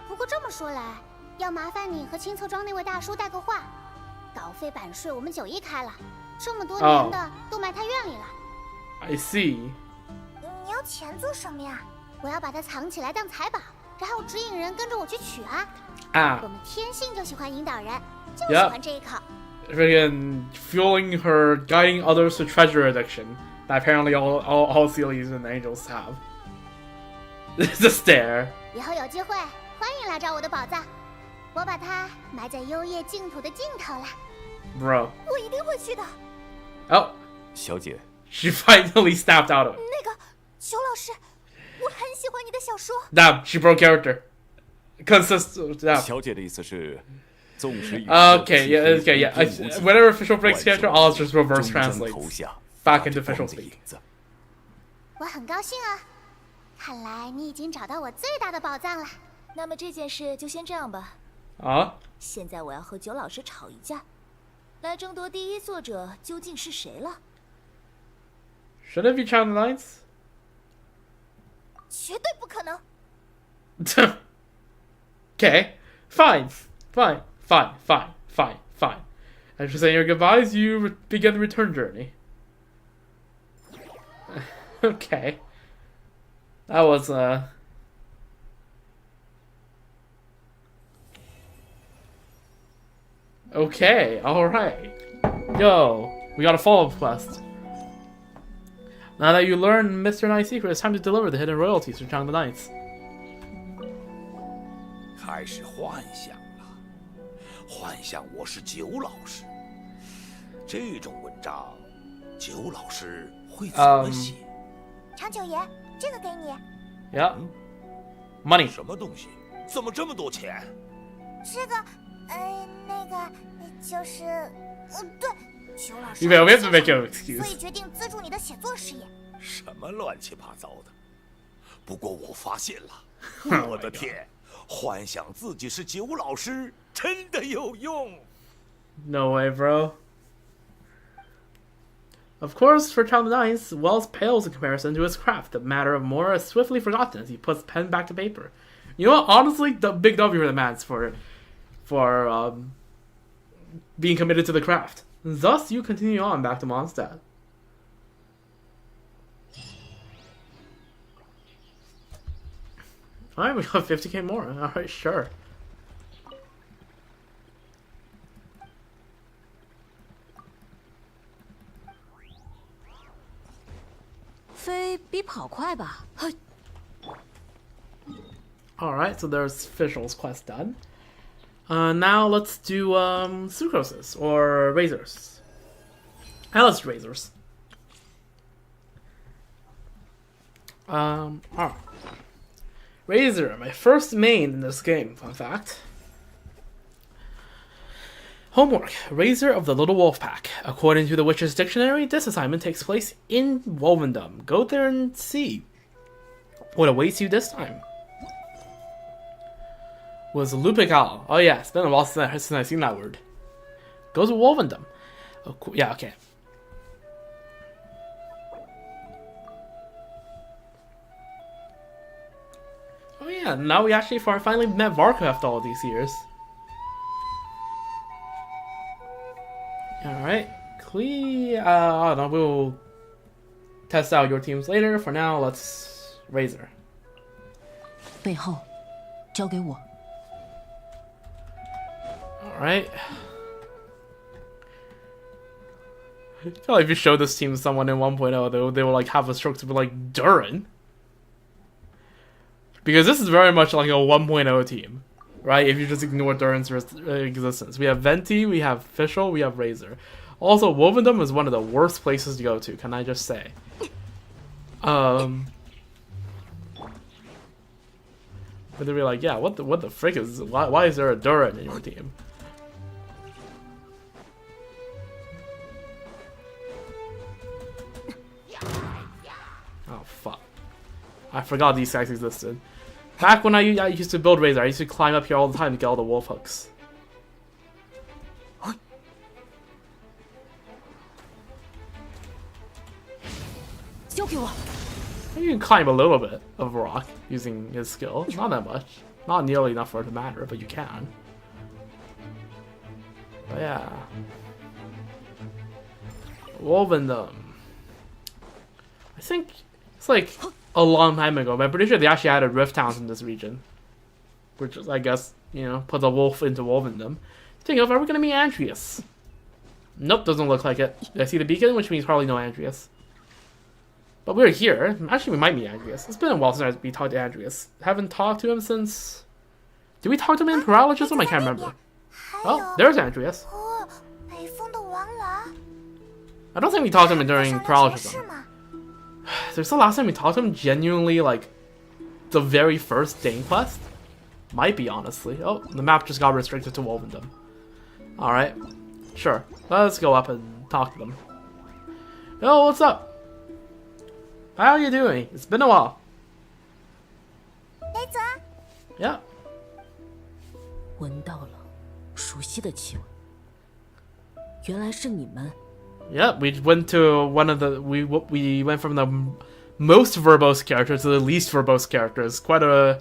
不过这么说来，要麻烦你和青策庄那位大叔带个话。稿费版税我们9亿开了，这么多年的都埋他院里了。I see. 你要钱做什么呀？我要把它藏起来当财宝，然后指引人跟着我去取啊。我们天性就喜欢引导人，就喜欢这一口。Friggin' fueling her, guiding others to treasure addiction. That apparently all Sealies and angels have. It's a stare. 以后有机会，欢迎来找我的宝藏。我把它埋在幽夜净土的尽头了。Bro. 我一定会去的。Oh. 小姐。She finally snapped out of it. 那个，裘老师，我很喜欢你的小说。Damn, she broke character. Consistent. 小姐的意思是，纵使 Okay, yeah. Whenever official breaks character, Oz just reverse translates back into official speak. 我很高兴啊，看来你已经找到我最大的宝藏了。那么这件事就先这样吧。现在我要和九老师吵一架，来争夺第一作者究竟是谁了。Should it be Channel Knights? 绝对不可能。Okay, fine. After saying your goodbyes, you begin the return journey. Okay. That was, Okay, alright. Yo, we got a follow-up quest. Now that you learn Mr. Knight's secret, it's time to deliver the hidden royalties to Chang the Knights. 开始幻想了，幻想我是九老师。这种文章，九老师会怎么写？长九爷，这个给你。Yeah. Money. 什么东西？怎么这么多钱？这个那个就是，对，裘老师。You have to make an excuse. 所以决定资助你的写作事业。什么乱七八糟的？不过我发现了，我的天，幻想自己是九老师真的有用。No way, bro. Of course, for Child 9's, Wells pales in comparison to his craft. The matter of more is swiftly forgotten as he puts pen back to paper. You know what? Honestly, the big W for the Mats for being committed to the craft. Thus, you continue on back to Mondstadt. Alright, we got 50k more. Alright, sure. 飞比跑快吧。 Alright, so there's Fischl's quest done. Now let's do Sucrose's or Razors. Alice Razors. Alright. Razor, my first main in this game, fun fact. Homework, Razor of the Little Wolf Pack. According to the Witcher's Dictionary, this assignment takes place in Wolvendom. Go there and see what awaits you this time. Was Lupical. Oh yeah, it's been a while since I've seen that word. Go to Wolvendom. Oh, cool. Yeah, okay. Oh yeah, now we actually finally met Varka after all these years. Alright. I don't know, we'll test out your teams later. For now, let's Razor. 背后，交给我。 Alright. I feel like if you show this team to someone in 1.0, they will like have a stroke to be like Durin. Because this is very much like a 1.0 team, right? If you just ignore Durin's existence. We have Venti, we have Fischl, we have Razor. Also, Wolvendom is one of the worst places to go to, can I just say. But they'll be like, yeah, what the frick is, why is there a Durin in your team? Oh, fuck. I forgot these guys existed. Back when I used to build Razor, I used to climb up here all the time to get all the wolf hooks. You can climb a little bit of rock using his skill. Not that much. Not nearly enough for it to matter, but you can. But yeah. Wolvendom. I think it's like a long time ago, but I'm pretty sure they actually added rift towns in this region. Which is, I guess, you know, put the wolf into Wolvendom. Speaking of, are we going to meet Andreas? Nope, doesn't look like it. I see the beacon, which means probably no Andreas. But we're here. Actually, we might meet Andreas. It's been a while since we talked to Andreas. Haven't talked to him since... Did we talk to him in Paralogism? I can't remember. Oh, there's Andreas. I don't think we talked to him during Paralogism. There's the last time we talked to him genuinely, like, the very first Dane quest? Might be, honestly. Oh, the map just got restricted to Wolvendom. Alright. Sure. Let's go up and talk to them. Yo, what's up? How are you doing? It's been a while. Yeah. 闻到了熟悉的气味。原来是你们。Yeah, we went to one of the we went from the most verbose character to the least verbose character. It's quite a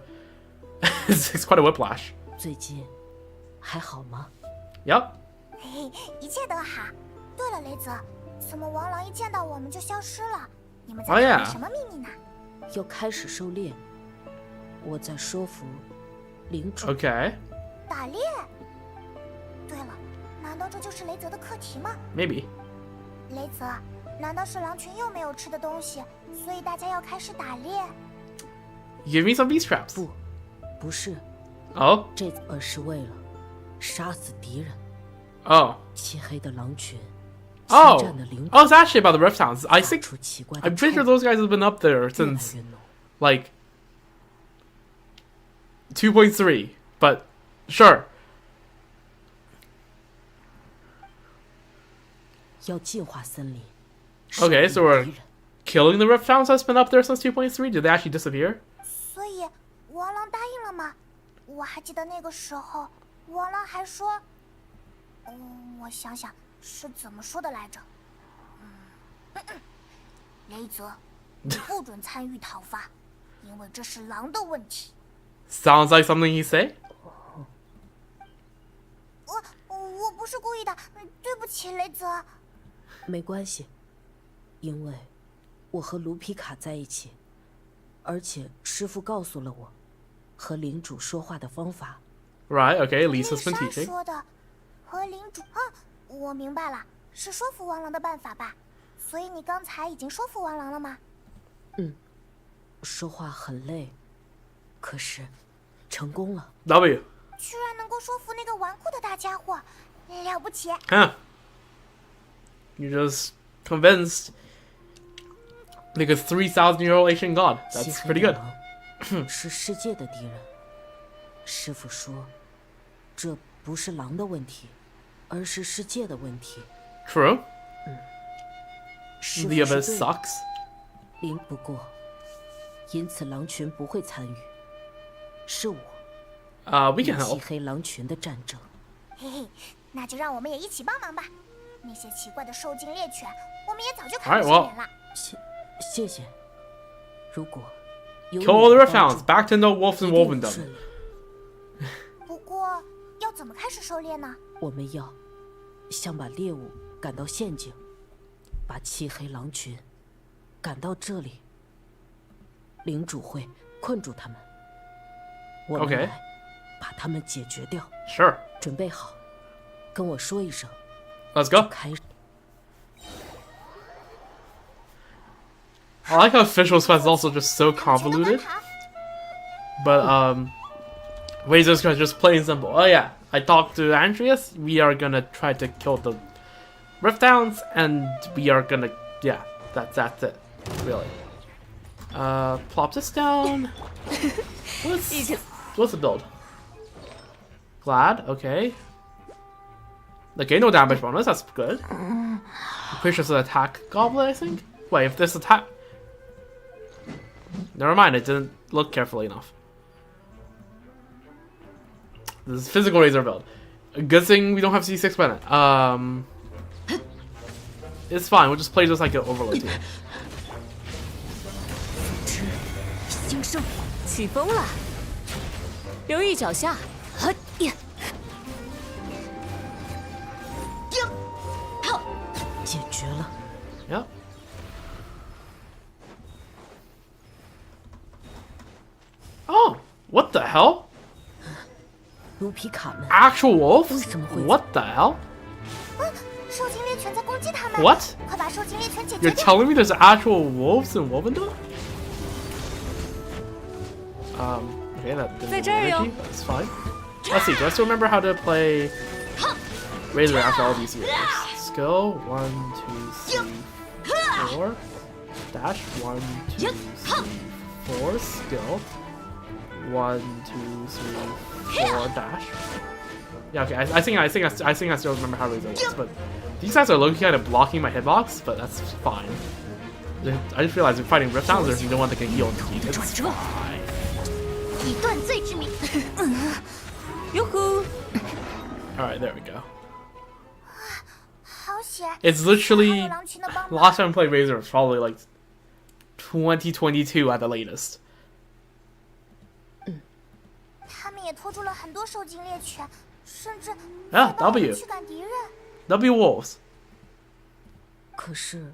it's quite a whiplash. 最近还好吗？ Yep. 一切都好。对了，雷泽，怎么王朗一见到我们就消失了？你们在 Oh 讨 yeah. 论什么秘密呢？要开始狩猎，我在说服领主。 Okay. 打猎？对了，难道这就是雷泽的课题吗？ Maybe. 雷泽，难道是狼群又没有吃的东西，所以大家要开始打猎？ Give me some beast traps. 不是。Oh. 而是为了杀死敌人。Oh. 漆黑的狼群。 Oh, it's actually about the rift towns. I think I'm pretty sure those guys have been up there since like 2.3. But sure. 要净化森林。 Okay, so we're killing the Rift Hounds that's been up there since 2.3? Did they actually disappear? 所以王狼答应了吗？我还记得那个时候，王狼还说，我想想是怎么说的来着？雷泽，你不准参与讨伐，因为这是狼的问题。 Sounds like something he say. 我不是故意的，对不起，雷泽。没关系，因为我和卢皮卡在一起，而且师傅告诉了我和领主说话的方法。 Right, okay, Lisa's been teaching. 说的和领主我明白了，是说服王狼的办法吧？所以你刚才已经说服王狼了吗？说话很累，可是成功了。 W. 居然能够说服那个纨绔的大家伙，了不起！ Huh. You just convinced like a 3,000-year-old ancient god. That's pretty good. 是世界的敌人。师傅说，这不是狼的问题，而是世界的问题。 True. 师傅 The 是 abyss 对的 sucks. 不过，因此狼群不会参与，是我。 We can 漆 help. 黑狼群的战争。嘿嘿，那就让我们也一起帮忙吧。那些奇怪的兽精猎犬，我们也早就 Alright, 看不 well. 顺眼了。谢谢。如果有 Kill all the 你的 Rift 帮 Hounds. 助 Back to no wolves and 一定 wolvendom. 顺利。不过，要怎么开始狩猎呢？我们要想把猎物赶到陷阱，把漆黑狼群赶到这里。领主会困住他们，我们 Okay. 来把他们解决掉。 Sure. 准备好，跟我说一声。 Let's go. 开始。 I like how Official Quest is also just so convoluted. But, Razor's Quest is just plain simple. Oh yeah, I talked to Andreas. We are gonna try to kill the Rift Hounds, and we are gonna, yeah, that's it, really. Plop this down. What's the build? Glad, okay. Okay, no damage bonus, that's good. I'm pretty sure it's an attack goblet, I think? Wait, if this attack... Never mind, I didn't look carefully enough. This is physical razor build. Good thing we don't have C6 Bennett. It's fine, we'll just play just like an overlay team. 兴盛，起风了，留意脚下。解决了。 Yep. Oh, what the hell? 卢皮卡们 Actual wolves? 为什么会 What the hell? 兽精猎犬在攻击他们。 What? 快把兽精猎犬解决 You're 掉。 telling me there's actual wolves in Wolvendom? Okay, that didn't do energy, but it's fine. Let's see, do I still remember how to play Razor after all these years? Skill, 1, 2, 3, 4. Dash, 1, 2, 3, 4. Skill. 1, 2, 3, 4. Dash. Yeah, okay. I think I still remember how Razor works, but these guys are low-key kind of blocking my hitbox, but that's fine. I just realized we're fighting Rift Hounds, there's no one that can heal me. It's fine. 以断罪之名。哟呼！ Alright, there we go. 好险！ It's literally 还有狼群的帮忙。 last time I played Razor was probably like 2022 at the latest. 他们也拖住了很多兽精猎犬，甚至 Yeah, 帮我们 W. 驱赶敌人。 W wolves. 可是，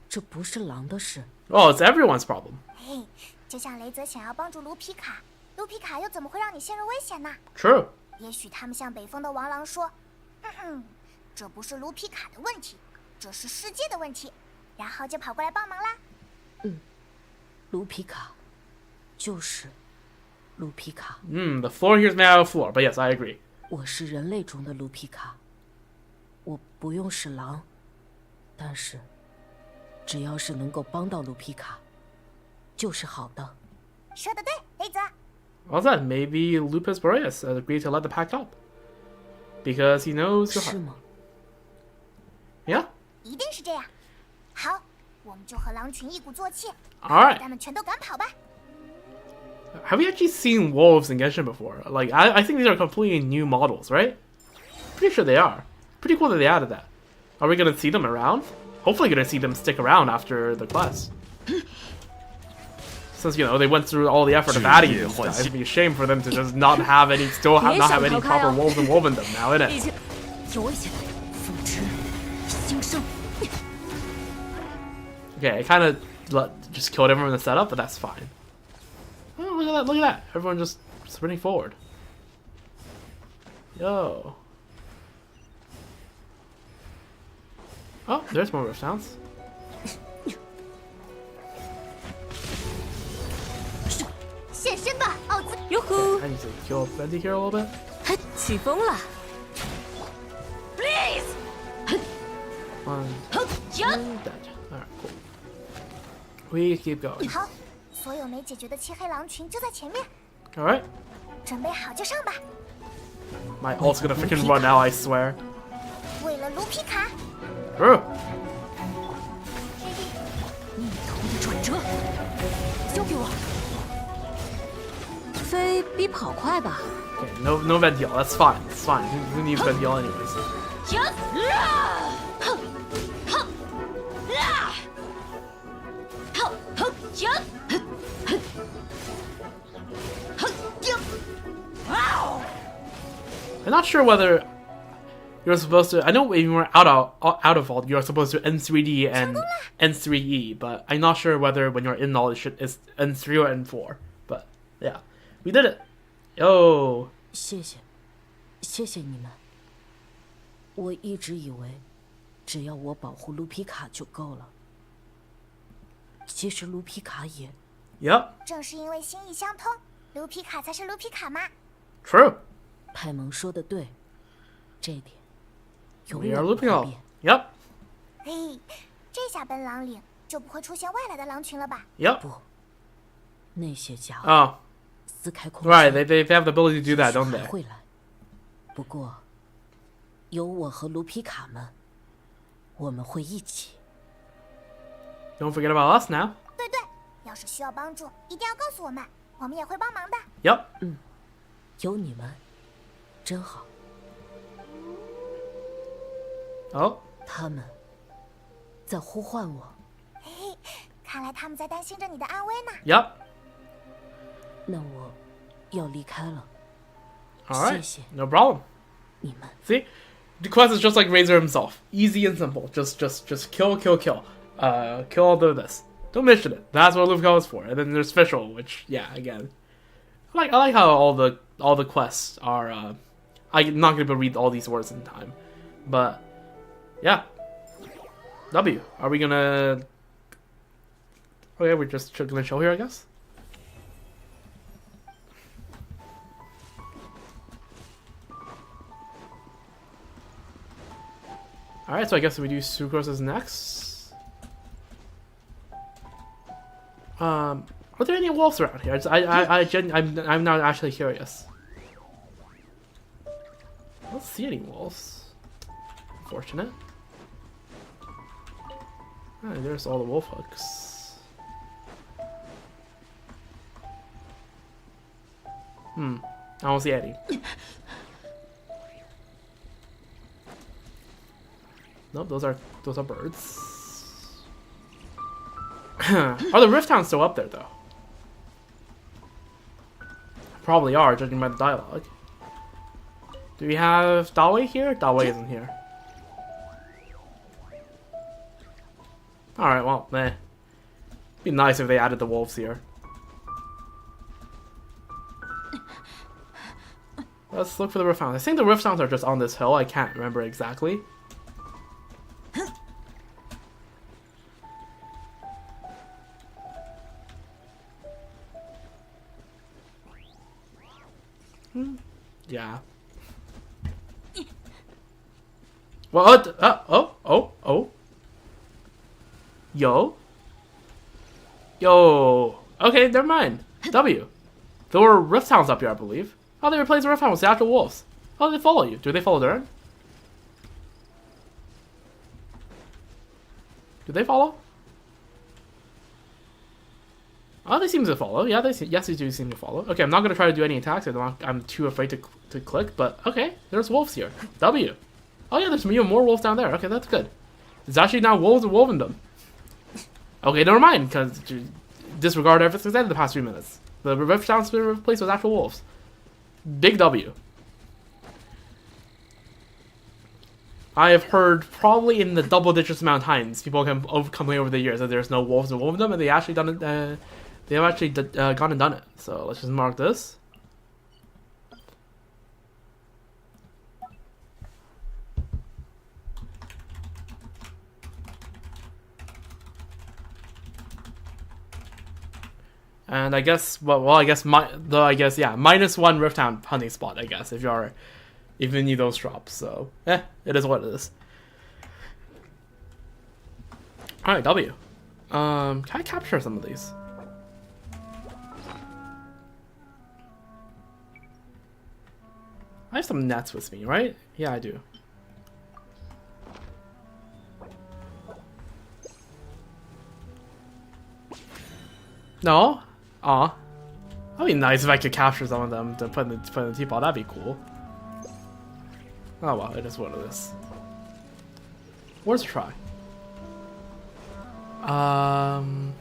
这不是狼的事。 Oh, it's everyone's problem. 嘿，就像雷泽想要帮助卢皮卡，卢皮卡又怎么会让你陷入危险呢？ True. 也许他们向北风的王狼说：“这不是卢皮卡的问题，这是世界的问题。”然后就跑过来帮忙啦。卢皮卡，就是卢皮卡。 The floor here's made out of floor, but yes, I agree. 我是人类中的卢皮卡，我不用是狼，但是只要是能够帮到卢皮卡，就是好的。说得对，雷泽。 What's that? Maybe Lupus Boreas has agreed to let the pact up. Because he knows your 是 heart. 吗？ Yeah? 一这样。好，我们就和狼群一鼓作气， Alright. 他们全都赶跑吧。 Have we actually seen wolves in Genshin before? Like, I think these are completely new models, right? Pretty sure they are. Pretty cool that they added that. Are we gonna see them around? Hopefully gonna see them stick around after the quest. Since, you know, they went through all the effort of adding these guys, it'd be a shame for them to just not have any, still not have any proper wolves involved in them now, innit? Okay, I kind of just killed everyone in the setup, but that's fine. Oh, look at that, look at that. Everyone just sprinting forward. Yo. Oh, there's more rift sounds. Okay, I need to kill Bendy here a little bit. One, two, dead. Alright, cool. We keep going. 好，所有没解决的漆黑狼群就在前面， Alright. 准备好就上吧。 My ult's gonna freaking run now, I swear. 为了卢皮卡， True. 逆头的转折，交给我。飞比跑快吧？ Okay, no Ventiel, that's fine, that's fine. Who needs Ventiel anyways? I'm not sure whether you're supposed to. I know when you're out of vault, you're supposed to N3D and N3E, but I'm not sure whether when you're in all it's N3 or N4. But yeah, we did it. Yo. 谢谢，谢谢你们。我一直以为，只要我保护卢皮卡就够了。其实卢皮卡也。Yep. 正是因为心意相通，卢皮卡才是卢皮卡嘛。 True. 派蒙说的对，这点永 We 远 are 不 looping 会 up. 变。 Yep. 嘿，这下本狼岭就不会出现外来的狼群了吧？ Yep. 不，那些家 Oh. 伙撕开空 Right. 间 They have the ability to do that, don't 还 they? 会来。不过，有我和卢皮卡们，我们会一起。 Don't forget about us now. 对对，要是需要帮助，一定要告诉我们，我们也会帮忙的。 Yep. 有你们，真好。 Oh. 他们在呼唤我。嘿嘿，看来他们在担心着你的安危呢。 Yep. 那我要离开了。 All right. 谢谢 No problem. 你们。 See, the quest is just like Razor himself. Easy and simple. Just kill. Kill all this. Don't mission it. That's what Luffy is for. And then there's Fischl, which, yeah, again, I like how all the quests are. I'm not gonna be able to read all these words in time, but yeah. W. Are we gonna? Okay, we're just gonna show here, I guess. Alright, so I guess we do Sucrose's next. Are there any wolves around here? I'm not actually curious. I don't see any wolves. Unfortunate. Alright, there's all the wolf hooks. I don't see any. Nope, those are birds. Are the Rift Hounds still up there though? Probably are, judging by the dialogue. Do we have Dawei here? Dawei isn't here. Alright, well, meh. Be nice if they added the wolves here. Let's look for the Rift Hounds. I think the Rift Hounds are just on this hill. I can't remember exactly. Yeah. What? Oh. Yo. Okay, never mind. W. There were Rift Hounds up here, I believe. Oh, they replaced the Rift Hounds with the actual wolves. How do they follow you? Do they follow Durin? Do they follow? Oh, they seem to follow. Yeah, yes, they do seem to follow. Okay, I'm not gonna try to do any attacks. I'm too afraid to click. But okay, there's wolves here. W. Oh yeah, there's even more wolves down there. Okay, that's good. There's actually now wolves and wolvendom. Okay, never mind, because disregard everything said in the past 3 minutes. The Rift Town's been replaced with actual wolves. Big W. I have heard probably in the double digits amount of times people can complain over the years that there's no wolves and wolvendom, and they actually done it. They have actually gone and done it. So let's just mark this. And I guess, yeah, -1 Rift Town hunting spot, I guess, if you need those drops. So, it is what it is. Alright, W. Can I capture some of these? I have some nets with me, right? Yeah, I do. No? Aw. That'd be nice if I could capture some of them to put in the teapot. That'd be cool. Oh well, it is what it is. Worth a try. Alright,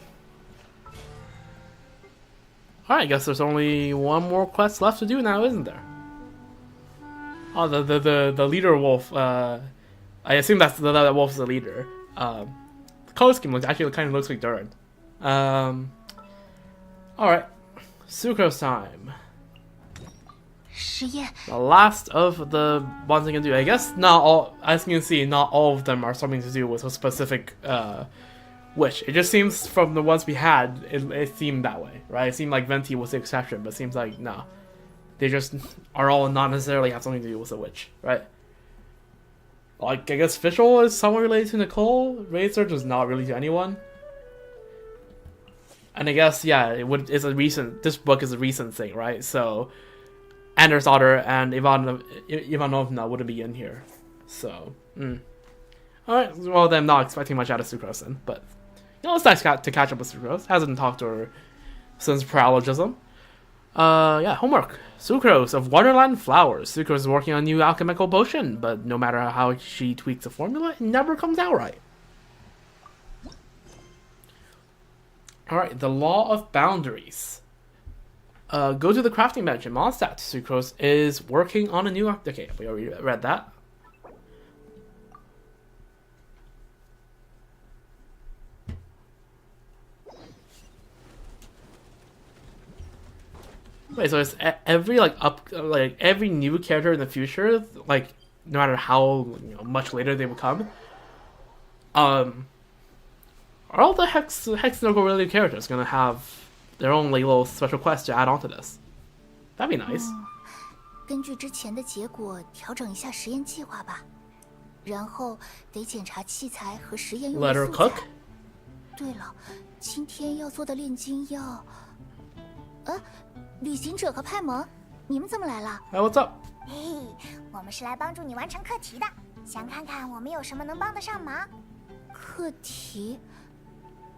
I guess there's only one more quest left to do now, isn't there? Oh, the leader wolf. I assume that wolf's the leader. The color scheme actually kind of looks like Durin. Alright, Sucrose time. The last of the ones I can do. I guess not all, as you can see, not all of them are something to do with a specific wish. It just seems from the ones we had, it seemed that way, right? It seemed like Venti was the exception, but it seems like, nah. They just are all not necessarily have something to do with a witch, right? Like, I guess Fischl is somewhat related to Nicole. Raid Search is not really to anyone. And I guess, yeah, it's a recent, this book is a recent thing, right? So, Anders' daughter and Ivanovna wouldn't be in here. So, Alright, well then I'm not expecting much out of Sucrose then, but, you know, it's nice to catch up with Sucrose. Hasn't talked to her since Paralogism. Yeah, homework. Sucrose of Wonderland Flowers. Sucrose is working on a new alchemical potion, but no matter how she tweaks the formula, it never comes out right. Alright, the Law of Boundaries. Go to the crafting bench in Mondstadt. Sucrose is working on a new... Okay, we already read that. Wait, so it's every every new character in the future, like no matter how much later they will come, are all the Hexagonal related characters gonna have their own like little special quests to add on to this? That'd be nice. 根据之前的结果调整一下实验计划吧，然后得检查器材和实验用的素材。Let her cook. 对了，今天要做的炼金要，旅行者和派蒙，你们怎么来了？ Hey, what's up? 嘿，我们是来帮助你完成课题的，想看看我们有什么能帮得上忙。课题？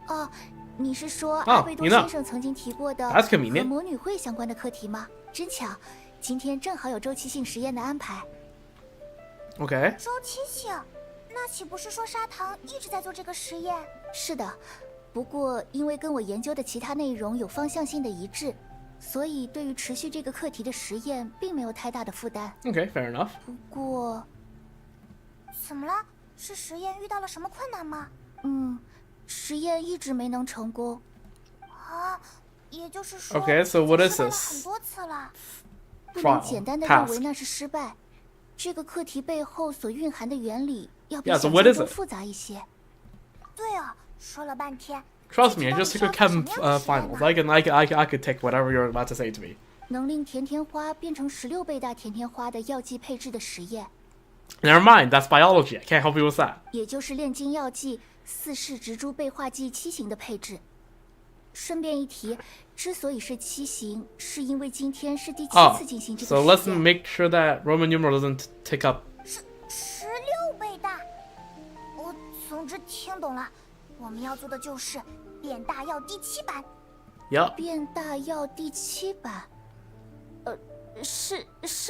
哦，你是说阿贝多先生曾经提过的和魔女会相关的课题吗？真巧，今天正好有周期性实验的安排。OK。周期性？那岂不是说砂糖一直在做这个实验？是的，不过因为跟我研究的其他内容有方向性的一致。 所以，对于持续这个课题的实验，并没有太大的负担。Okay, fair enough. 不过，怎么了？是实验遇到了什么困难吗？实验一直没能成功。啊，也就是说， Okay, so what is 失败了 this? 很多次了。不能简单的认为那是失败。这个课题背后所蕴含的原理，要比想象中复杂一些。对啊，说了半天。 Trust me, I just took a chem finals. I could take whatever you're about to say to me. 能令甜甜花变成16倍大甜甜花的药剂配置的实验。Never mind, that's biology. I can't help you with that. 也就是炼金药剂4式植株倍化剂7型的配置。顺便一提，之所以是7型，是因为今天是第7次进行这个实验。So let's make sure that Roman numeral doesn't tick up. 16倍大。我总之听懂了。我们要做的就是变大药第7版。Yep. 变大药第7版。是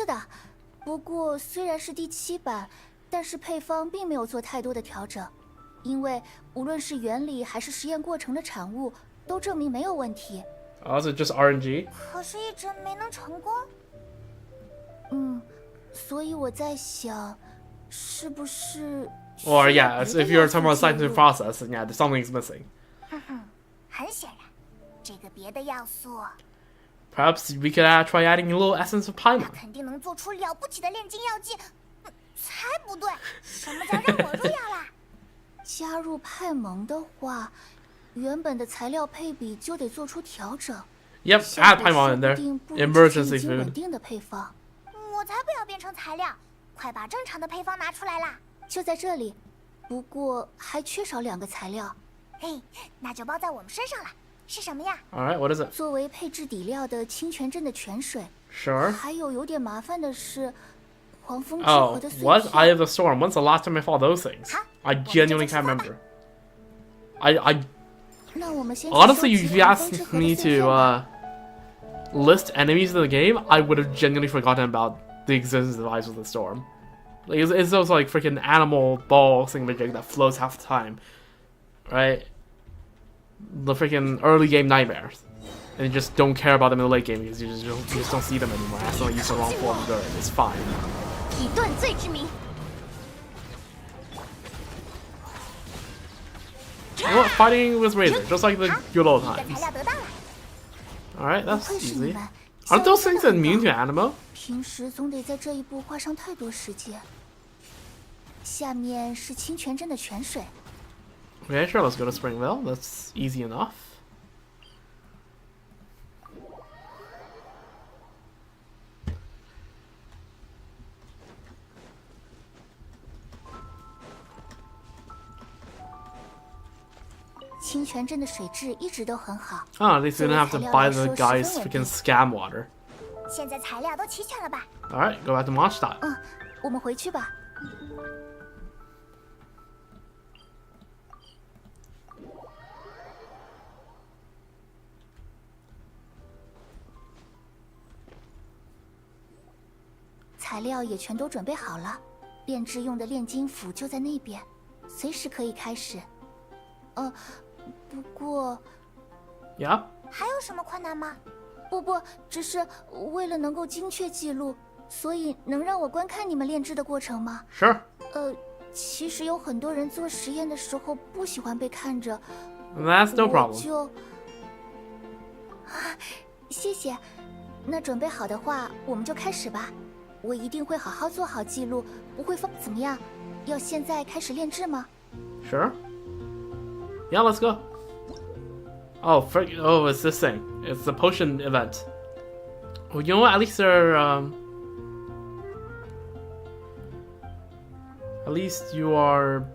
的，不过虽然是第7版，但是配方并没有做太多的调整，因为无论是原理还是实验过程的产物，都证明没有问题。Also just RNG. 可是一直没能成功。所以我在想，是不是 Or yeah, if you're talking about scientific process, then yeah, something's missing. 很显然，这个别的要素 Perhaps we could try adding a little essence of Paimon. 肯定能做出了不起的炼金药剂。才不对！什么叫让我入药啦？加入派蒙的话，原本的材料配比就得做出调整。Yep, add Paimon in there. Emergency 稳 food. 定的配方。我才不要变成材料！快把正常的配方拿出来啦！就在这里，不过还缺少2个材料。嘿，那就包在我们身上了。是什么呀？ Alright, what is it? 作为配置底料的清泉镇的泉水。Sure. 还有点麻烦的是，黄蜂之 Oh, 河的碎 what? 片。 Eye of the Storm. When's the last time I fought those things? I genuinely can't remember. I 那我们先 honestly, 去 if 收 you 集黄蜂 asked 之河的 me 碎片 to 吧 list enemies in the game, I would have genuinely forgotten about the existence of Eyes of the Storm. Like, it's those like freaking animal ball thingamajig that floats half the time, right? The freaking early game nightmares, and you just don't care about them in the late game because you just don't see them anymore. That's not use the wrong form of Durin. It's fine. 以断罪之名。 You know what? Fighting with Razor, just like the good old 材 times. 料得到了。 Alright, 不 that's 愧是你 easy. 们， Aren't those 效率 things 真的很 immune to 高 Animo? 平时总得在这一步花上太多时间。下面是清泉镇的泉水。 Okay, sure, let's go to Springville. That's easy enough. “清泉镇的水质一直都很好。 Oh, at least we didn't have to buy the guy's freaking scam water. 现在材料都齐全了吧？ Alright, go back to Mondstadt. 我们回去吧。材料也全都准备好了，炼制用的炼金斧就在那边，随时可以开始。不过 Yeah? 还有什么困难吗？不，只是为了能够精确记录，所以能让我观看你们炼制的过程吗？ Sure. 其实有很多人做实验的时候不喜欢被看着。 That's no 我 problem. 就谢谢。那准备好的话，我们就开始吧。我一定会好好做好记录，不会放。怎么样？要现在开始炼制吗？ Sure. Yeah, let's go. Oh, oh, it's this thing. It's the potion event. Well, you know what? At least they're, at least you are,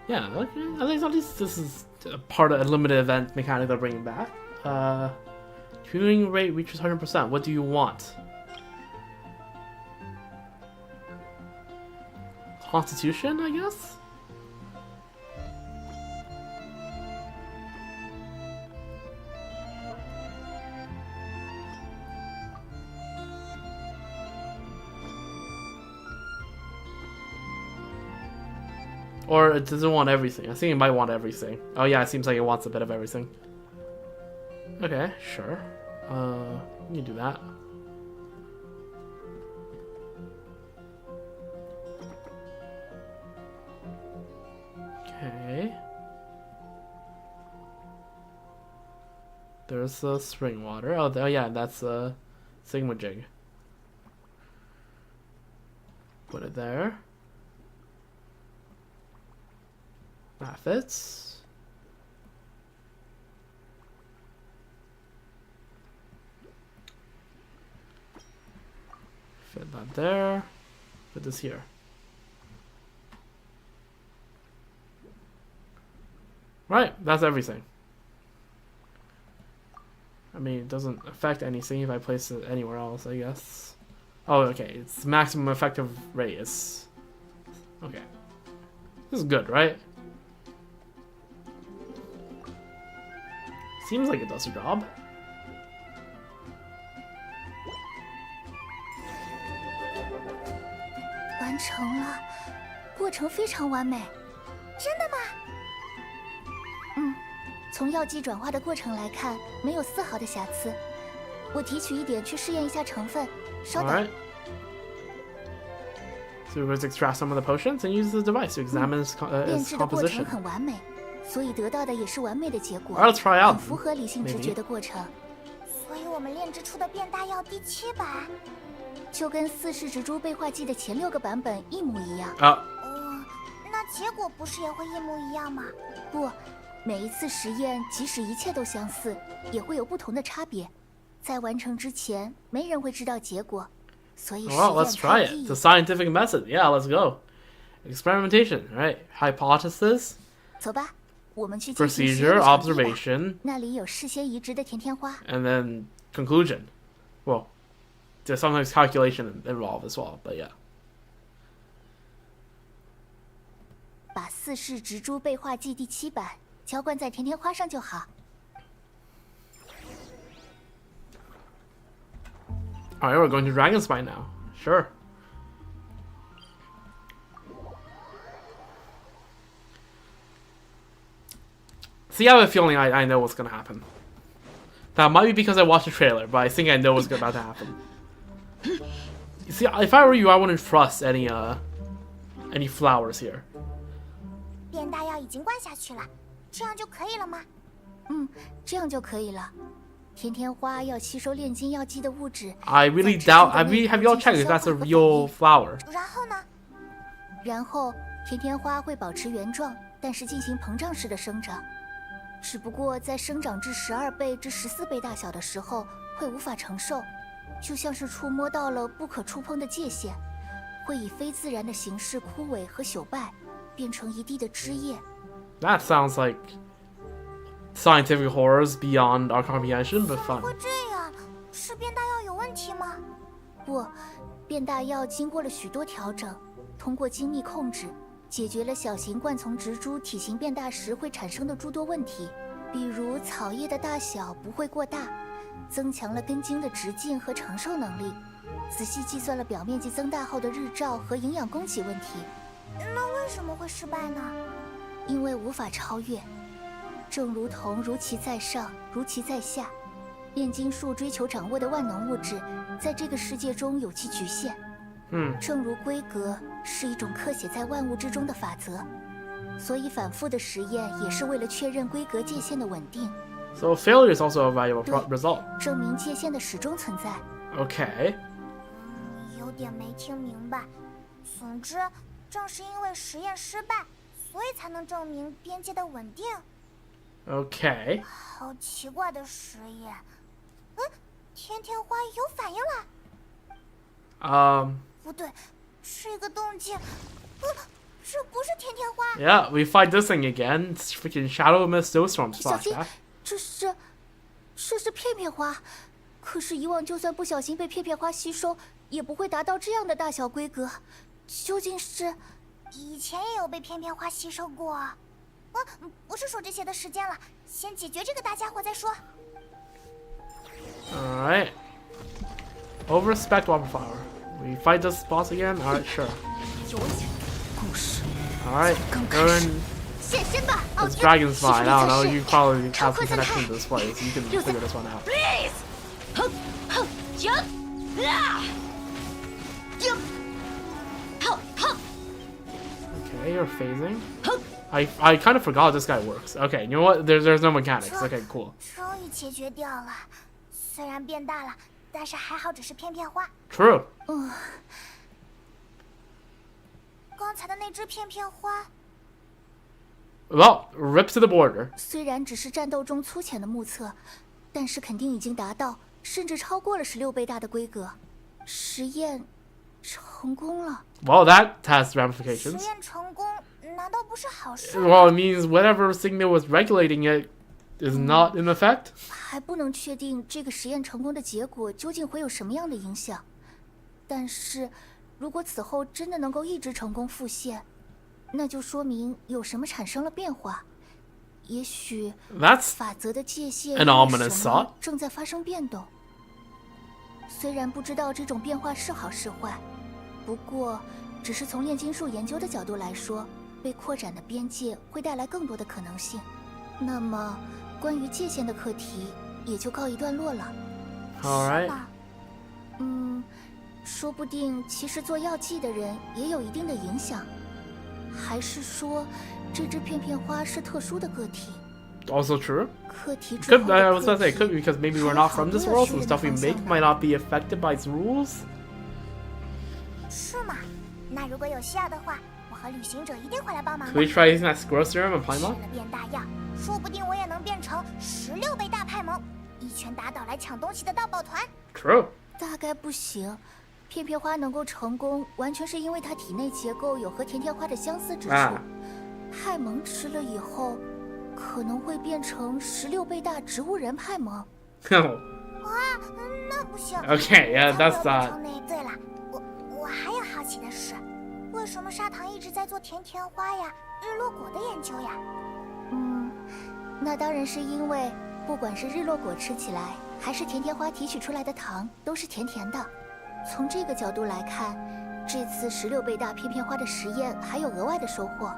yeah, okay. At least this is a part of a limited event mechanic they're bringing back. Tuning rate reaches 100%. What do you want? Constitution, I guess? Or it doesn't want everything. I think it might want everything. Oh yeah, it seems like it wants a bit of everything. Okay, sure. You can do that. Okay. There's the spring water. Oh yeah, that's a Sigma jig. Put it there. That fits. Fit that there. Put this here. Right, that's everything. I mean, it doesn't affect anything if I place it anywhere else, I guess. Oh, okay, it's maximum effective rate is Okay. This is good, right? Seems like it does the job. 完成了，过程非常完美。真的吗？嗯，从药剂转化的过程来看，没有丝毫的瑕疵。我提取一点去试验一下成分，稍等。Alright. So we're going to extract some of the potions and use the device to examine its 炼制的过程 composition. 很完美，所以得到的也是完美的结果。 Alright, let's try out. 很符合理性直觉的过程。所以我们炼制出的变大药第7版，就跟四世植株倍化剂的前6个版本一模一样。那结果不是也会一模一样吗？不，每一次实验，即使一切都相似，也会有不同的差别。在完成之前，没人会知道结果，所以实验 Well, let's try 才 it. 有意 The 义。 scientific method. Yeah, let's go. Experimentation, right? Hypothesis, 走吧，我们去进行实验 procedure, 的场地吧 observation, 那里有事先移植的甜甜花。 and then conclusion. Well, there's sometimes calculation involved as well, but yeah. 把四世植株倍化剂第7版浇灌在甜甜花上就好。 Alright, we're going to Dragon Spine now. Sure. See, I have a feeling I know what's gonna happen. That might be because I watched the trailer, but I think I know what's about to happen. See, if I were you, I wouldn't trust any flowers here. 变大药已经灌下去了，这样就可以了吗？这样就可以了。甜甜花要吸收炼金药剂的物质。 I really doubt. Have you all checked if that's a real flower? 然后呢？然后甜甜花会保持原状，但是进行膨胀式的生长。只不过在生长至12倍至14倍大小的时候，会无法承受，就像是触摸到了不可触碰的界限，会以非自然的形式枯萎和朽败，变成一地的枝叶。 That sounds like scientific horrors beyond our comprehension, but fun. 会这样？是变大药有问题吗？不，变大药经过了许多调整，通过精密控制，解决了小型冠丛植株体型变大时会产生的诸多问题，比如草叶的大小不会过大，增强了根茎的直径和承受能力，仔细计算了表面积增大后的日照和营养供给问题。那为什么会失败呢？因为无法超越。正如同如其在上，如其在下，炼金术追求掌握的万能物质，在这个世界中有其局限。正如规格是一种刻写在万物之中的法则，所以反复的实验也是为了确认规格界限的稳定。So failure is also a valuable result. 证明界限的始终存在。Okay. 有点没听明白。总之，正是因为实验失败，所以才能证明边界的稳定。 Okay. 好奇怪的实验。甜甜花有反应了。不对，是一个动静。这不是甜甜花。Yeah, we fight this thing again. It's freaking Shadow Mist Snowstorm 小心 flashback.，这是片片花。可是以往就算不小心被片片花吸收，也不会达到这样的大小规格。究竟是？以前也有被片片花吸收过。不是说这些的时间了，先解决这个大家伙再说。 Alright. Overspec Wildflower. We fight this boss again? Alright, sure. Alright, Durin. 现身吧， It's Dragon's Spine. I don't know, you probably have some connection to this place. You can figure this one out. Okay, you're phasing. I kind of forgot this guy works. Okay, you know what? There's no mechanics. Okay, cool. 终于解决掉了，虽然变大了，但是还好只是片片花。 True. 刚才的那只片片花。 Well, rip to the border. 虽然只是战斗中粗浅的目测，但是肯定已经达到，甚至超过了16倍大的规格。实验成功了。 Well, that has ramifications. 实验成功，难道不是好事？ Well, it means whatever signal was regulating it is not in effect. 还不能确定这个实验成功的结果究竟会有什么样的影响，但是如果此后真的能够一直成功复现，那就说明有什么产生了变化。也许 That's 法则的界限 an ominous 什么 thought. 正在发生变动。虽然不知道这种变化是好是坏，不过只是从炼金术研究的角度来说，被扩展的边界会带来更多的可能性。那么，关于界限的课题也就告一段落了。All right. 是吗？说不定其实做药剂的人也有一定的影响。还是说，这只片片花是特殊的个体？ Also true. 课题之 Could 后的 I was 课 gonna say 题 could be because maybe we're not from this world, so the stuff we make might not be affected by its rules. 是吗？那如果有需要的话，我和旅行者一定会来帮忙 Could 的。 we try using that squirrel serum on 吃 Paimon? 了变大药，说不定我也能变成16倍大派蒙，一拳打倒来抢东西的盗宝团。True. 大概不行。片片花能够成功，完全是因为它体内结构有和甜甜花的相似之处。派蒙吃了以后，可能会变成16倍大植物人派蒙。哇，那不行。 Okay, yeah, that's that. 对了，我还有好奇的是，为什么砂糖一直在做甜甜花呀、日落果的研究呀？那当然是因为，不管是日落果吃起来，还是甜甜花提取出来的糖，都是甜甜的。从这个角度来看，这次16倍大片片花的实验还有额外的收获，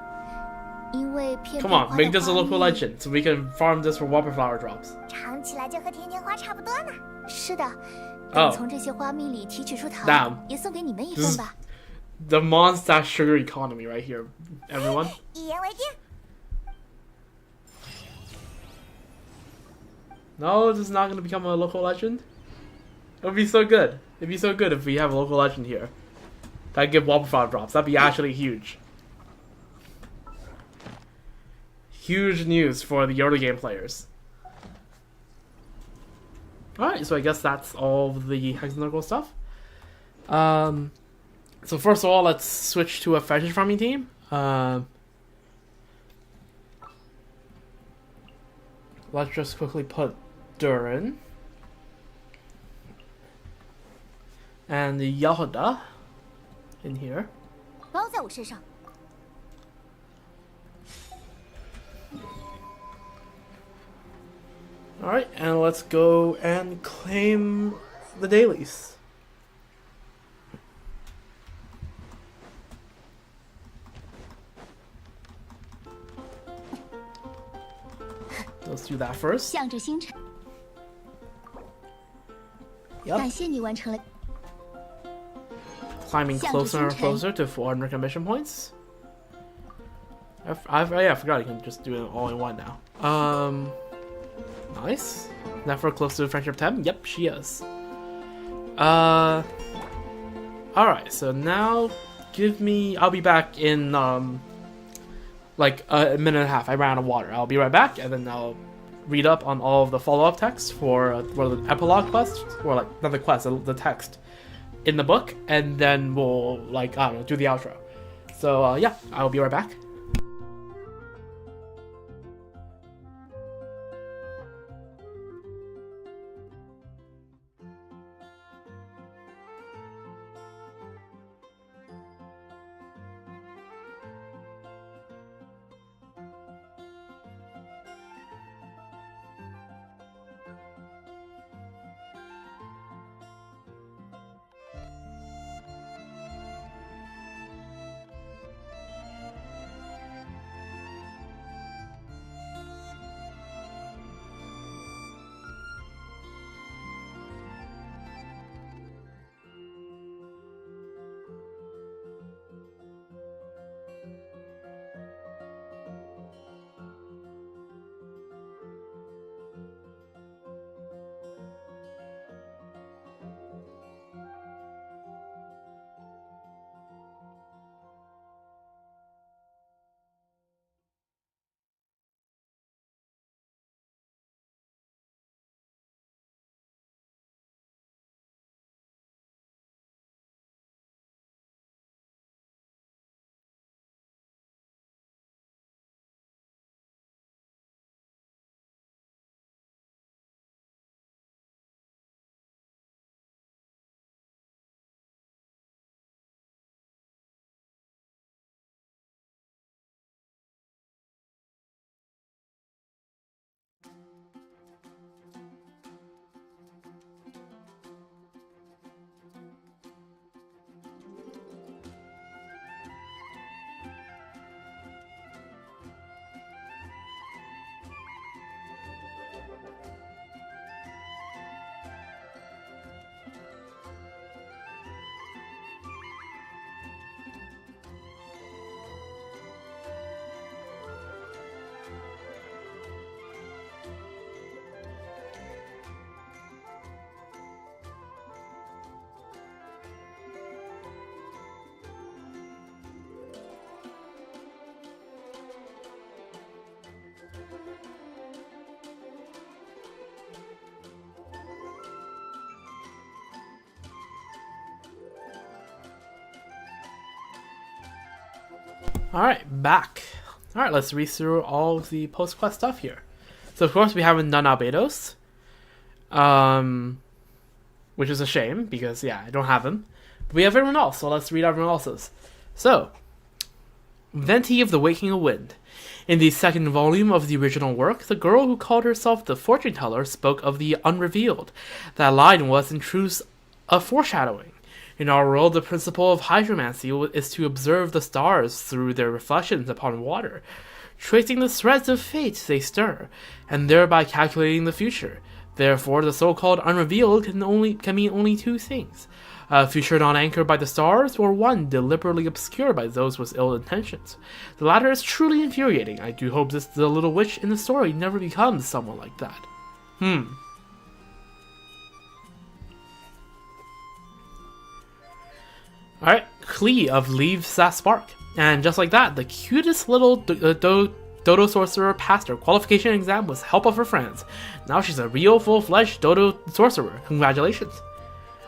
因为片片 Come 花 on, 的 make this a 花 local 蜜 legend so we can farm this for whopper flower drops. 尝起来就和甜甜花差不多呢。是的，等从这些花蜜里提取出糖， Damn. 也送给你们一份吧。 The monster sugar economy right here, everyone. 一言为定。 No, this is not going to become a local legend. It would be so good. It'd be so good if we have a local legend here. That'd give whopper flower drops. That'd be actually huge. Huge news for the early game players. Alright, so I guess that's all of the hexagonal stuff. So first of all, let's switch to a fetish farming team. Let's just quickly put Durin and Yehuda in here. 包在我身上。 Alright, and let's go and claim the dailies. Let's do that first. 向着星辰。 Yep. 感谢你完成了。 Climbing closer and closer to 400 commission points. I forgot you can just do it all in one now. Nice. Never close to friendship 10? Yep, she is. Alright, so now give me... I'll be back in, like, a minute and a half. I ran out of water. I'll be right back, and then I'll read up on all of the follow-up text for the epilogue quest, or, like, not the quest, the text in the book, and then we'll, like, I don't know, do the outro. So, yeah, I'll be right back. Alright, back. Alright, let's read through all of the post-quest stuff here. So, of course, we haven't done Albedos. Which is a shame, because, yeah, I don't have him. But we have everyone else, so let's read everyone else's. So, Venti of the Waking of Wind. In the second volume of the original work, the girl who called herself the Fortune Teller spoke of the unrevealed. That line was, in truth, a foreshadowing. In our world, the principle of hydromancy is to observe the stars through their reflections upon water, tracing the threads of fate they stir, and thereby calculating the future. Therefore, the so-called unrevealed can mean only two things: a future not anchored by the stars, or one deliberately obscured by those with ill intentions. The latter is truly infuriating. I do hope the little witch in the story never becomes someone like that. Alright, Klee of Leaves That Spark. And just like that, the cutest little Dodo Sorcerer passed her qualification exam with help of her friends. Now she's a real full-fledged Dodo Sorcerer. Congratulations.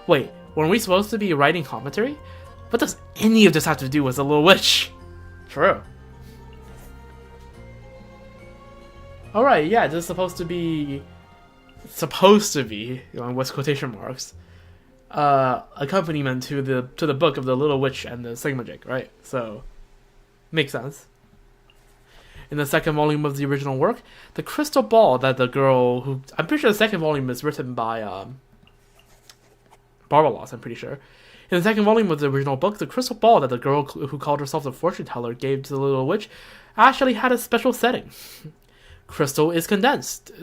Wait, weren't we supposed to be writing commentary? What does any of this have to do with the little witch? True. Alright, yeah, this is supposed to be, with quotation marks, accompaniment to the book of the Little Witch and the Sigmajig, right? So, makes sense. In the second volume of the original work, the crystal ball that the girl who... I'm pretty sure the second volume is written by Barbalos, I'm pretty sure. In the second volume of the original book, the crystal ball that the girl who called herself the Fortune Teller gave to the Little Witch actually had a special setting. Crystal is condensed,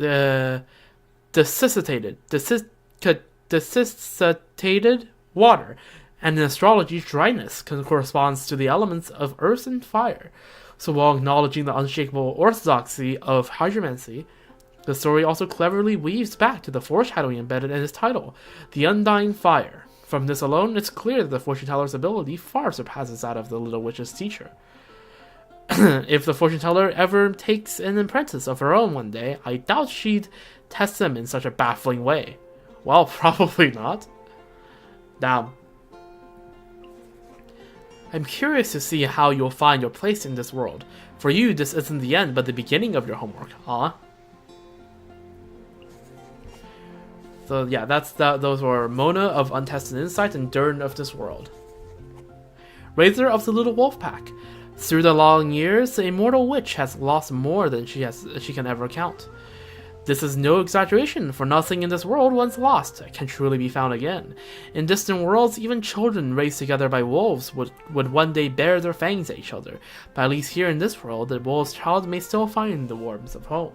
desiccated water, and in astrology, dryness corresponds to the elements of earth and fire. So while acknowledging the unshakable orthodoxy of hydromancy, the story also cleverly weaves back to the foreshadowing embedded in its title, The Undying Fire. From this alone, it's clear that the Fortune Teller's ability far surpasses that of the Little Witch's teacher. If the Fortune Teller ever takes an apprentice of her own one day, I doubt she'd test them in such a baffling way. Well, probably not. Now, I'm curious to see how you'll find your place in this world. For you, this isn't the end, but the beginning of your homework, huh? So yeah, those were Mona of Untested Insight and Durin of This World. Razor of the Little Wolf Pack. Through the long years, the immortal witch has lost more than she can ever count. This is no exaggeration, for nothing in this world once lost can truly be found again. In distant worlds, even children raised together by wolves would one day bare their fangs at each other, but at least here in this world, the wolf's child may still find the warmth of home.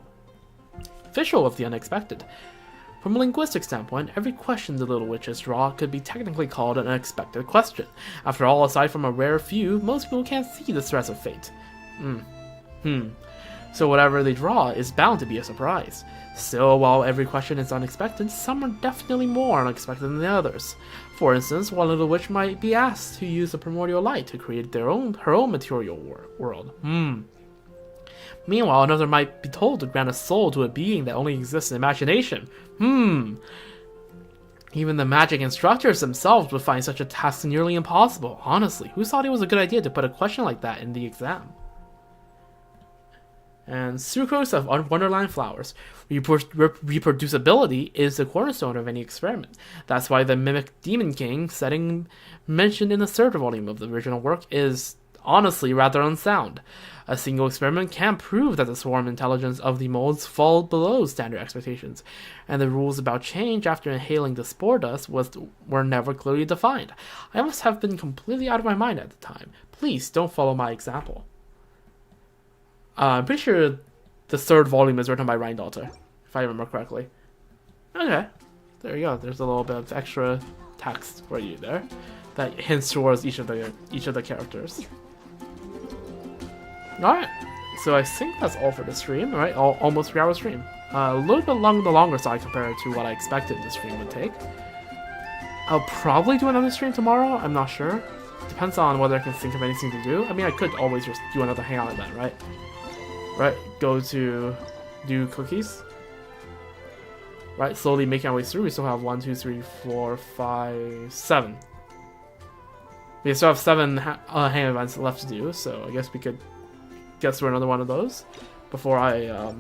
Official of the unexpected. From a linguistic standpoint, every question the Little Witches draw could be technically called an unexpected question. After all, aside from a rare few, most people can't see the threats of fate. So whatever they draw is bound to be a surprise. Still, while every question is unexpected, some are definitely more unexpected than the others. For instance, one Little Witch might be asked to use the primordial light to create her own material world. Meanwhile, another might be told to grant a soul to a being that only exists in imagination. Even the magic instructors themselves would find such a task nearly impossible. Honestly, who thought it was a good idea to put a question like that in the exam? And Sucrose of Wonderland Flowers. Reproducibility is the cornerstone of any experiment. That's why the Mimic Demon King setting mentioned in the third volume of the original work is honestly rather unsound. A single experiment can't prove that the swarm intelligence of the molds fall below standard expectations, and the rules about change after inhaling the spore dust were never clearly defined. I must have been completely out of my mind at the time. Please don't follow my example. I'm pretty sure the third volume is written by Ryan Dalter. if I remember correctly. Okay, there you go. There's a little bit of extra text for you there that hints towards each of the characters. All right, so I think that's all for the stream. All right, almost 3 hour stream. A little bit on the longer side compared to what I expected the stream would take. I'll probably do another stream tomorrow. I'm not sure. Depends on whether I can think of anything to do. I mean, I could always just do another hangout event, right? Right, go to do cookies. Right, slowly making our way through. We still have 1, 2, 3, 4, 5, 7. We still have 7 hang events left to do, so I guess we could get through another one of those before I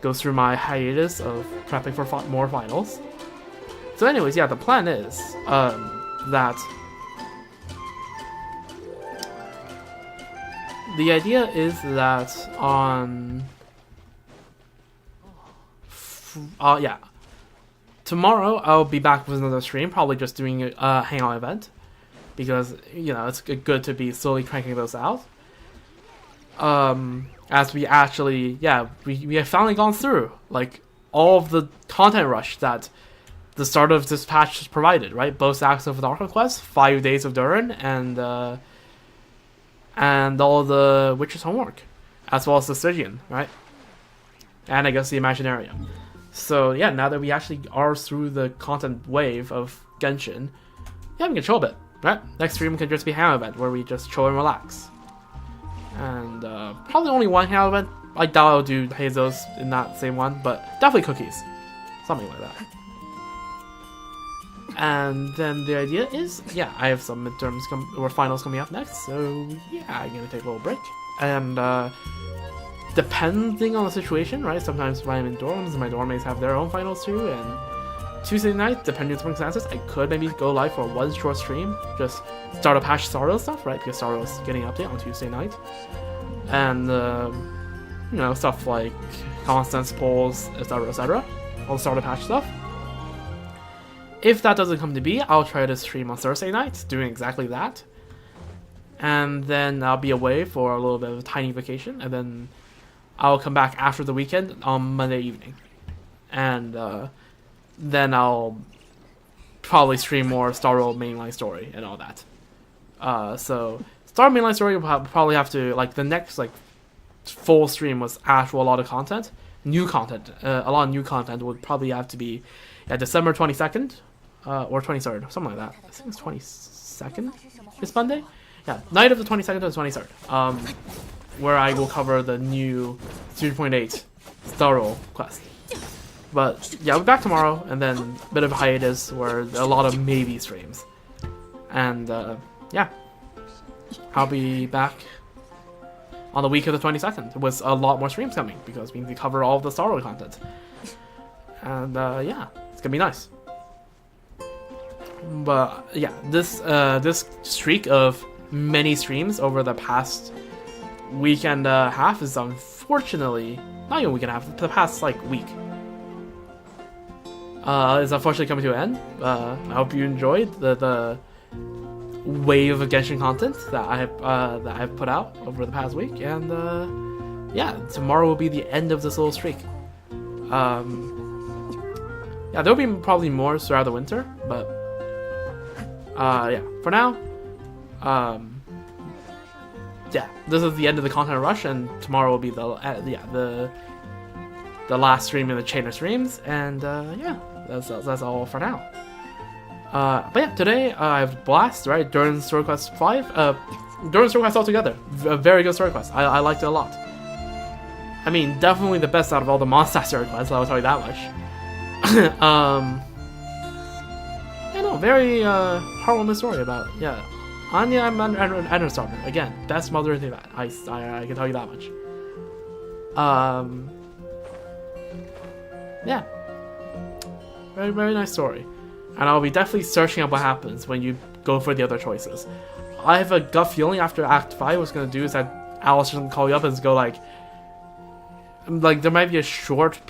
go through my hiatus of prepping for more finals. So anyways, yeah, the plan is that the idea is that on tomorrow I'll be back with another stream, probably just doing a hangout event, because you know it's good to be slowly cranking those out. As we actually, we have finally gone through like all of the content rush that the start of this patch has provided, right? Both acts of the Arc Quest, 5 days of Durin, and all the Witcher's homework, as well as the Stygian, right? And I guess the Imaginarium. So yeah, now that we actually are through the content wave of Genshin, yeah, we can chill a bit, right? Next stream can just be Hangout event where we just chill and relax. And probably only one Hangout event. I doubt I'll do Hazos in that same one, but definitely cookies. Something like that. And then the idea is, yeah, I have some midterms or finals coming up next, so yeah, I'm gonna take a little break. And depending on the situation, right? Sometimes when I'm in dorms, my dorm mates have their own finals too, and Tuesday night, depending on circumstances, I could maybe go live for one short stream, just start a patch Starro stuff, right? Because Starro is getting an update on Tuesday night. And, you know, stuff like constants, polls, etc. All the starter patch stuff. If that doesn't come to be, I'll try to stream on Thursday night, doing exactly that. And then I'll be away for a little bit of a tiny vacation, and then I'll come back after the weekend on Monday evening. And then I'll probably stream more Starro mainline story and all that. So Starro mainline story will probably have to, like, the next like full stream was actual a lot of content, new content. A lot of new content would probably have to be December 22nd or 23rd, something like that. I think it's 22nd this Monday. Yeah, night of the 22nd to the 23rd. Where I will cover the new 3.8 Starro quest. But yeah, I'll be back tomorrow, and then a bit of a hiatus where a lot of maybe streams. And yeah, I'll be back on the week of the 22nd with a lot more streams coming, because we need to cover all of the Starro content. And yeah, it's gonna be nice. But yeah, this streak of many streams over the past week and a half is unfortunately, not even a week and a half, the past like week, is unfortunately coming to an end. I hope you enjoyed the wave of Genshin content that I have put out over the past week, and yeah, tomorrow will be the end of this little streak. Yeah, there'll be probably more throughout the winter, but yeah, for now, yeah, this is the end of the content rush, and tomorrow will be the last stream in the chain of streams, and yeah, that's all for now. But yeah, today I have blast, right? Durin Story Quest 5, Durin Story Quest altogether, a very good story quest. I liked it a lot. I mean, definitely the best out of all the Mondstadt story quests, I will tell you that much. Yeah, no, very heartwarming story about, yeah, Anya and Enderstarter, again, best mother in that. I can tell you that much. Yeah, very, very nice story, and I'll be definitely searching up what happens when you go for the other choices. I have a gut feeling after Act 5 what's gonna do is that Alice is gonna call you up and go like there might be a short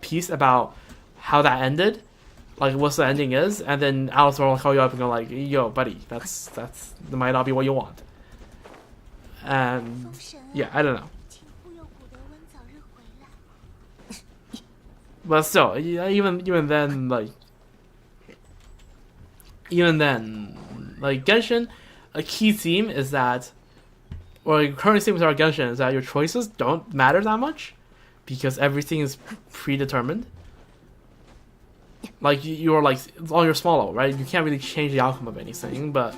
piece about how that ended, like what the ending is, and then Alice will call you up and go like, yo buddy, that might not be what you want. And yeah, I don't know. But still, even then, like Genshin, a key theme is that, or a current theme with our Genshin is that your choices don't matter that much, because everything is predetermined. Like you're like on your small level, right? You can't really change the outcome of anything, but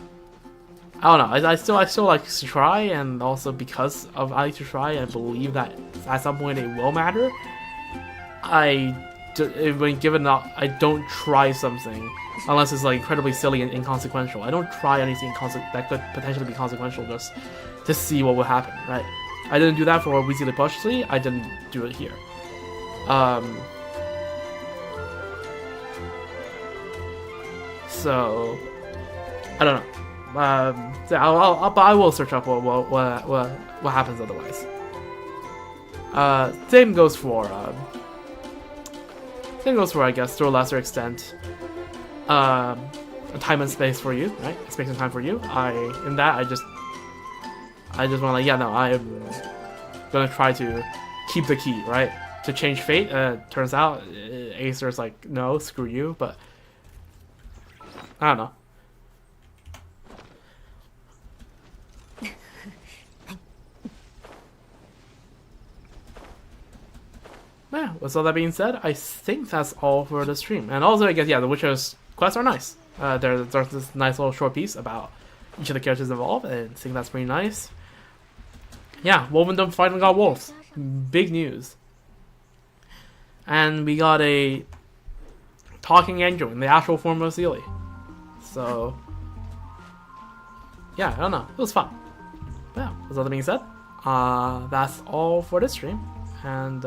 I don't know. I still like to try, and also because of I like to try and believe that at some point it will matter. When given up, I don't try something unless it's like incredibly silly and inconsequential. I don't try anything that could potentially be consequential just to see what would happen, right? I didn't do that for Weasley Pushly. I didn't do it here. So I don't know. I will search up what happens otherwise. Same goes for I guess to a lesser extent time and space for you, right? Space and time for you. I just want to like, yeah, no, I am gonna try to keep the key, right? To change fate. Turns out Acer's like, no, screw you, but I don't know. Yeah, with all that being said, I think that's all for the stream. And also, I guess, yeah, the Witcher's quests are nice. There's this nice little short piece about each of the characters involved, and I think that's pretty nice. Yeah, Wolvendom finally got wolves. Big news. And we got a talking angel in the actual form of Sealy. So, yeah, I don't know. It was fun. But yeah, with all that being said, that's all for this stream. And,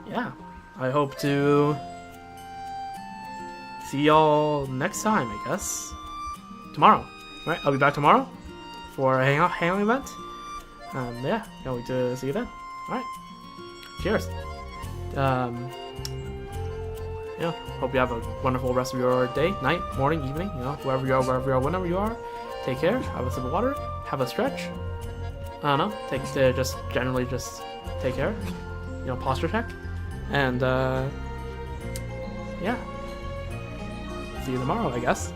yeah, I hope to see y'all next time, I guess. Tomorrow, right? I'll be back tomorrow for a hangout event. And yeah, can't wait to see you then. Alright. Cheers. Yeah, hope you have a wonderful rest of your day, night, morning, evening, you know, wherever you are, whenever you are. Take care, have a sip of water, have a stretch. I don't know, just generally take care. You know, posture check. And yeah. See you tomorrow, I guess.